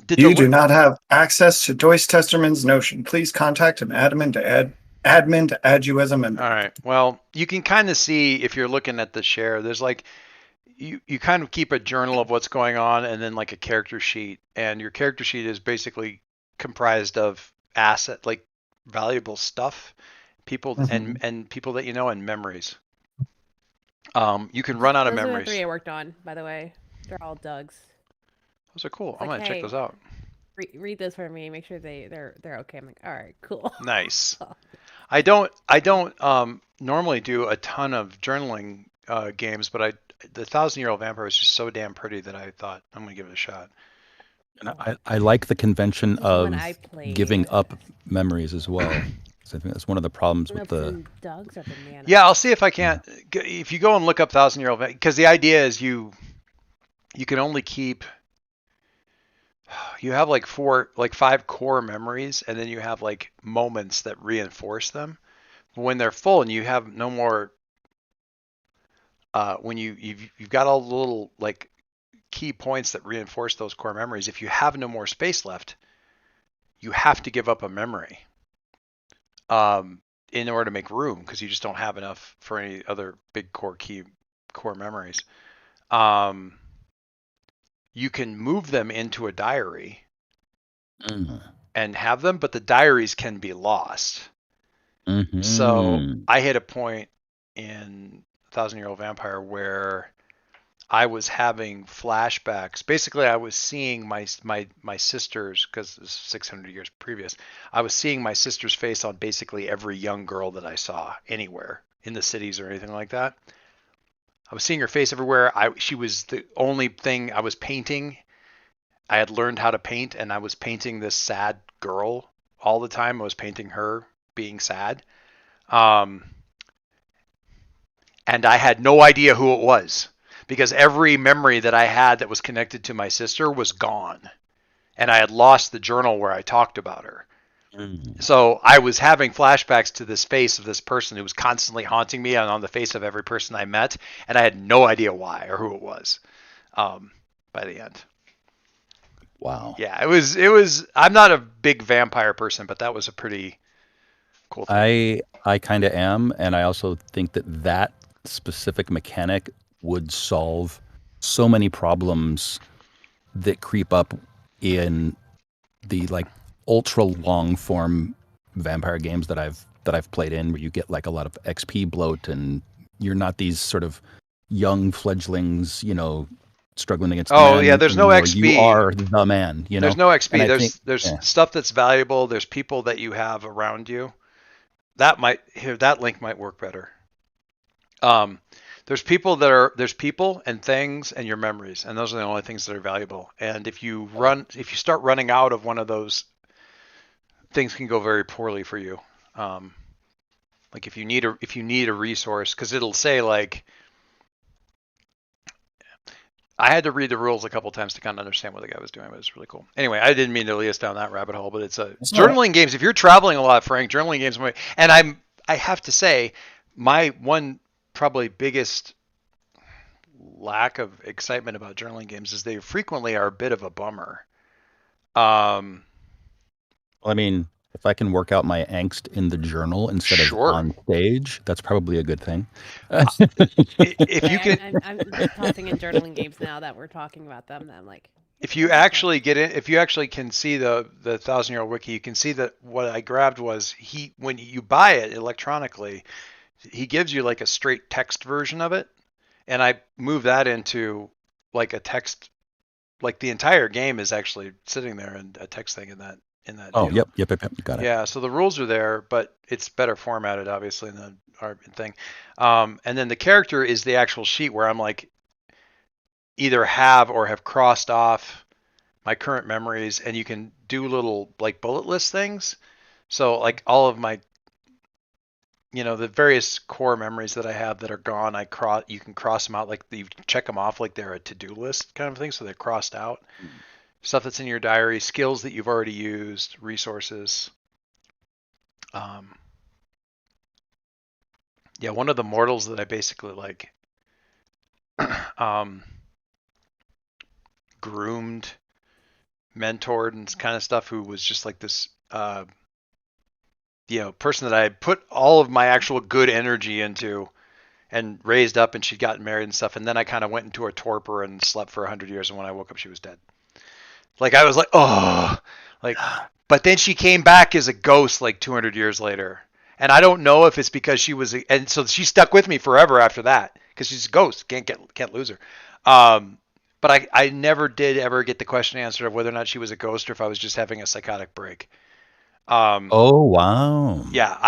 You do not have access to Joyce Testerman's Notion. Please contact an admin to add you as a member. All right. Well, you can kind of see if you're looking at the share. There's like you kind of keep a journal of what's going on, and then like a character sheet. And your character sheet is basically comprised of asset, like valuable stuff, people and people that you know, and memories. You can run out of memories. Those are the 3 I worked on, by the way. They're all Doug's. Those are cool. I'm gonna check those out. Read those for me. Make sure they're okay. I'm like, all right, cool. Nice. I don't normally do a ton of journaling games, but the 1,000-Year-Old Vampire was just so damn pretty that I thought I'm gonna give it a shot. And I like the convention of giving up memories as well. So I think that's one of the problems with the Dogs or bananas. Yeah, I'll see if I can't. If you go and look up 1,000-Year-Old, because the idea is you can only keep. You have like 5 core memories, and then you have like moments that reinforce them. When they're full and you have no more, when you've got all the little like key points that reinforce those core memories, if you have no more space left, you have to give up a memory in order to make room, because you just don't have enough for any other big core memories. You can move them into a diary and have them, but the diaries can be lost. So I hit a point in 1,000-Year-Old Vampire where I was having flashbacks. Basically, I was seeing my sisters, because this is 600 years previous. I was seeing my sister's face on basically every young girl that I saw anywhere in the cities or anything like that. I was seeing her face everywhere. She was the only thing I was painting. I had learned how to paint, and I was painting this sad girl all the time. I was painting her being sad. And I had no idea who it was, because every memory that I had that was connected to my sister was gone. And I had lost the journal where I talked about her. So I was having flashbacks to this face of this person who was constantly haunting me, and on the face of every person I met, and I had no idea why or who it was by the end. Wow. Yeah, it was. I'm not a big vampire person, but that was a pretty cool thing. I kind of am, and I also think that specific mechanic would solve so many problems that creep up in the like ultra long form vampire games that I've played in, where you get like a lot of XP bloat, and you're not these sort of young fledglings, struggling against. There's no XP. You are the man. There's no XP. There's stuff that's valuable. There's people that you have around you. That link might work better. There's people and things and your memories, and those are the only things that are valuable. And if you start running out of one of those, things can go very poorly for you. Like if you need a resource, because it'll say like, I had to read the rules a couple times to kind of understand what the guy was doing, but it's really cool. Anyway, I didn't mean to lead us down that rabbit hole, but it's journaling games. If you're traveling a lot, Frank, journaling games, and I have to say, my one probably biggest lack of excitement about journaling games is they frequently are a bit of a bummer. I mean, if I can work out my angst in the journal instead of on stage, that's probably a good thing. If you can, I'm tossing in journaling games now that we're talking about them. I'm like, if you actually can see the 1,000-Year-Old Wiki, you can see that what I grabbed was when you buy it electronically, he gives you like a straight text version of it, and I move that into like a text, like the entire game is actually sitting there in a text thing in that. Oh, yep, got it. Yeah, so the rules are there, but it's better formatted, obviously, in the art thing. And then the character is the actual sheet where I'm like, either have or have crossed off my current memories, and you can do little like bullet list things. So like all of my the various core memories that I have that are gone, you can cross them out, like you check them off like they're a to-do list kind of thing, so they're crossed out. Mm-hmm. Stuff that's in your diary, skills that you've already used, resources. Yeah, one of the mortals that I basically like groomed, mentored, and kind of stuff, who was just like this person that I put all of my actual good energy into and raised up, and she'd gotten married and stuff, and then I kind of went into a torpor and slept for 100 years, and when I woke up she was dead. Like, I was like, oh, like, but then she came back as a ghost like 200 years later, and I don't know if it's because she was, and so she stuck with me forever after that, because she's a ghost, can't lose her. But I never did ever get the question answered of whether or not she was a ghost or if I was just having a psychotic break. Oh, wow. Yeah,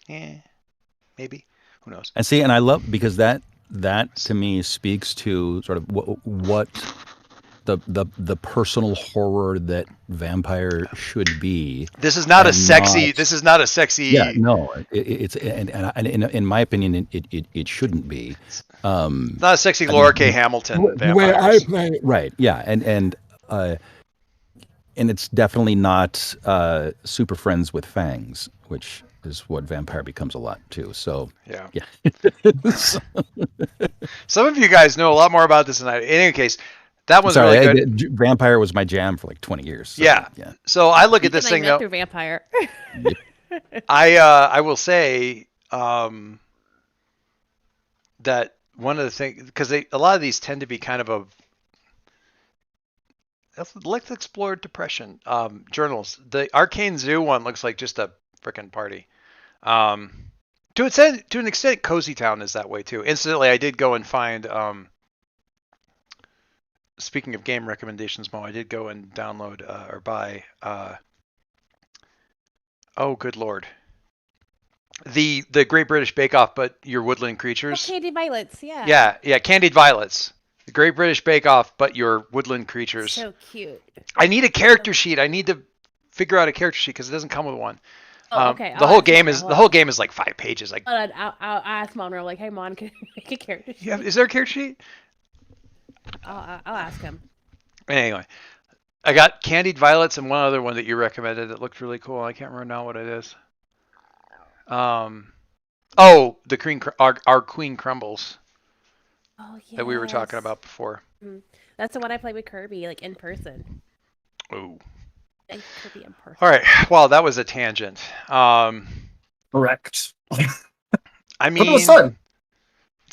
maybe. Who knows? And see, and I love, because that to me speaks to sort of what the personal horror that vampire should be. This is not a sexy. Yeah, no, it's and in my opinion, it shouldn't be. Not a sexy Laura K. Hamilton vampires. Right. Yeah, and it's definitely not super friends with fangs, which is what vampire becomes a lot too. So yeah. So. Some of you guys know a lot more about this than I. In any case, that one's really good. Vampire was my jam for like 20 years. So, yeah. So I look at this thing though. Through vampire. I will say that one of the things, because a lot of these tend to be kind of let's explore depression journals. The Arcane Zoo one looks like just a freaking party. To an extent, Cozy Town is that way too. Incidentally, I did go and find. Speaking of game recommendations, Mo, I did go and download or buy. Oh, good lord! The Great British Bake Off, but your woodland creatures. Oh, Candied Violets, yeah. Yeah, Candied Violets. The Great British Bake Off, but your woodland creatures. So cute. I need a character sheet. I need to figure out a character sheet because it doesn't come with one. Oh, okay. The whole game is like 5 pages. Like, I'll ask Monroe, like, hey, Mon, can you make a character sheet? Yeah, is there a character sheet? I'll ask him. Anyway, I got Candied Violets and one other one that you recommended that looked really cool. I can't remember now what it is. The Queen, our Queen Crumbles. Oh, yeah. That we were talking about before. Mm-hmm. That's the one I played with Kirby, like in person. Oh. Kirby in person. All right. Well, that was a tangent. Correct. I mean, it's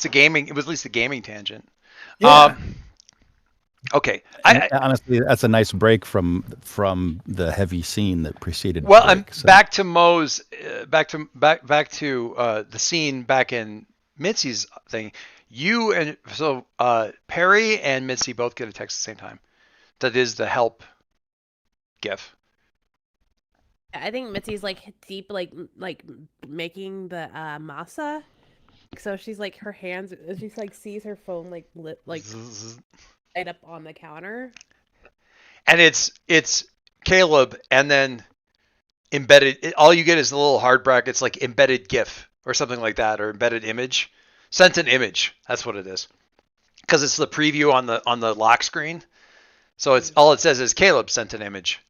a gaming. It was at least a gaming tangent. Yeah. Okay. Honestly, that's a nice break from the heavy scene that preceded. Well, I'm back to Mo's. Back to the scene back in Mitzi's thing. Perry and Mitzi both get a text at the same time. That is the help gif. I think Mitzi's like deep, like making the masa. So she's like her hands. She's like sees her phone like lit like light up on the counter. And it's Caleb, and then embedded. All you get is the little hard brackets like embedded GIF or something like that, or embedded image, sent an image. That's what it is, because it's the preview on the lock screen. So it's all it says is Caleb sent an image.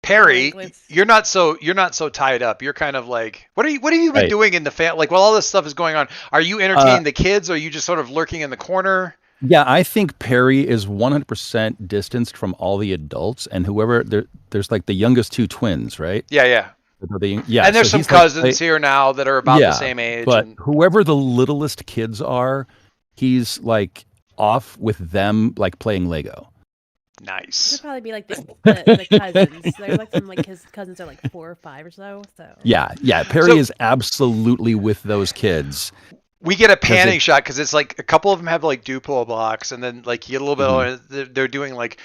Perry, you're not so tied up. You're kind of like, what have you been doing in the like while all this stuff is going on? Are you entertaining the kids, or are you just sort of lurking in the corner? Yeah, I think Perry is 100% distanced from all the adults, and whoever there's like the youngest two twins, right? Yeah. Yeah, and there's some cousins here now that are about the same age. But whoever the littlest kids are, he's like off with them, like playing Lego. Nice. It'd probably be like the cousins. They're like some like his cousins are like 4 or 5 or so. Yeah. Perry is absolutely with those kids. We get a panning shot because it's like a couple of them have like Duplo blocks, and then like you get a little bit. They're doing like,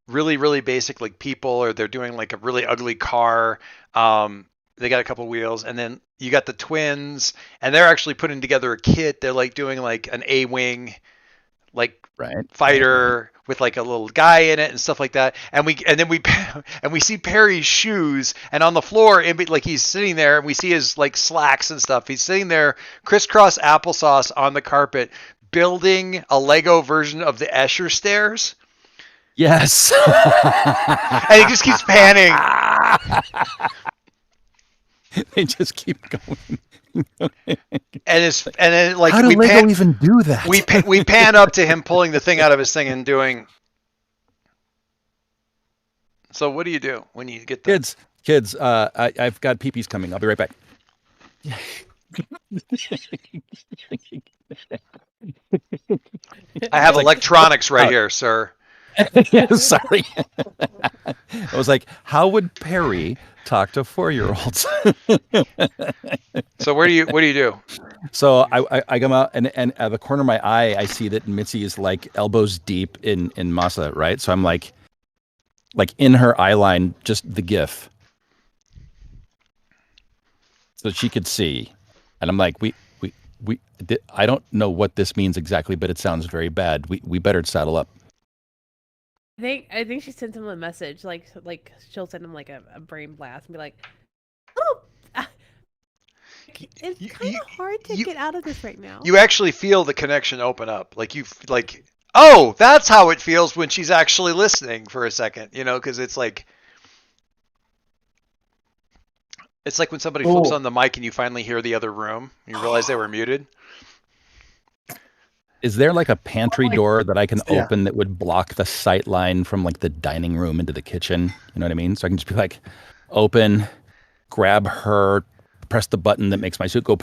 really really basic like people, or they're doing like a really ugly car. They got a couple wheels, and then you got the twins, and they're actually putting together a kit. They're like doing like an A-wing, like fighter with like a little guy in it and stuff like that. And we see Perry's shoes, and on the floor, like he's sitting there, and we see his like slacks and stuff. He's sitting there, crisscross applesauce on the carpet, building a Lego version of the Escher stairs. Yes. And he just keeps panning. They just keep going. and like how do Lego even do that? We pan up to him pulling the thing out of his thing and doing. So what do you do when you get the kids? I've got peepees coming. I'll be right back. I have electronics right here, sir. Sorry. I was like, how would Perry talk to 4-year-olds? So what do you do? So I come out and at the corner of my eye, I see that Mitzi is like elbows deep in masa, right? So I'm like in her eye line, just the GIF, so she could see. And I'm like, I don't know what this means exactly, but it sounds very bad. We better saddle up. I think she sent him a message, like she'll send him like a brain blast and be like, "Oh, it's kind of hard to get out of this right now." You actually feel the connection open up, oh, that's how it feels when she's actually listening for a second, because it's like when somebody flips on the mic and you finally hear the other room, you realize they were muted. Is there like a pantry door that I can open that would block the sight line from like the dining room into the kitchen? You know what I mean? So I can just be like, open, grab her, press the button that makes my suit go,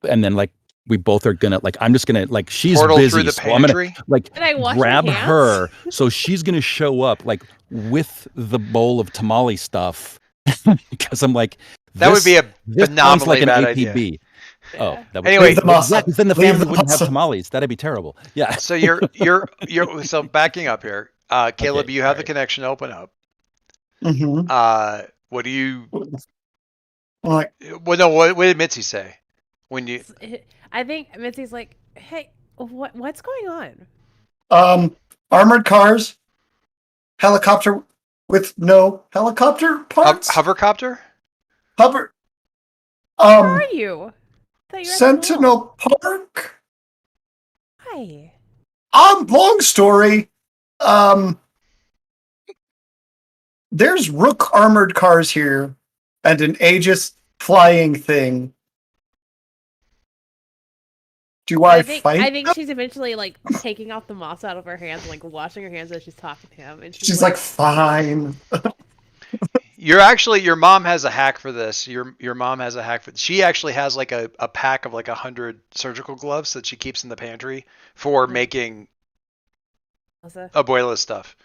and then like we both are gonna I'm just gonna she's portal busy, through the so I'm pantry. gonna grab her, so she's gonna show up with the bowl of tamale stuff because I'm like, that would be a phenomenally bad APB. idea. Oh, that would anyway, then the family wouldn't have tamales. That'd be terrible. Yeah. So you're so backing up here, Caleb. Okay, you have the connection open up. Mm-hmm. What do you? What did Mitzi say when you? I think Mitzi's like, "Hey, what's going on?" Armored cars, helicopter with no helicopter parts. Hovercopter. Hover. Where are you? Sentinel Park. Hi. Long story. There's Rook armored cars here, and an Aegis flying thing. Do I fight? I think she's eventually taking off the moss out of her hands and washing her hands as she's talking to him, and she's like, fine. Your mom has a hack for this. Your mom has a hack for this. She actually has a pack of 100 surgical gloves that she keeps in the pantry for making abuela stuff.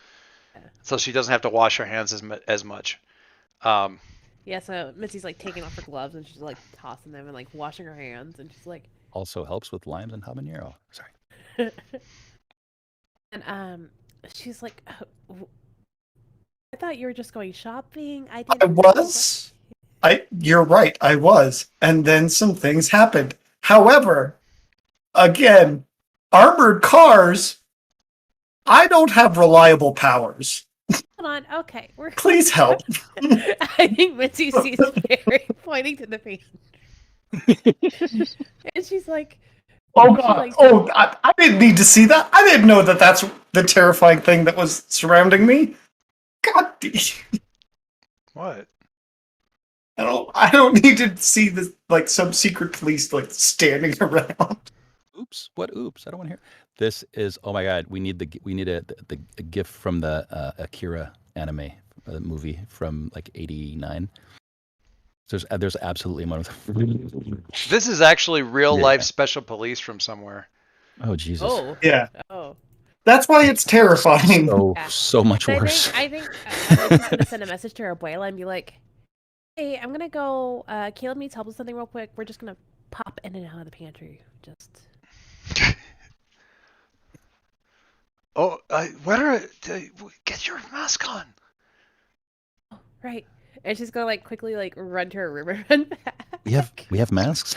Yeah. So she doesn't have to wash her hands as much. Yeah, so Mitzi's taking off her gloves and she's tossing them and washing her hands, and she's like, also helps with limes and habanero. Sorry. And she's like, I thought you were just going shopping. I was. You're right. I was. And then some things happened. However, again, armored cars, I don't have reliable powers. Hold on. Okay. Please help. I think Mitzi sees Perry pointing to the page. And she's like, oh God. I didn't need to see that. I didn't know that that's the terrifying thing that was surrounding me. God damn. What? I don't need to see this some secret police standing around. Oops! What? Oops! I don't want to hear. This is, oh my God! We need a GIF from the Akira anime movie from '89. There's absolutely one of them. This is actually real life special police from somewhere. Oh Jesus! Oh yeah. Oh. That's why it's terrifying. So much worse. I think I'm going to send a message to her abuela and be like, hey, I'm going to go, Caleb needs help with something real quick. We're just going to pop in and out of the pantry. Just. Get your mask on. Right. And she's going to quickly run to her room and run back. We have masks?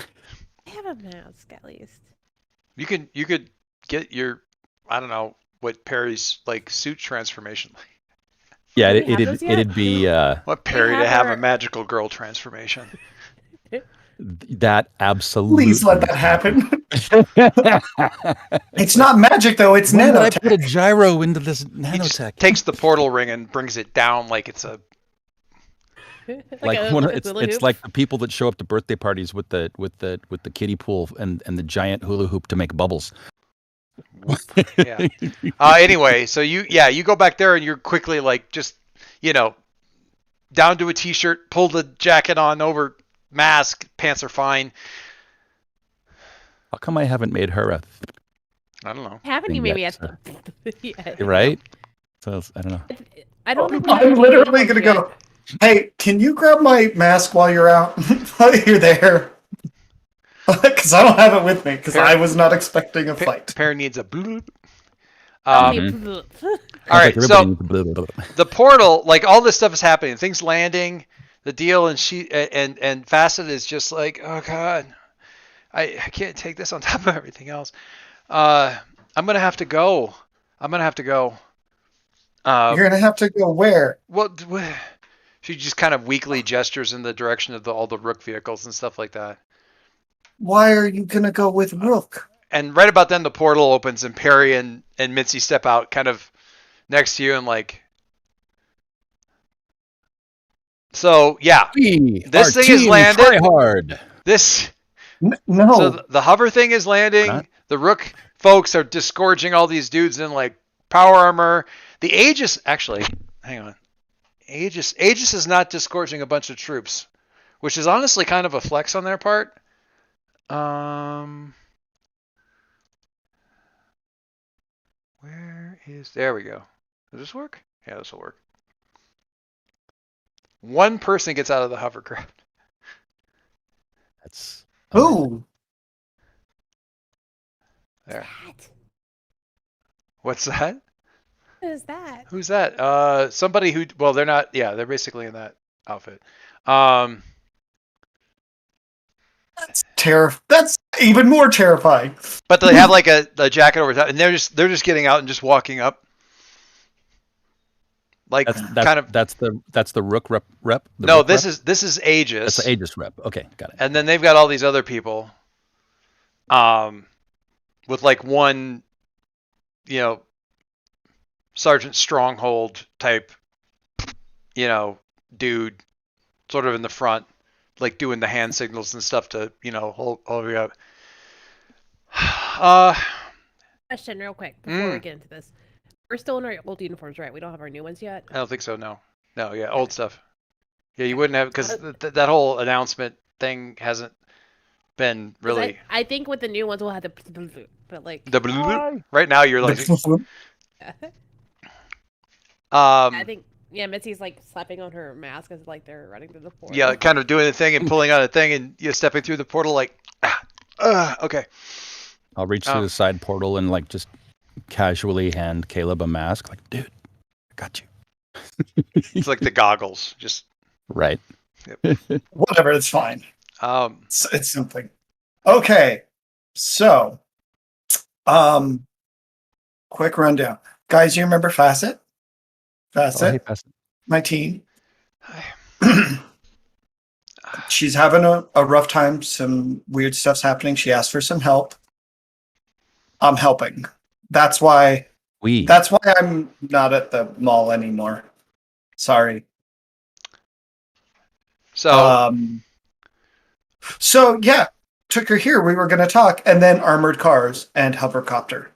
I have a mask at least. You could get your, I don't know, what Perry's like suit transformation. Yeah, Do we have those it'd yet? be Want Perry to have a her- magical girl transformation. that absolutely. Please let that happen. It's not magic though. It's When did I put a nanotech. gyro into this He just nanotech? takes the portal ring and brings it down like it's a Like a one of, hula it's hoop. like the people that show up to birthday parties with the kiddie pool and the giant hula hoop to make bubbles. yeah. Anyway, so you go back there and you're quickly like just down to a t-shirt, pull the jacket on over, mask, pants are fine. How come I haven't made her a I don't know. Haven't you thing maybe yet, at right? So I don't know. I don't think I'm literally gonna go. Hey, can you grab my mask while you're out? While you're there, because I don't have it with me because I was not expecting a fight. Perry needs a bloop. All All right, so the portal, like all this stuff is happening, things landing, the deal, and Facet is just like, oh god, I can't take this on top of everything else. I'm gonna have to go. You're gonna have to go where? Well, she just kind of weakly gestures in the direction of all the Rook vehicles and stuff like that. Why are you gonna go with Rook? And right about then, the portal opens and Perry and Mitzi step out, kind of next to you, and like. So yeah, this thing is landed. Try hard. This. No. So the hover thing is landing. The Rook folks are disgorging all these dudes in like power armor. The Aegis, actually, hang on. Aegis is not disgorging a bunch of troops, which is honestly kind of a flex on their part. There we go. Does this work? Yeah, this will work. One person gets out of the hovercraft. That's Ooh. There. What's that? What is that? Who's that? Somebody who, well, they're not, yeah, they're basically in that outfit. That's That's even more terrifying. But they have like a jacket over top, and they're just getting out and just walking up. Like that's the Rook rep. No, this is Aegis. That's the Aegis rep. Okay, got it. And then they've got all these other people, with like one, Sergeant Stronghold type, dude, sort of in the front, like doing the hand signals and stuff to, hold you up. Question real quick before we get into this. We're still in our old uniforms, right? We don't have our new ones yet? I don't think so, no. No, yeah, old stuff. Yeah, you wouldn't have, because that whole announcement thing hasn't been really... I think with the new ones we'll have to... But like... Right now you're like... I think, yeah, Mitzi's like slapping on her mask as like they're running through the portal. Yeah, kind of doing the thing and pulling on a thing and you're stepping through the portal like... okay. I'll reach through the side portal and like just casually hand Caleb a mask. Like, dude, I got you. It's like the goggles, just right. Yep. Whatever, it's fine. It's something. Okay, so, quick rundown, guys. You remember Facet? Facet, hey, Facet. My team. She's having a rough time. Some weird stuff's happening. She asked for some help. I'm helping. That's why I'm not at the mall anymore. Sorry. So yeah, took her here. We were going to talk, and then armored cars and hovercopter.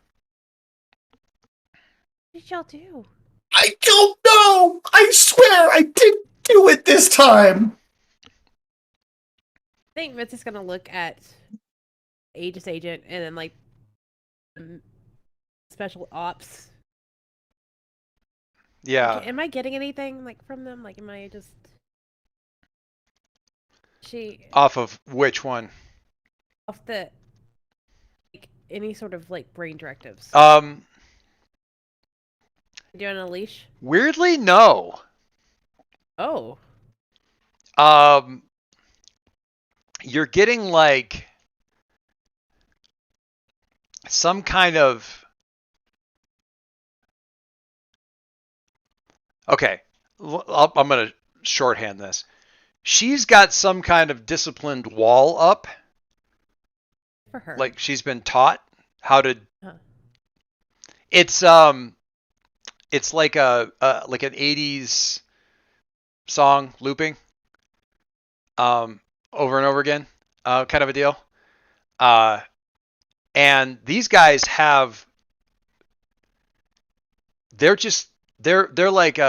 What did y'all do? I don't know. I swear I didn't do it this time. I think Vince is gonna look at Aegis agent and then like special ops. Yeah. Am I getting anything like from them? Like, am I just off of which one? Off the like any sort of like brain directives. You on a leash? Weirdly, no. Oh. You're getting like some kind of Okay, I'm gonna shorthand this. She's got some kind of disciplined wall up. For her. Like she's been taught how to. It's like like an 80s song looping over and over again, kind of a deal. And these guys have, they're like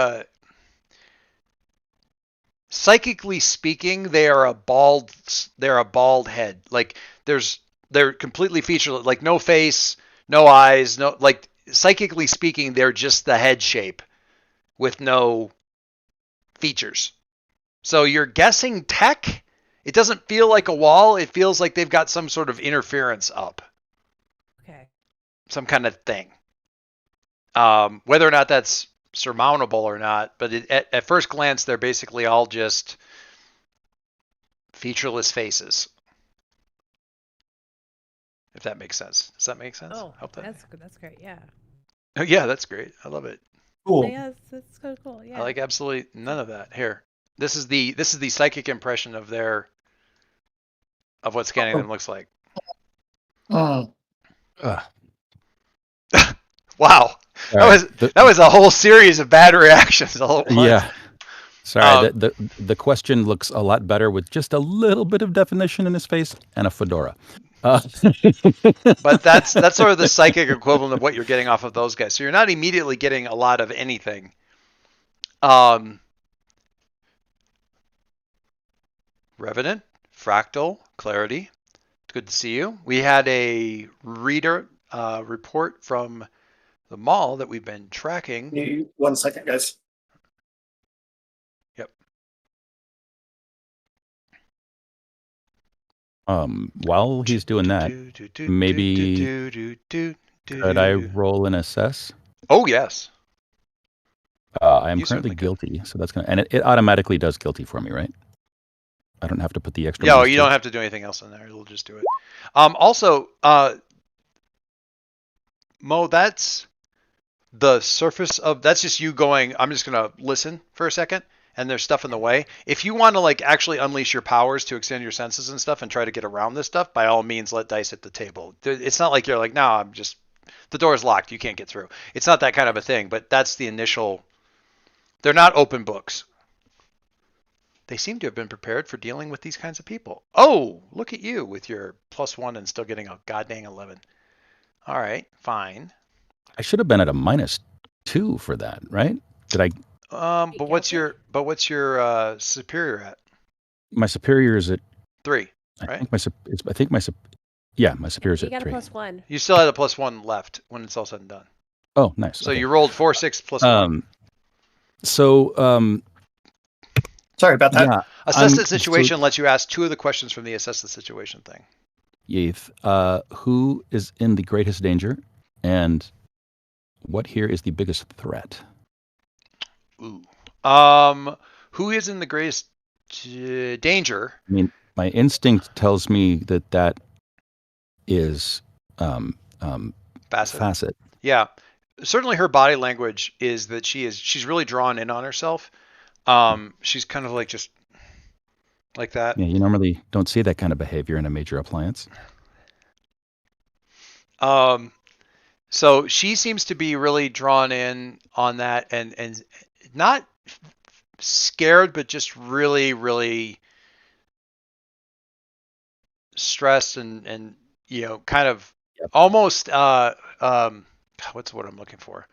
psychically speaking, they're a bald head. Like they're completely featureless, like no face, no eyes, no, like psychically speaking, they're just the head shape with no features. So you're guessing tech. It doesn't feel like a wall. It feels like they've got some sort of interference up. Okay. Some kind of thing. Whether or not that's surmountable or not, but at first glance, they're basically all just featureless faces. If that makes sense. Does that make sense? Oh, that's great. Yeah. Oh, yeah, that's great. I love it. Cool. Yeah, that's so cool. Yeah. I like absolutely none of that. Here, this is the psychic impression of what scanning them looks like. Oh. Wow. That was a whole series of bad reactions all at once. Yeah. Sorry, the question looks a lot better with just a little bit of definition in his face and a fedora. But that's sort of the psychic equivalent of what you're getting off of those guys. So you're not immediately getting a lot of anything. Revenant, Fractal, Clarity. It's good to see you. We had a reader report from the mall that we've been tracking. 1 second, guys. Yep. While he's doing that, maybe could I roll an assess? Oh yes. I am currently guilty, so that's gonna, and it automatically does guilty for me, right? I don't have to put the extra. No, you don't have to do anything else in there. It'll just do it. Also, Mo, that's the surface of, that's just you going, I'm just gonna listen for a second, and there's stuff in the way. If you want to like actually unleash your powers to extend your senses and stuff and try to get around this stuff, by all means, let dice hit the table. It's not like you're like, no, I'm just, the door's locked, you can't get through. It's not that kind of a thing, but that's the initial. They're not open books. They seem to have been prepared for dealing with these kinds of people. Oh, look at you with your +1 and still getting a goddamn 11. All right, fine. I should have been at a -2 for that, right? Did I? But what's your superior at? My superior is at 3, right? I think my superior is at 3. You got a +1. You still had a +1 left when it's all said and done. Oh, nice. So you rolled 4, 6 +1. Sorry about that. Yeah, assess the situation lets you ask 2 of the questions from the assess the situation thing. Yaith, who is in the greatest danger, and what here is the biggest threat? Ooh. Who is in the greatest danger? I mean, my instinct tells me that is Facet. Yeah. Certainly her body language is that she's really drawn in on herself. She's kind of like just like that. Yeah, you normally don't see that kind of behavior in a major appliance. So she seems to be really drawn in on that and not scared, but just really, really stressed and you know, kind of almost what's what I'm looking for?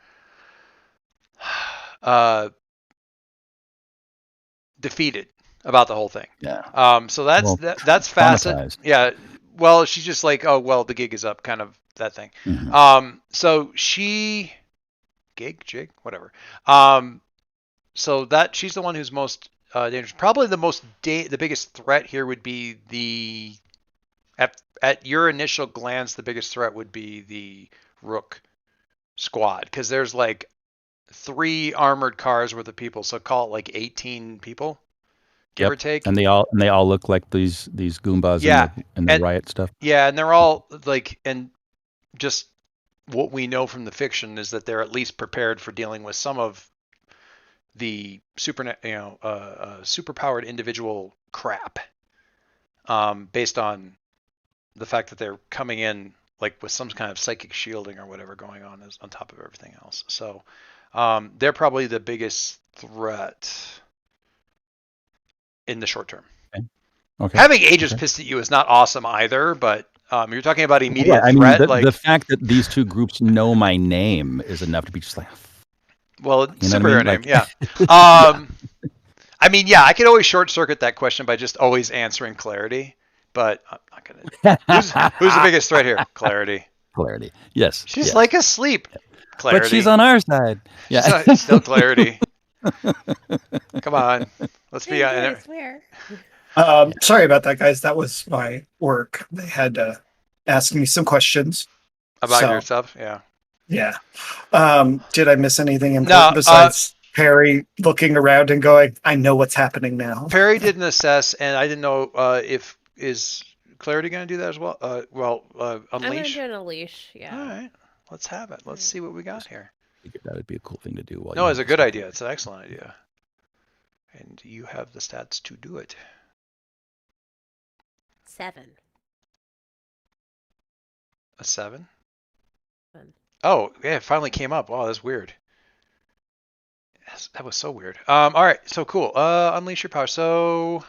Defeated about the whole thing. Yeah. So that's Facet. Yeah. Well, she's just like, oh well, the gig is up, kind of that thing. Mm-hmm. So she jig, whatever. So that she's the one who's most dangerous. Probably the biggest threat here would be at your initial glance, the biggest threat would be the Rook squad, because there's like 3 armored cars worth of people, so call it like 18 people, give or take. And they all look like these Goombas and the riot stuff. Yeah, and they're all like, and just what we know from the fiction is that they're at least prepared for dealing with some of the superpowered individual crap, based on the fact that they're coming in like with some kind of psychic shielding or whatever going on on top of everything else. So they're probably the biggest threat in the short term. Okay. Having Aegis pissed at you is not awesome either, but you're talking about immediate I threat. Mean, the fact that these two groups know my name is enough to be just like, well, you know superhero what I mean? name, yeah. I mean, yeah, I could always short circuit that question by just always answering Clarity, but I'm not gonna. Who's the biggest threat here? Clarity. Clarity. Yes. She's like asleep. Clarity. But she's on our side. Yeah. She's still Clarity. Come on, let's be I swear. Sorry about that, guys. That was my work. They had to ask me some questions about yourself. Yeah. Yeah. Did I miss anything important besides Perry looking around and going, I know what's happening now? Perry did an assess, and I didn't know is Clarity going to do that as well? Unleash? I'm going to do an unleash, yeah. All right. Let's have it. Let's see what we got here. I figured that would be a cool thing to do. No, it's a good idea. It's an excellent idea. And you have the stats to do it. 7. A 7? 7. Oh, yeah, it finally came up. Wow, that's weird. Yes, that was so weird. All right, so cool. Unleash your power. So,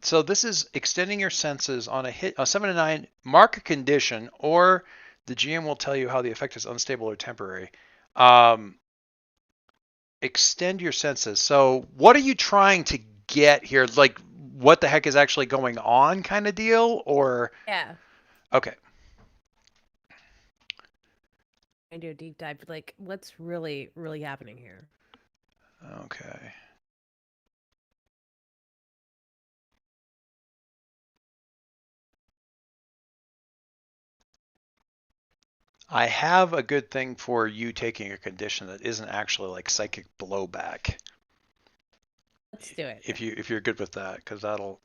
So this is extending your senses on a hit. 7 to 9. Mark a condition, or the GM will tell you how the effect is unstable or temporary. Extend your senses. So, what are you trying to get here? Like, what the heck is actually going on kind of deal, or? Yeah. Okay. I do a deep dive, like, what's really, really happening here? Okay. I have a good thing for you taking a condition that isn't actually like psychic blowback. Let's do it. If you're good with that, because that'll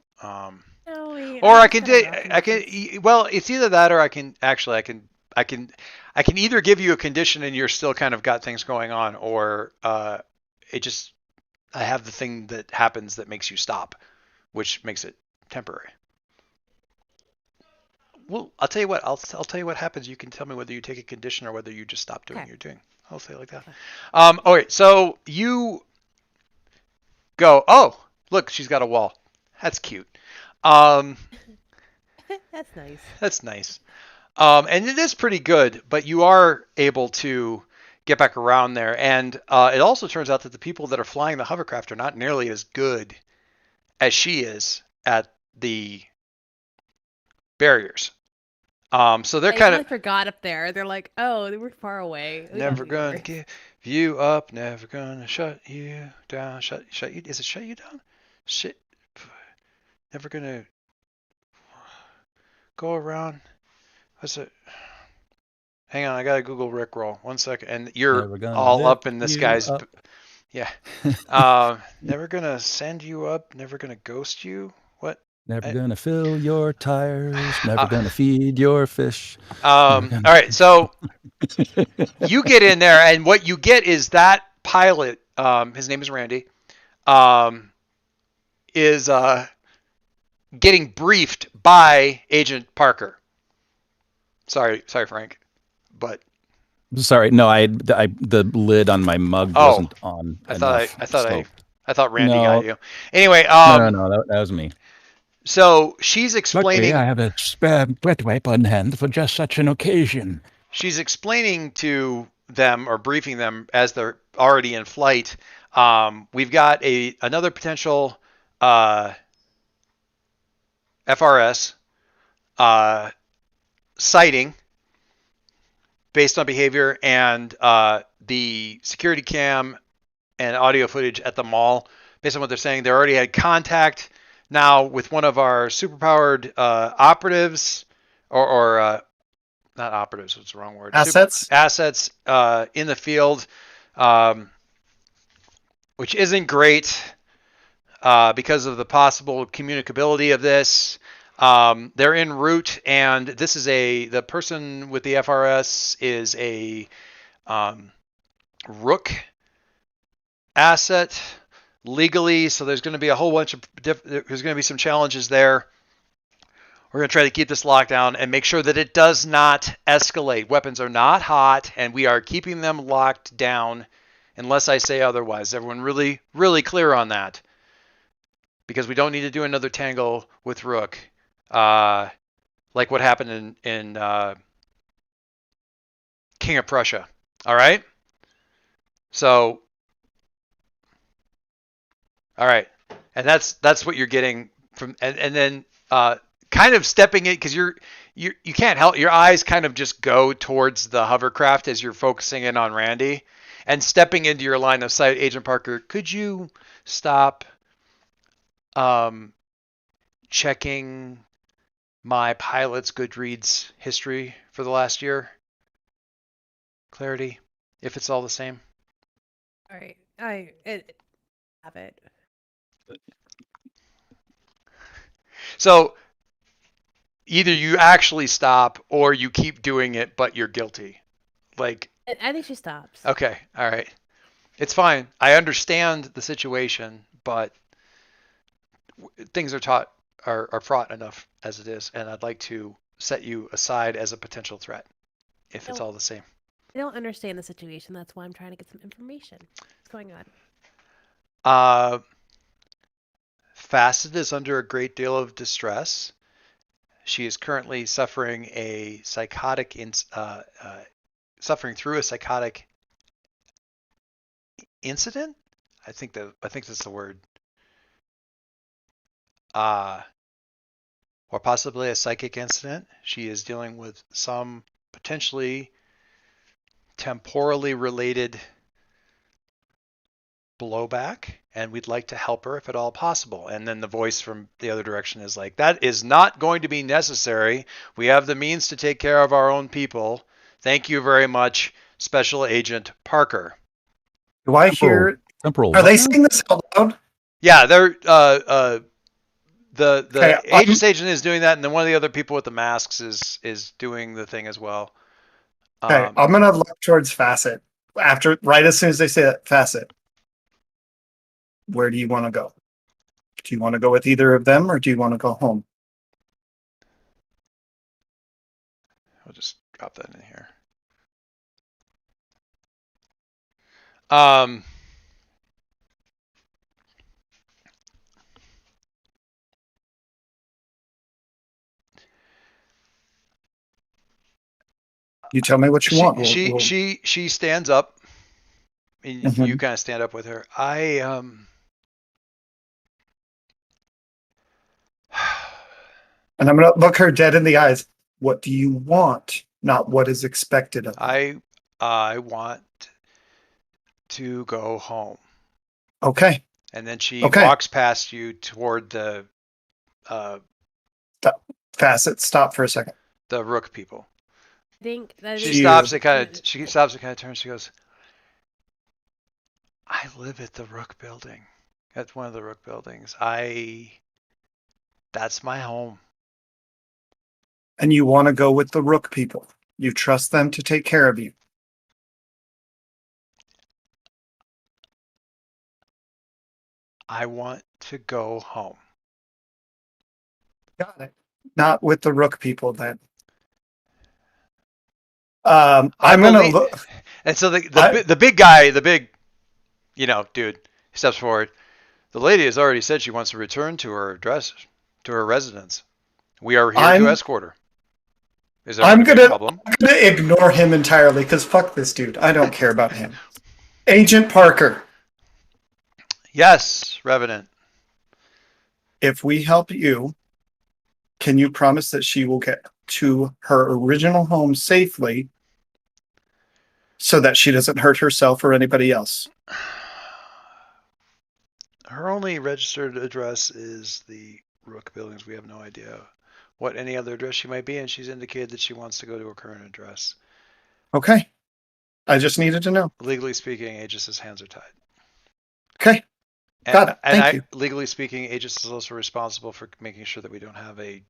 No, or I can well, it's either that or I can either give you a condition and you're still kind of got things going on, or I have the thing that happens that makes you stop, which makes it temporary. Well, I'll tell you what. I'll tell you what happens. You can tell me whether you take a condition or whether you just stop doing what you're doing. I'll say it like that. Okay. All right. So you go. Oh, look, she's got a wall. That's cute. That's nice. That's nice. And it is pretty good, but you are able to get back around there. And it also turns out that the people that are flying the hovercraft are not nearly as good as she is at the barriers. So they're kind of forgot up there. They're like, oh, they were far away. Never gonna give you up. Never gonna shut you down. Shut you. Is it shut you down? Shit. Never gonna go around. What's it? Hang on, I gotta Google Rickroll. 1 second. And you're all up in this guy's. Yeah. Never gonna send you up. Never gonna ghost you. What? Never gonna fill your tires. Never gonna feed your fish. All right, so you get in there, and what you get is that pilot. His name is Randy. Is getting briefed by Agent Parker. Sorry, Frank, but. Sorry, no, the lid on my mug wasn't on. I thought Randy got you. Anyway, no, that was me. So she's explaining. Luckily, I have a spare wet wipe on hand for just such an occasion. She's explaining to them, or briefing them as they're already in flight. We've got another potential FRS sighting based on behavior, and the security cam and audio footage at the mall. Based on what they're saying, they already had contact now with one of our superpowered operatives, or not operatives, what's the wrong word? Assets? Assets in the field, which isn't great because of the possible communicability of this. They're en route, and this is the person with the FRS is a Rook asset legally, so there's going to be a whole bunch of there's going to be some challenges there. We're going to try to keep this locked down and make sure that it does not escalate. Weapons are not hot, and we are keeping them locked down unless I say otherwise. Everyone really, really clear on that? Because we don't need to do another tangle with Rook, like what happened in King of Prussia. All right? So, all right. And that's what you're getting from, and then kind of stepping in, because you can't help, your eyes kind of just go towards the hovercraft as you're focusing in on Randy, and stepping into your line of sight. Agent Parker, could you stop checking my pilot's Goodreads history for the last year? Clarity, if it's all the same. All right, I have it. So either you actually stop or you keep doing it, but you're guilty. Like, I think she stops. Okay, all right. It's fine. I understand the situation, but things are fraught enough as it is, and I'd like to set you aside as a potential threat, if it's all the same. I don't understand the situation. That's why I'm trying to get some information. What's going on? Facet is under a great deal of distress. She is currently suffering a psychotic, suffering through a psychotic incident. I think that's the word. Or possibly a psychic incident. She is dealing with some potentially temporally related blowback, and we'd like to help her if at all possible. And then the voice from the other direction is like, that is not going to be necessary. We have the means to take care of our own people. Thank you very much, Special Agent Parker. Do I hear? Temporal. Are they saying this out loud? Yeah, they're the Okay, agent is doing that, and then one of the other people with the masks is doing the thing as well. Okay, I'm gonna look towards Facet right as soon as they say that. Facet, where do you want to go? Do you want to go with either of them, or do you want to go home? I'll just drop that in here. You tell me what you want. She stands up. And you kind of stand up with her. And I'm gonna look her dead in the eyes. What do you want? Not what is expected of you. I want to go home. Okay. And then she walks past you toward the Facet, stop for a second. The Rook people. I think that she stops and kind of turns. She goes, I live at the Rook building. At one of the Rook buildings. That's my home. And you want to go with the Rook people. You trust them to take care of you. I want to go home. Got it. Not with the Rook people then. I'm gonna look. And so the big guy, the big, dude, steps forward. The lady has already said she wants to return to her address, to her residence. We are here to escort her. Is there a problem? I'm gonna ignore him entirely because fuck this dude. I don't care about him. Agent Parker. Yes, Revenant. If we help you, can you promise that she will get to her original home safely so that she doesn't hurt herself or anybody else? Her only registered address is the Rook buildings. We have no idea what any other address she might be, and she's indicated that she wants to go to her current address. Okay. I just needed to know. Legally speaking, Aegis's hands are tied. Okay. Got it. Thank you. Legally speaking, Aegis is also responsible for making sure that we don't have a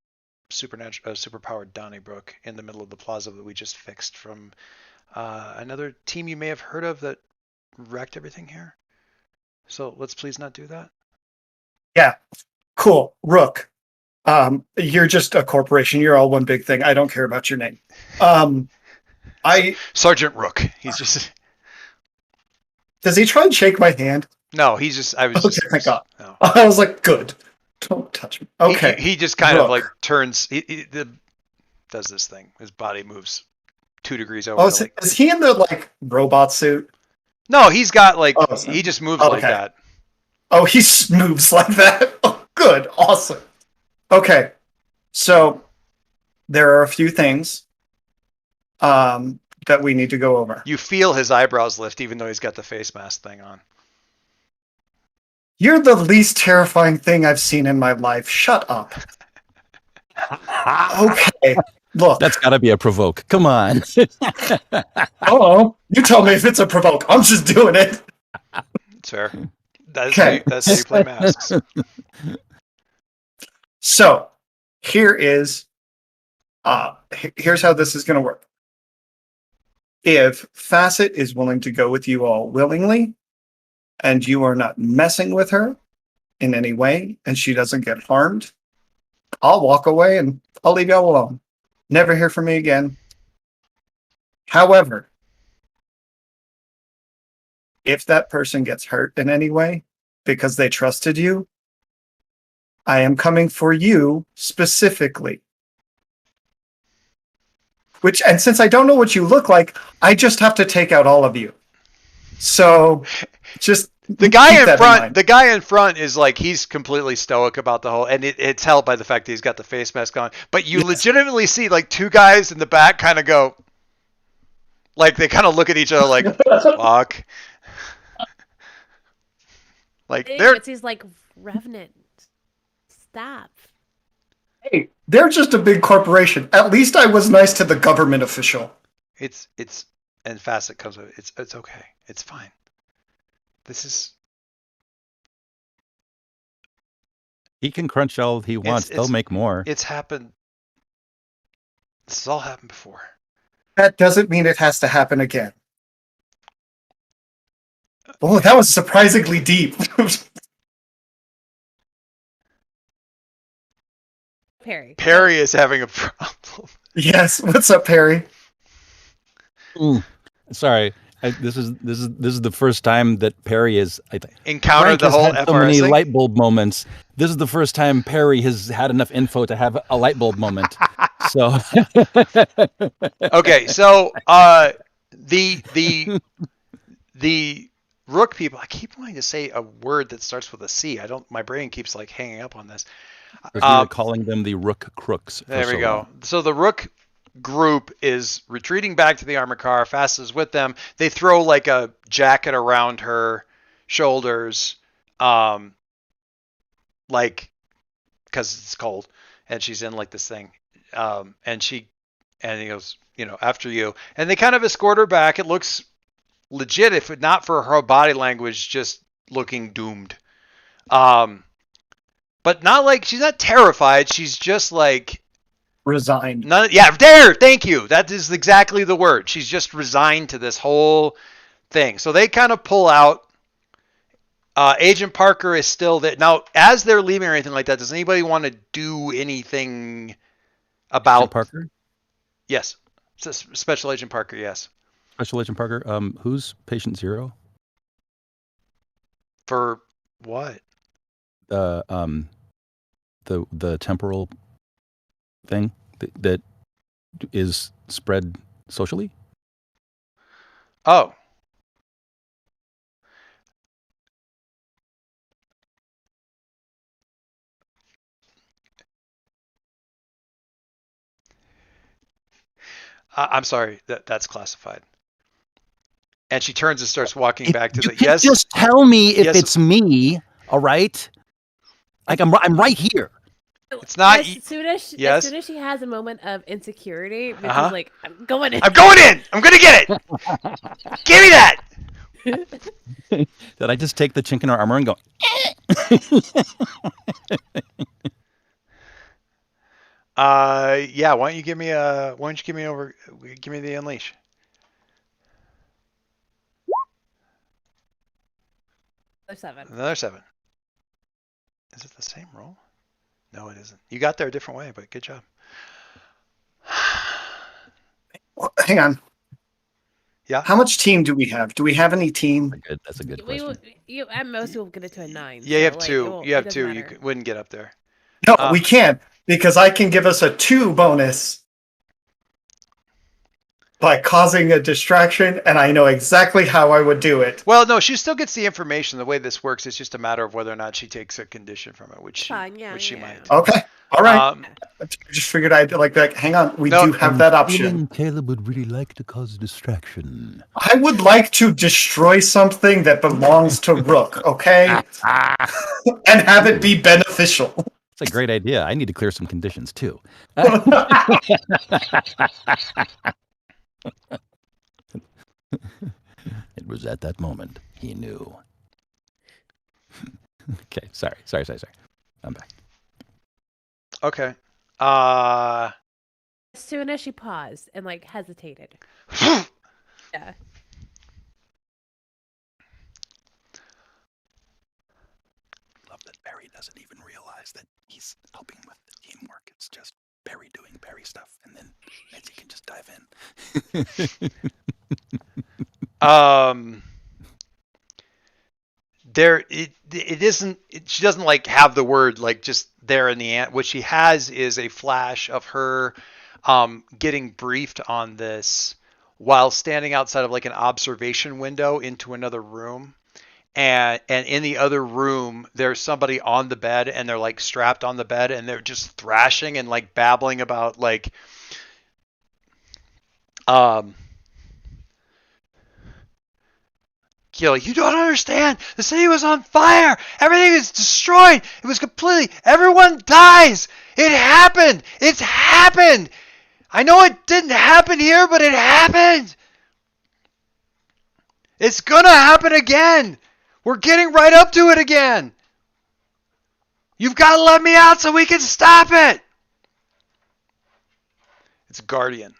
superpowered Donnybrook in the middle of the plaza that we just fixed from another team you may have heard of that wrecked everything here. So let's please not do that. Yeah, cool. Rook, you're just a corporation. You're all one big thing. I don't care about your name. Sergeant Rook. He's just. Does he try and shake my hand? No, he's just. I was okay, just. Thank God. No. I was like, good. Don't touch me. Okay. He just kind of like turns. He does this thing. His body moves 2 degrees over. Oh, is he in the like robot suit? No, he's got like. He just moves like that. Oh, he moves like that. Oh, good. Awesome. Okay. So there are a few things that we need to go over. You feel his eyebrows lift even though he's got the face mask thing on. You're the least terrifying thing I've seen in my life. Shut up. Okay. Look. That's got to be a provoke. Come on. Oh, you tell me if it's a provoke. I'm just doing it. It's fair. That's how you play masks. So, here's how this is going to work. If Facet is willing to go with you all willingly, and you are not messing with her in any way, and she doesn't get harmed, I'll walk away and I'll leave y'all alone. Never hear from me again. However, if that person gets hurt in any way because they trusted you, I am coming for you specifically. And since I don't know what you look like, I just have to take out all of you. So just the guy in front is like, he's completely stoic about the whole, and it's helped by the fact that he's got the face mask on. But you legitimately see like 2 guys in the back kind of go, like they kind of look at each other like, fuck. Like he's like, Revenant, stop. Hey, they're just a big corporation. At least I was nice to the government official. And Facet comes with it. It's okay. It's fine. This is. He can crunch all he wants. They'll make more. It's happened. This has all happened before. That doesn't mean it has to happen again. Oh, that was surprisingly deep. Perry is having a problem. Yes. What's up, Perry? Sorry. This is the first time that Perry has encountered the whole had so many light bulb moments. This is the first time Perry has had enough info to have a light bulb moment. So okay, so the Rook people, I keep wanting to say a word that starts with a C. My brain keeps like hanging up on this. Calling them the Rook Crooks. There we go. So the Rook group is retreating back to the armored car. Fast is with them. They throw like a jacket around her shoulders, like because it's cold, and she's in like this thing, and he goes, after you, and they kind of escort her back. It looks legit, if not for her body language just looking doomed. But not like, she's not terrified. She's just like resigned. Thank you. That is exactly the word. She's just resigned to this whole thing. So they kind of pull out. Agent Parker is still there. Now, as they're leaving or anything like that, does anybody want to do anything about Agent Parker? Yes. Special Agent Parker, yes. Special Agent Parker. Who's Patient Zero? For what? The temporal thing that is spread socially. Oh. I'm sorry, that's classified. And she turns and starts walking back to the. Yes. Just tell me if it's me. All right. Like I'm right here. It's not. As soon as she has a moment of insecurity, because like, I'm going in. I'm going in. I'm gonna get it. Give me that. Did I just take the chink in her armor and go? Yeah. Why don't you give me the unleash? Another 7. Is it the same roll? No, it isn't. You got there a different way, but good job. Well, hang on. Yeah. How much team do we have? Do we have any team? That's a good question. At most, we'll get it to a 9. Yeah, you have so, 2. Like, you have 2. You wouldn't get up there. No, we can't, because I can give us a 2 bonus by causing a distraction, and I know exactly how I would do it. Well, no, she still gets the information. The way this works, it's just a matter of whether or not she takes a condition from it, which she might. Okay, all right. I just figured I'd like that. Hang on, we do have that option. Caleb would really like to cause a distraction. I would like to destroy something that belongs to Rook, okay? And have it be beneficial. That's a great idea. I need to clear some conditions too. It was at that moment he knew. Okay, sorry. I'm back. Okay. As soon as she paused and like hesitated. Yeah. Love that Barry doesn't even realize that he's helping with the teamwork. It's just Barry doing Barry stuff, and then Mitzi can just dive in. It isn't. She doesn't like have the word like just there in the end. What she has is a flash of her getting briefed on this while standing outside of like an observation window into another room. And in the other room, there's somebody on the bed, and they're like strapped on the bed, and they're just thrashing and like babbling about like, you don't understand. The city was on fire. Everything is destroyed. It was completely. Everyone dies. It happened. It's happened. I know it didn't happen here, but it happened. It's gonna happen again. We're getting right up to it again. You've got to let me out so we can stop it. It's Guardian.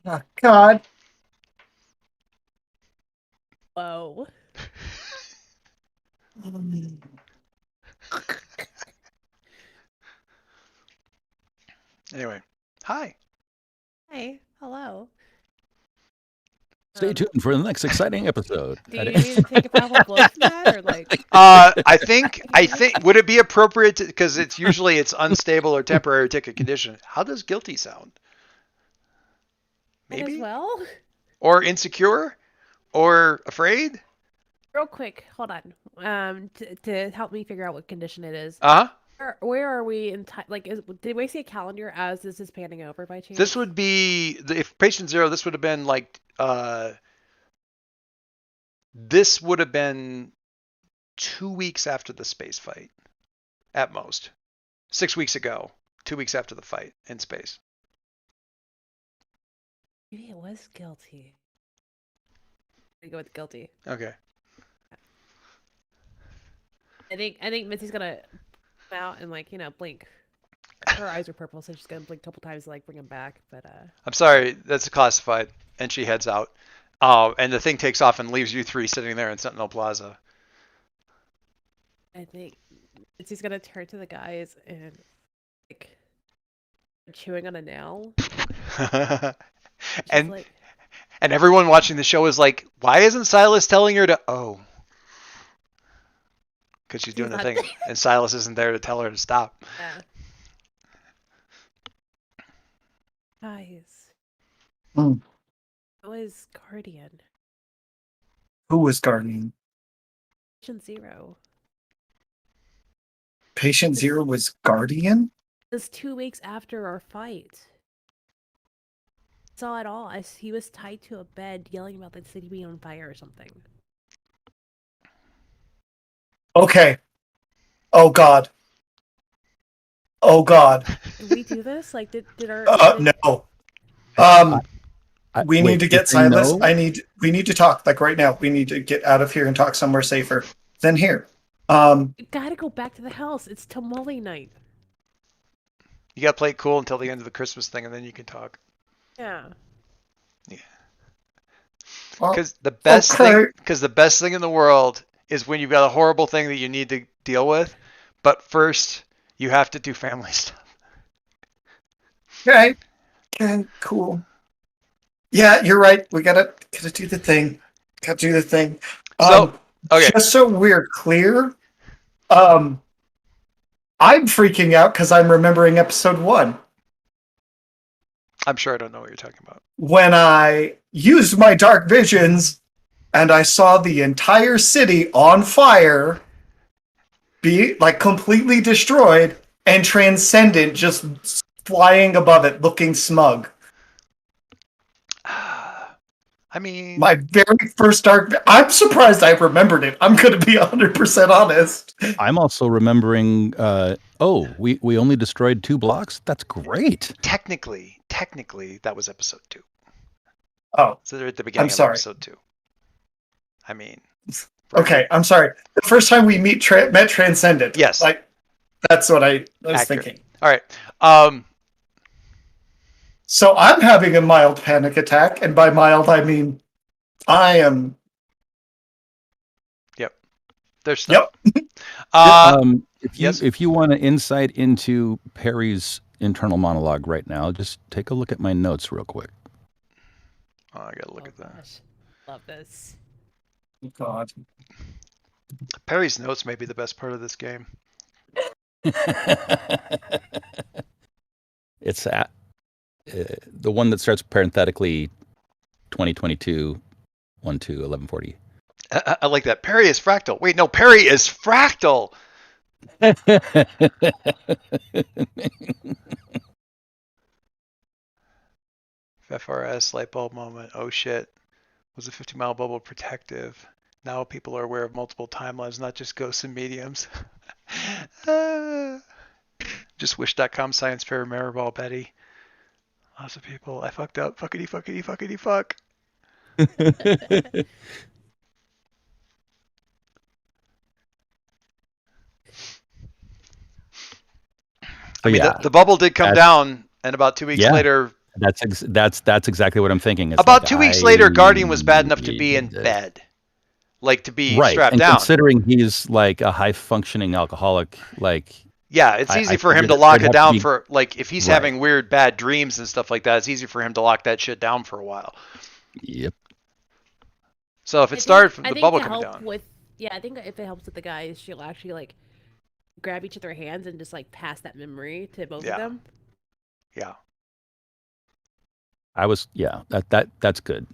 Oh, God. Whoa. Anyway, hi. Hey, hello. Stay tuned for the next exciting episode. Do you need to take a powerful blow for that, or like? I think. Would it be appropriate to, because it's unstable or temporary ticket condition? How does guilty sound? Maybe. As well. Or insecure, or afraid. Real quick, hold on. To help me figure out what condition it is. Where are we in time? Like, did we see a calendar as this is panning over by chance? This would be if patient 0. This would have been like. This would have been 2 weeks after the space fight, at most. 6 weeks ago, 2 weeks after the fight in space. Maybe it was guilty. We go with guilty. Okay. I think Mitzi's gonna come out and like blink. Her eyes are purple, so she's gonna blink a couple times to like bring him back. But I'm sorry, that's classified. And she heads out. And the thing takes off and leaves you 3 sitting there in Sentinel Plaza. I think Mitzi's gonna turn to the guys and like chewing on a nail. and everyone watching the show is like, why isn't Silas telling her to because she's doing the thing and Silas isn't there to tell her to stop. Guys. Who was Guardian? Who was Guardian? Patient 0. Patient 0 was Guardian? It was 2 weeks after our fight. I saw it all. He was tied to a bed yelling about the city being on fire or something. Okay. Oh God. Oh God. Did we do this? Like, did our... No. we need to get Silas. We need to talk like right now. We need to get out of here and talk somewhere safer than here. You gotta go back to the house. It's tamale night. You gotta play it cool until the end of the Christmas thing, and then you can talk. Yeah. Yeah. Well, because the best thing in the world is when you've got a horrible thing that you need to deal with, but first you have to do family stuff. Okay. Cool. Yeah, you're right. We gotta do the thing. Gotta do the thing. So okay. Just so we're clear, I'm freaking out because I'm remembering episode 1. I'm sure I don't know what you're talking about. When I used my dark visions and I saw the entire city on fire, be like completely destroyed, and Transcendent just flying above it, looking smug. I mean, my very first dark. I'm surprised I remembered it. I'm going to be 100% honest. I'm also remembering. We only destroyed 2 blocks. That's great. Technically, that was episode 2. Oh, so they're at the beginning of episode 2. I mean, okay. I'm sorry. The first time we met Transcendent. Yes, like that's what I was thinking. All right. So I'm having a mild panic attack, and by mild I mean I am. Yep. There's stuff. Yep. If you want an insight into Perry's internal monologue right now, just take a look at my notes real quick. Oh, I gotta look at that. Gosh. Love this. God. Perry's notes may be the best part of this game. It's the one that starts parenthetically 2022 1/2/1140. I like that. Perry is fractal. Wait, no, Perry is fractal. FRS light bulb moment. Oh shit. Was a 50-mile bubble protective? Now people are aware of multiple timelines, not just ghosts and mediums. Just wish.com science fair Maribel Betty. Lots of people. I fucked up. Fuckity fuckity fuckity fuck. I mean, the bubble did come down, and about 2 weeks later. That's exactly what I'm thinking. It's about 2 weeks later, Guardian was bad enough to be in bed, like to be strapped down. Considering he's like a high functioning alcoholic, like. Yeah, it's easy for him to lock it down for, like, if he's having weird bad dreams and stuff like that, it's easy for him to lock that shit down for a while. Yep. So if it started from the bubble coming down. I think if it helps with the guys, she'll actually, like, grab each of their hands and just, like, pass that memory to both of them. Yeah. That's good.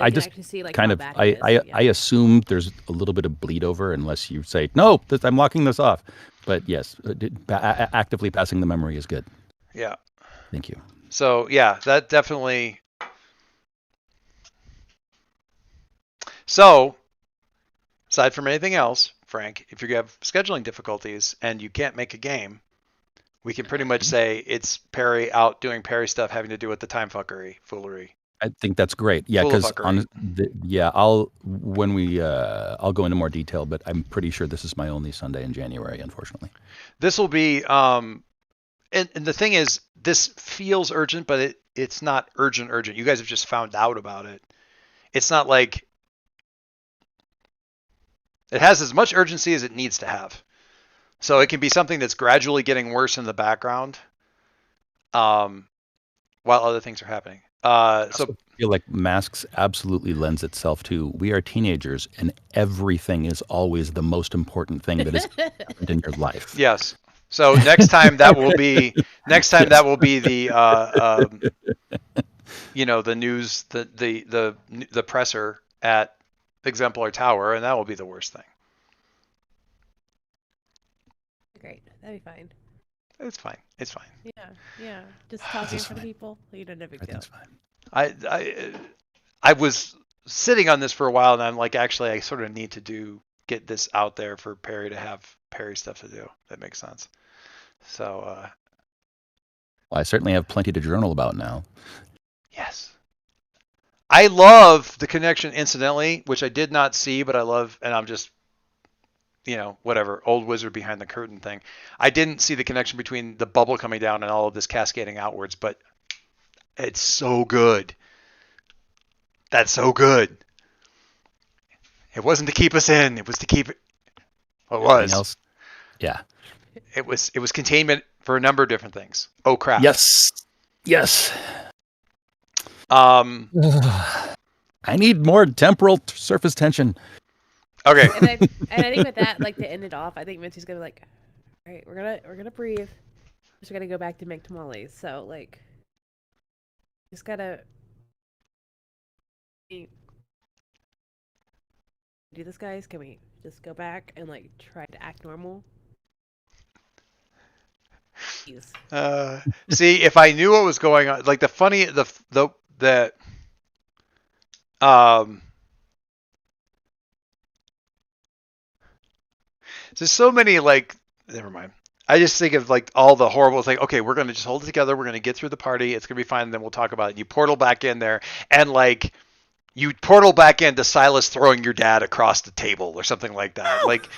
I just see, like, kind of, I assume there's a little bit of bleed over unless you say, no, I'm locking this off. But yes, actively passing the memory is good. Yeah. Thank you. So yeah, that definitely. So, aside from anything else, Frank, if you have scheduling difficulties and you can't make a game, we can pretty much say it's Perry out doing Perry stuff having to do with the time foolery. I think that's great. Yeah, because I'll go into more detail, but I'm pretty sure this is my only Sunday in January, unfortunately. This will be, and the thing is, this feels urgent, but it's not urgent. You guys have just found out about it. It's not like it has as much urgency as it needs to have. So it can be something that's gradually getting worse in the background, while other things are happening. I feel like masks absolutely lends itself to we are teenagers and everything is always the most important thing that has happened in your life. Yes. So next time that will be the the news, the presser at Exemplar Tower, and that will be the worst thing. Great. That'd be fine. It's fine. Yeah. Just talking for the people. No big deal. I was sitting on this for a while, and I'm like, actually, I sort of need to get this out there for Perry to have Perry stuff to do. That makes sense. So. Well, I certainly have plenty to journal about now. Yes. I love the connection incidentally, which I did not see, but I love, and I'm just, whatever, old wizard behind the curtain thing. I didn't see the connection between the bubble coming down and all of this cascading outwards, but it's so good. That's so good. It wasn't to keep us in. It was to keep it. Well, it was. Anything else? Yeah. It was containment for a number of different things. Oh crap. Yes. I need more temporal surface tension. Okay. And I think with that, like, to end it off, I think Mitzi's gonna be like, all right, we're gonna breathe. Just gotta go back to make tamales. So like, just gotta do this, guys. Can we just go back and like try to act normal? Please. See, if I knew what was going on, like there's so many, like, never mind. I just think of like all the horrible, like, okay, we're going to just hold it together. We're going to get through the party. It's going to be fine. And then we'll talk about it. You portal back in there and like you portal back into Silas throwing your dad across the table or something like that. Like,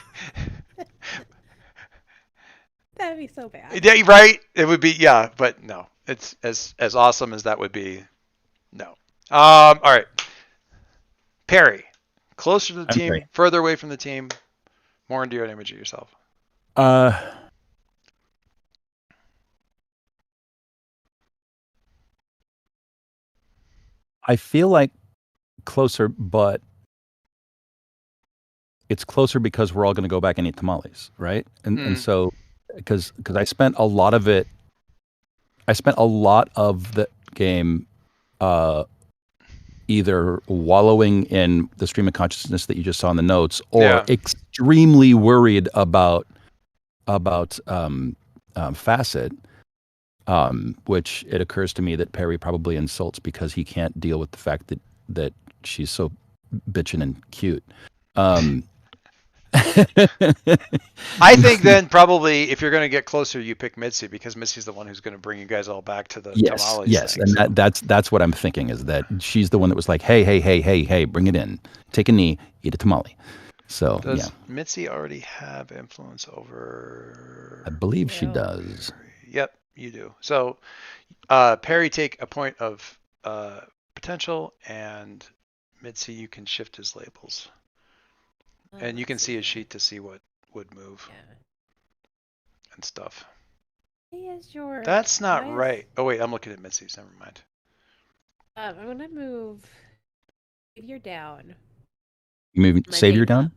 That'd be so bad. yeah, right. It would be, yeah, but no, it's as awesome as that would be. No. All right. Perry, closer to the team, Okay. further away from the team, more into your image of yourself. I feel like closer, but it's closer because we're all going to go back and eat tamales, right? And so because I spent a lot of the game either wallowing in the stream of consciousness that you just saw in the notes, or extremely worried about Facet, which it occurs to me that Perry probably insults because he can't deal with the fact that she's so bitchin' and cute. I think then probably if you're going to get closer, you pick Mitzi because Mitzi's the one who's going to bring you guys all back to the tamales. Yes, thing, and so. that's what I'm thinking, is that she's the one that was like, hey, bring it in, take a knee, eat a tamale. So does Mitzi already have influence over? I believe she does. Yep, you do. So Perry, take a point of potential, and Mitzi, you can shift his labels. And you can see his sheet to see what would move and stuff. That's not right. Oh, wait, I'm looking at Mitzi's. Never mind. I'm going to move Savior down. You move Savior down?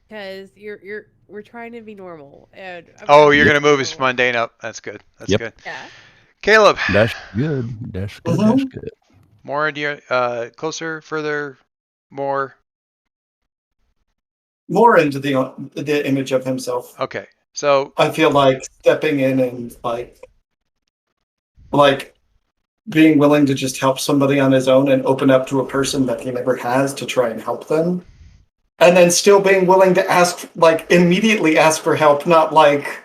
Because we're trying to be normal. And you're going to move his mundane up. That's good. That's good. Yeah. Caleb. That's good. That's good. More into closer, further, more. More into the image of himself. Okay, so I feel like stepping in and like being willing to just help somebody on his own and open up to a person that he never has to try and help them, and then still being willing to ask, like, immediately ask for help, not like,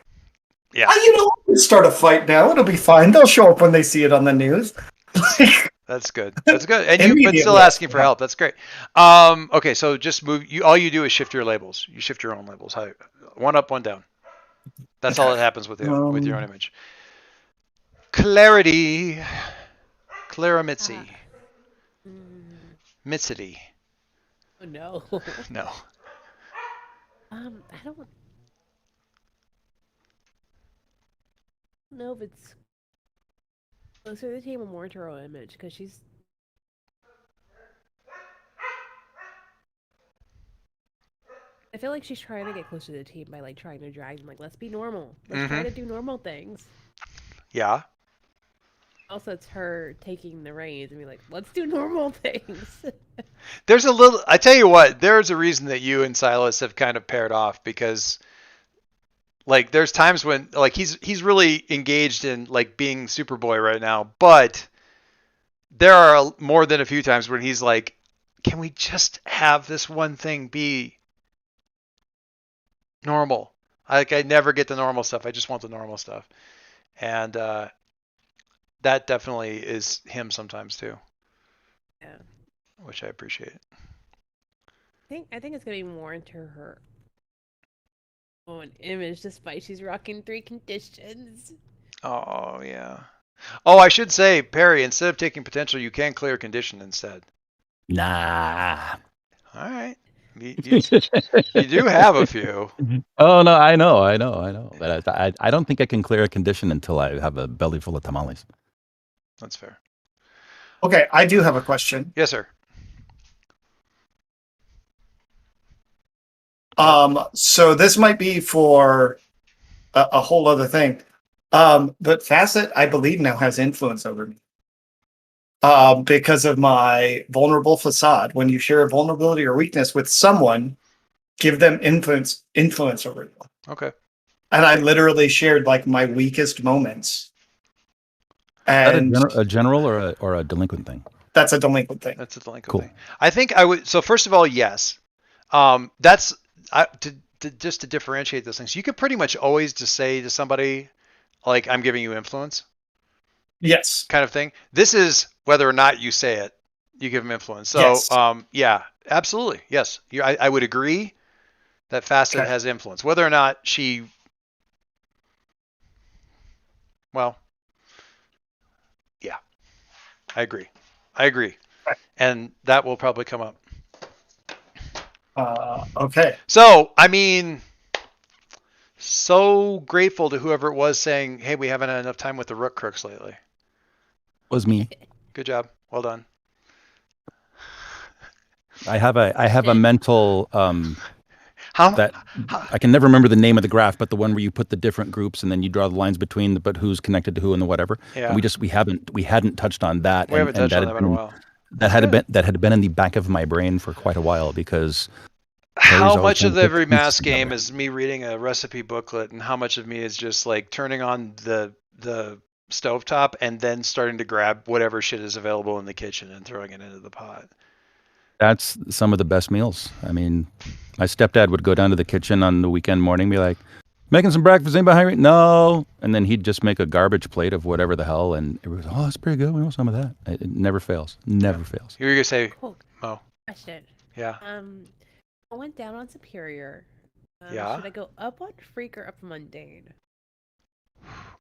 start a fight now. It'll be fine. They'll show up when they see it on the news. That's good. That's good. And you've been still asking for help. That's great. Okay, so just move. All you do is shift your labels. You shift your own labels. One up, one down. That's all that happens with your own image. Clarity. Clara Mitzi. Mitzity. Oh, no. No. I don't know if it's closer to the team or more to her own image, because she's. I feel like she's trying to get closer to the team by like trying to drag them, like, let's be normal. Let's try to do normal things. Yeah. Also, it's her taking the reins and be like, let's do normal things. There's a little. I tell you what. There's a reason that you and Silas have kind of paired off, because like there's times when like he's really engaged in like being Superboy right now, but there are more than a few times when he's like, can we just have this one thing be normal? I never get the normal stuff. I just want the normal stuff. And that definitely is him sometimes too. Yeah. Which I appreciate. I think it's gonna be more into her own image, despite she's rocking 3 conditions. Oh yeah. Oh, I should say, Perry, instead of taking potential, you can clear condition instead. Nah. All right. You do have a few. Oh no, I know. But I don't think I can clear a condition until I have a belly full of tamales. That's fair. Okay, I do have a question. Yes, sir. So this might be for a whole other thing. But Facet, I believe, now has influence over me. Because of my vulnerable facade. When you share a vulnerability or weakness with someone, give them influence over you. Okay. And I literally shared like my weakest moments. And is that a general or a delinquent thing? That's a delinquent thing. That's a delinquent thing. I think I would. So first of all, yes. That's just to differentiate those things. You could pretty much always just say to somebody, like, "I'm giving you influence." Yes. Kind of thing. This is whether or not you say it, you give them influence. So, yes. Yeah, absolutely. Yes. I would agree that Facet has influence. Whether or not she, well, yeah, I agree. Right. And that will probably come up. Okay. So, I mean, so grateful to whoever it was saying, "Hey, we haven't had enough time with the Rook Crooks lately." Was me. Good job. Well done. I have a mental How I can never remember the name of the graph, but the one where you put the different groups and then you draw the lines between but who's connected to who and the whatever. Yeah. And we hadn't touched on that. We haven't touched on that in a while. That had been in the back of my brain for quite a while because how much of every mass game is me reading a recipe booklet and how much of me is just like turning on the stovetop and then starting to grab whatever shit is available in the kitchen and throwing it into the pot. That's some of the best meals. I mean, my stepdad would go down to the kitchen on the weekend morning and be like, "Making some breakfast, anybody hungry?" "No." And then he'd just make a garbage plate of whatever the hell and everybody goes, "Oh, that's pretty good. We want some of that." It never fails. Never fails. You were going to say, cool. Mo. Question. Yeah. I went down on Superior. Yeah. Should I go up on Freak or up Mundane?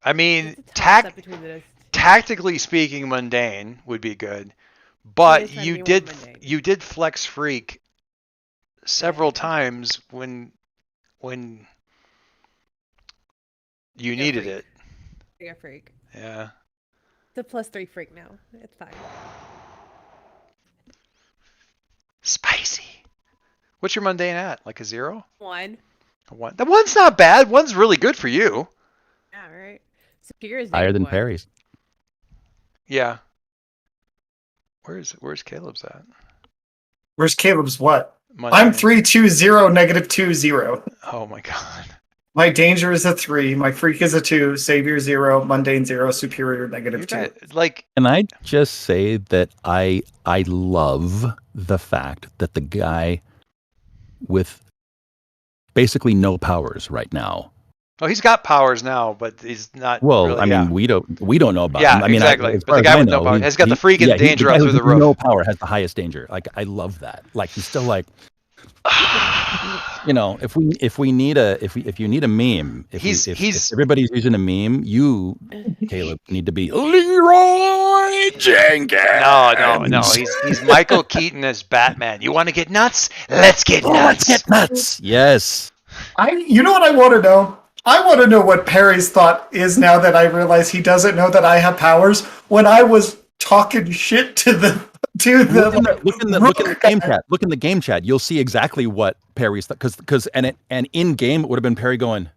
I mean, tactically speaking, Mundane would be good, but you did flex Freak several times when you needed it. I got Freak. Yeah. It's a +3 Freak now. It's fine. Spicy. What's your Mundane at? Like a 0? 1. A 1. That 1's not bad. 1's really good for you. Yeah, right. Superior is higher than 1. Perry's. Yeah. Where's Caleb's at? Where's Caleb's what? Mundane. I'm 320 -20. Oh my god. My danger is a 3. My freak is a 2. Savior 0. Mundane 0. Superior -2. Like, can I just say that I love the fact that the guy with basically no powers right now. Oh, he's got powers now, but he's not. Well, really, I mean, we don't know about him. I mean, exactly. But the guy with no power has got the freaking danger up through the roof. No power has the highest danger. Like, I love that. Like, he's still like, you know, if you need a meme, if everybody's using a meme, you, Caleb, need to be Leroy Jenkins. No. He's Michael Keaton as Batman. You want to get nuts? Let's get nuts. Let's get nuts. Yes. You know what I want to know? I want to know what Perry's thought is now that I realize he doesn't know that I have powers. When I was talking shit to the look in the game chat. Look in the game chat. You'll see exactly what Perry's thought because in game it would have been Perry going.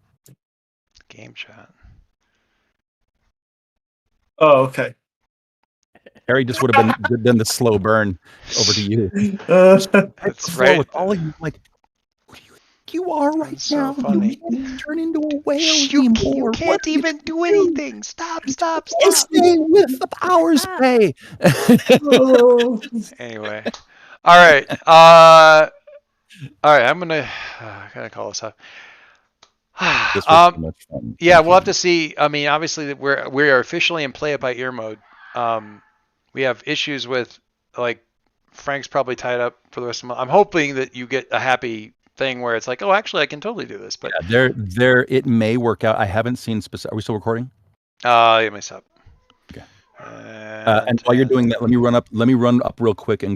Game chat. Oh, okay. Perry just would have been done the slow burn over to you. That's right. With all of you, like, what do you think you are right That's now? So funny. You can't turn into a whale You can't even do anything. Stop. Stay with the powers, Spay. Anyway. All right. I'm gonna call this up. This was so much fun. Yeah, we'll have to see. I mean, obviously, we are officially in play it by ear mode. We have issues with like Frank's probably tied up for the rest of the month. I'm hoping that you get a happy thing where it's like, oh, actually, I can totally do this. But yeah, it may work out. I haven't seen specific. Are we still recording? Yeah, myself. Okay. And while you're doing that, let me run up real quick and